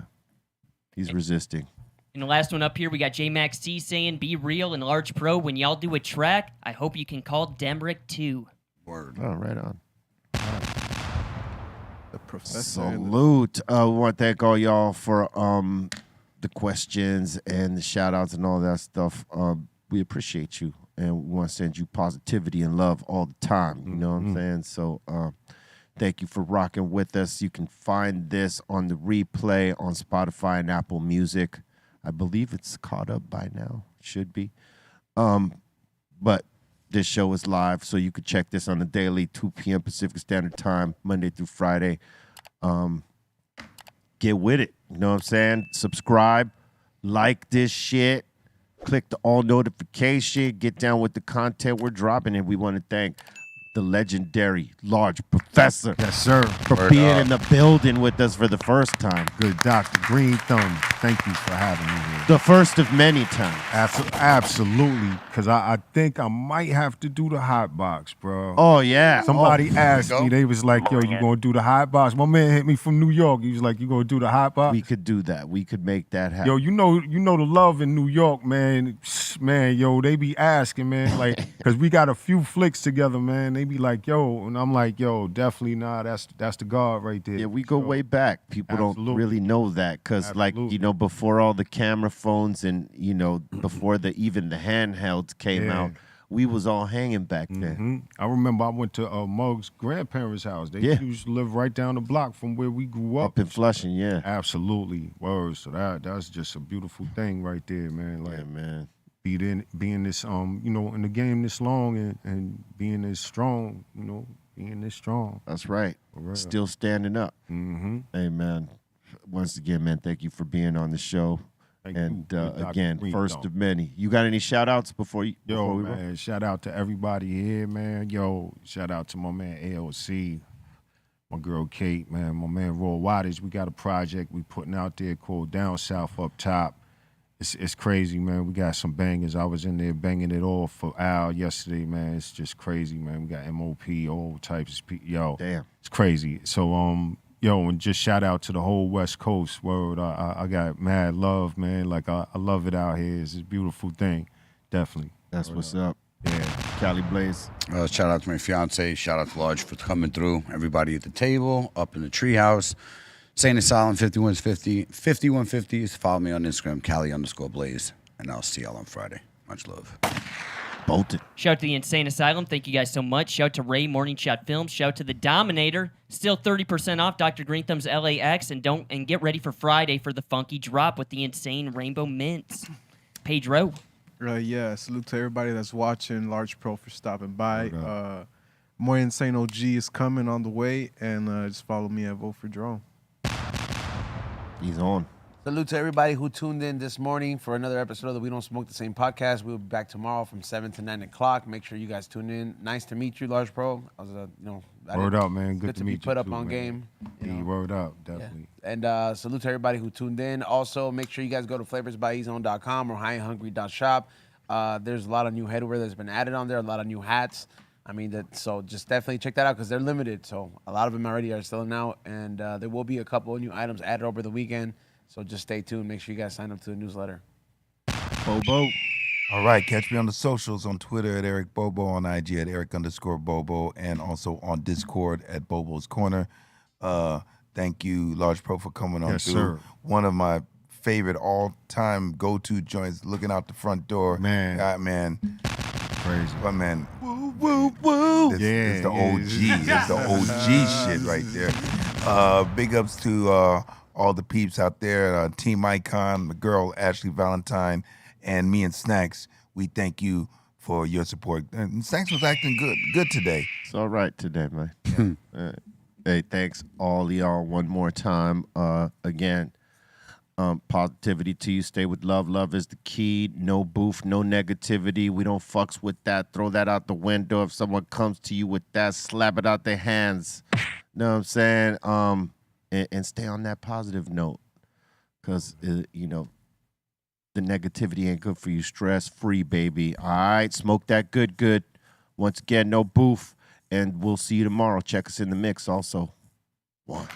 He's resisting. And the last one up here, we got J Max T saying, "Be real and Large Pro. When y'all do a track, I hope you can call Demrick too." Word. Oh, right on. The professor. Salute. We want to thank all y'all for the questions and the shout outs and all that stuff. We appreciate you and we want to send you positivity and love all the time. You know what I'm saying? So thank you for rocking with us. You can find this on the replay on Spotify and Apple Music. I believe it's caught up by now. Should be. But this show is live, so you could check this on the daily, 2 p.m. Pacific Standard Time, Monday through Friday. Get with it. You know what I'm saying? Subscribe, like this shit, click the all notification, get down with the content we're dropping, and we want to thank the legendary Large Professor. Yes, sir. For being in the building with us for the first time. Good Dr. Greenthumb. Thank you for having me here. The first of many times. Absolutely. Because I think I might have to do the hot box, bro. Oh, yeah. Somebody asked me, they was like, yo, you going to do the hot box? My man hit me from New York. He was like, you going to do the hot box? We could do that. We could make that happen. Yo, you know the love in New York, man. Man, yo, they be asking, man, like, because we got a few flicks together, man. They be like, yo, and I'm like, yo, definitely not. That's the guard right there. Yeah, we go way back. People don't really know that because, like, you know, before all the camera phones and, you know, before even the handhelds came out, we was all hanging back then. I remember I went to Mug's grandparents' house. They used to live right down the block from where we grew up. Up in Flushing, yeah. Absolutely. Word. So that's just a beautiful thing right there, man. Like, yeah, man. Being this, you know, in the game this long and being this strong, you know, being this strong. That's right. Still standing up. Hey, man. Once again, man, thank you for being on the show. Thank you, again, Dr. first Greenthumb. of many. You got any shout outs before we man, shout out to everybody here, man. Yo, shout out to my man AOC, my girl Kate, man, my man Roy Wattage. We got a project we putting out there called Down South Up Top. It's crazy, man. We got some bangers. I was in there banging it off for Al yesterday, man. It's just crazy, man. We got MOP, all types of people. Yo, damn, it's crazy. So, yo, and just shout out to the whole West Coast. Word, I got mad love, man. Like, I love it out here. It's a beautiful thing. Definitely. That's what's up. Yeah. Cali Blaze. Shout out to my fiance. Shout out to Large for coming through. Everybody at the table, up in the treehouse. Sane Asylum 5150s. Follow me on Instagram, Cali_Blaze. And I'll see y'all on Friday. Much love. Bolted. Shout out to the Insane Asylum. Thank you guys so much. Shout out to Ray, Morning Shot Films. Shout out to the Dominator. Still 30% off Dr. Greenthumb's LAX. And get ready for Friday for the Phuncky drop with the Insane Rainbow Mintz. Pedro. Yeah, salute to everybody that's watching. Large Pro for stopping by. More Insane OG is coming on the way. And just follow me at Vote for Jerome. He's on. Salute to everybody who tuned in this morning for another episode of the We Don't Smoke the Same podcast. We'll be back tomorrow from 7 to 9 o'clock. Make sure you guys tune in. Nice to meet you, Large Pro. I was, word up, man. Good to meet you. Good to be put up too, on man. game. Yeah, word up, definitely. Yeah. And salute to everybody who tuned in. Also, make sure you guys go to flavorsbyezone.com or highhungry.shop. There's a lot of new headwear that's been added on there, a lot of new hats. I mean, so just definitely check that out because they're limited. So a lot of them already are selling out, and there will be a couple of new items added over the weekend. So just stay tuned. Make sure you guys sign up to the newsletter. Bobo. All right, catch me on the socials on Twitter at Eric Bobo, on IG at Eric_Bobo, and also on Discord at Bobo's Corner. Thank you, Large Pro, for coming on through. Sir. One of my favorite all-time go-to joints, looking out the front door. Man. Man. Crazy. But man, Woo, woo. This is the OG. It's the OG shit right there. Big ups to all the peeps out there, Team Icon, the girl Ashley Valentine, and me and Snacks. We thank you for your support. And thanks for acting good today. It's all right today, man. Hey, thanks all y'all one more time. Again, positivity to you. Stay with love. Love is the key. No boof, no negativity. We don't fucks with that. Throw that out the window. If someone comes to you with that, slap it out their hands. Know what I'm saying? And stay on that positive note. Because, you know, the negativity ain't good for you. Stress-free, baby. All right? Smoke that good. Once again, no boof. And we'll see you tomorrow. Check us in the mix also. 1.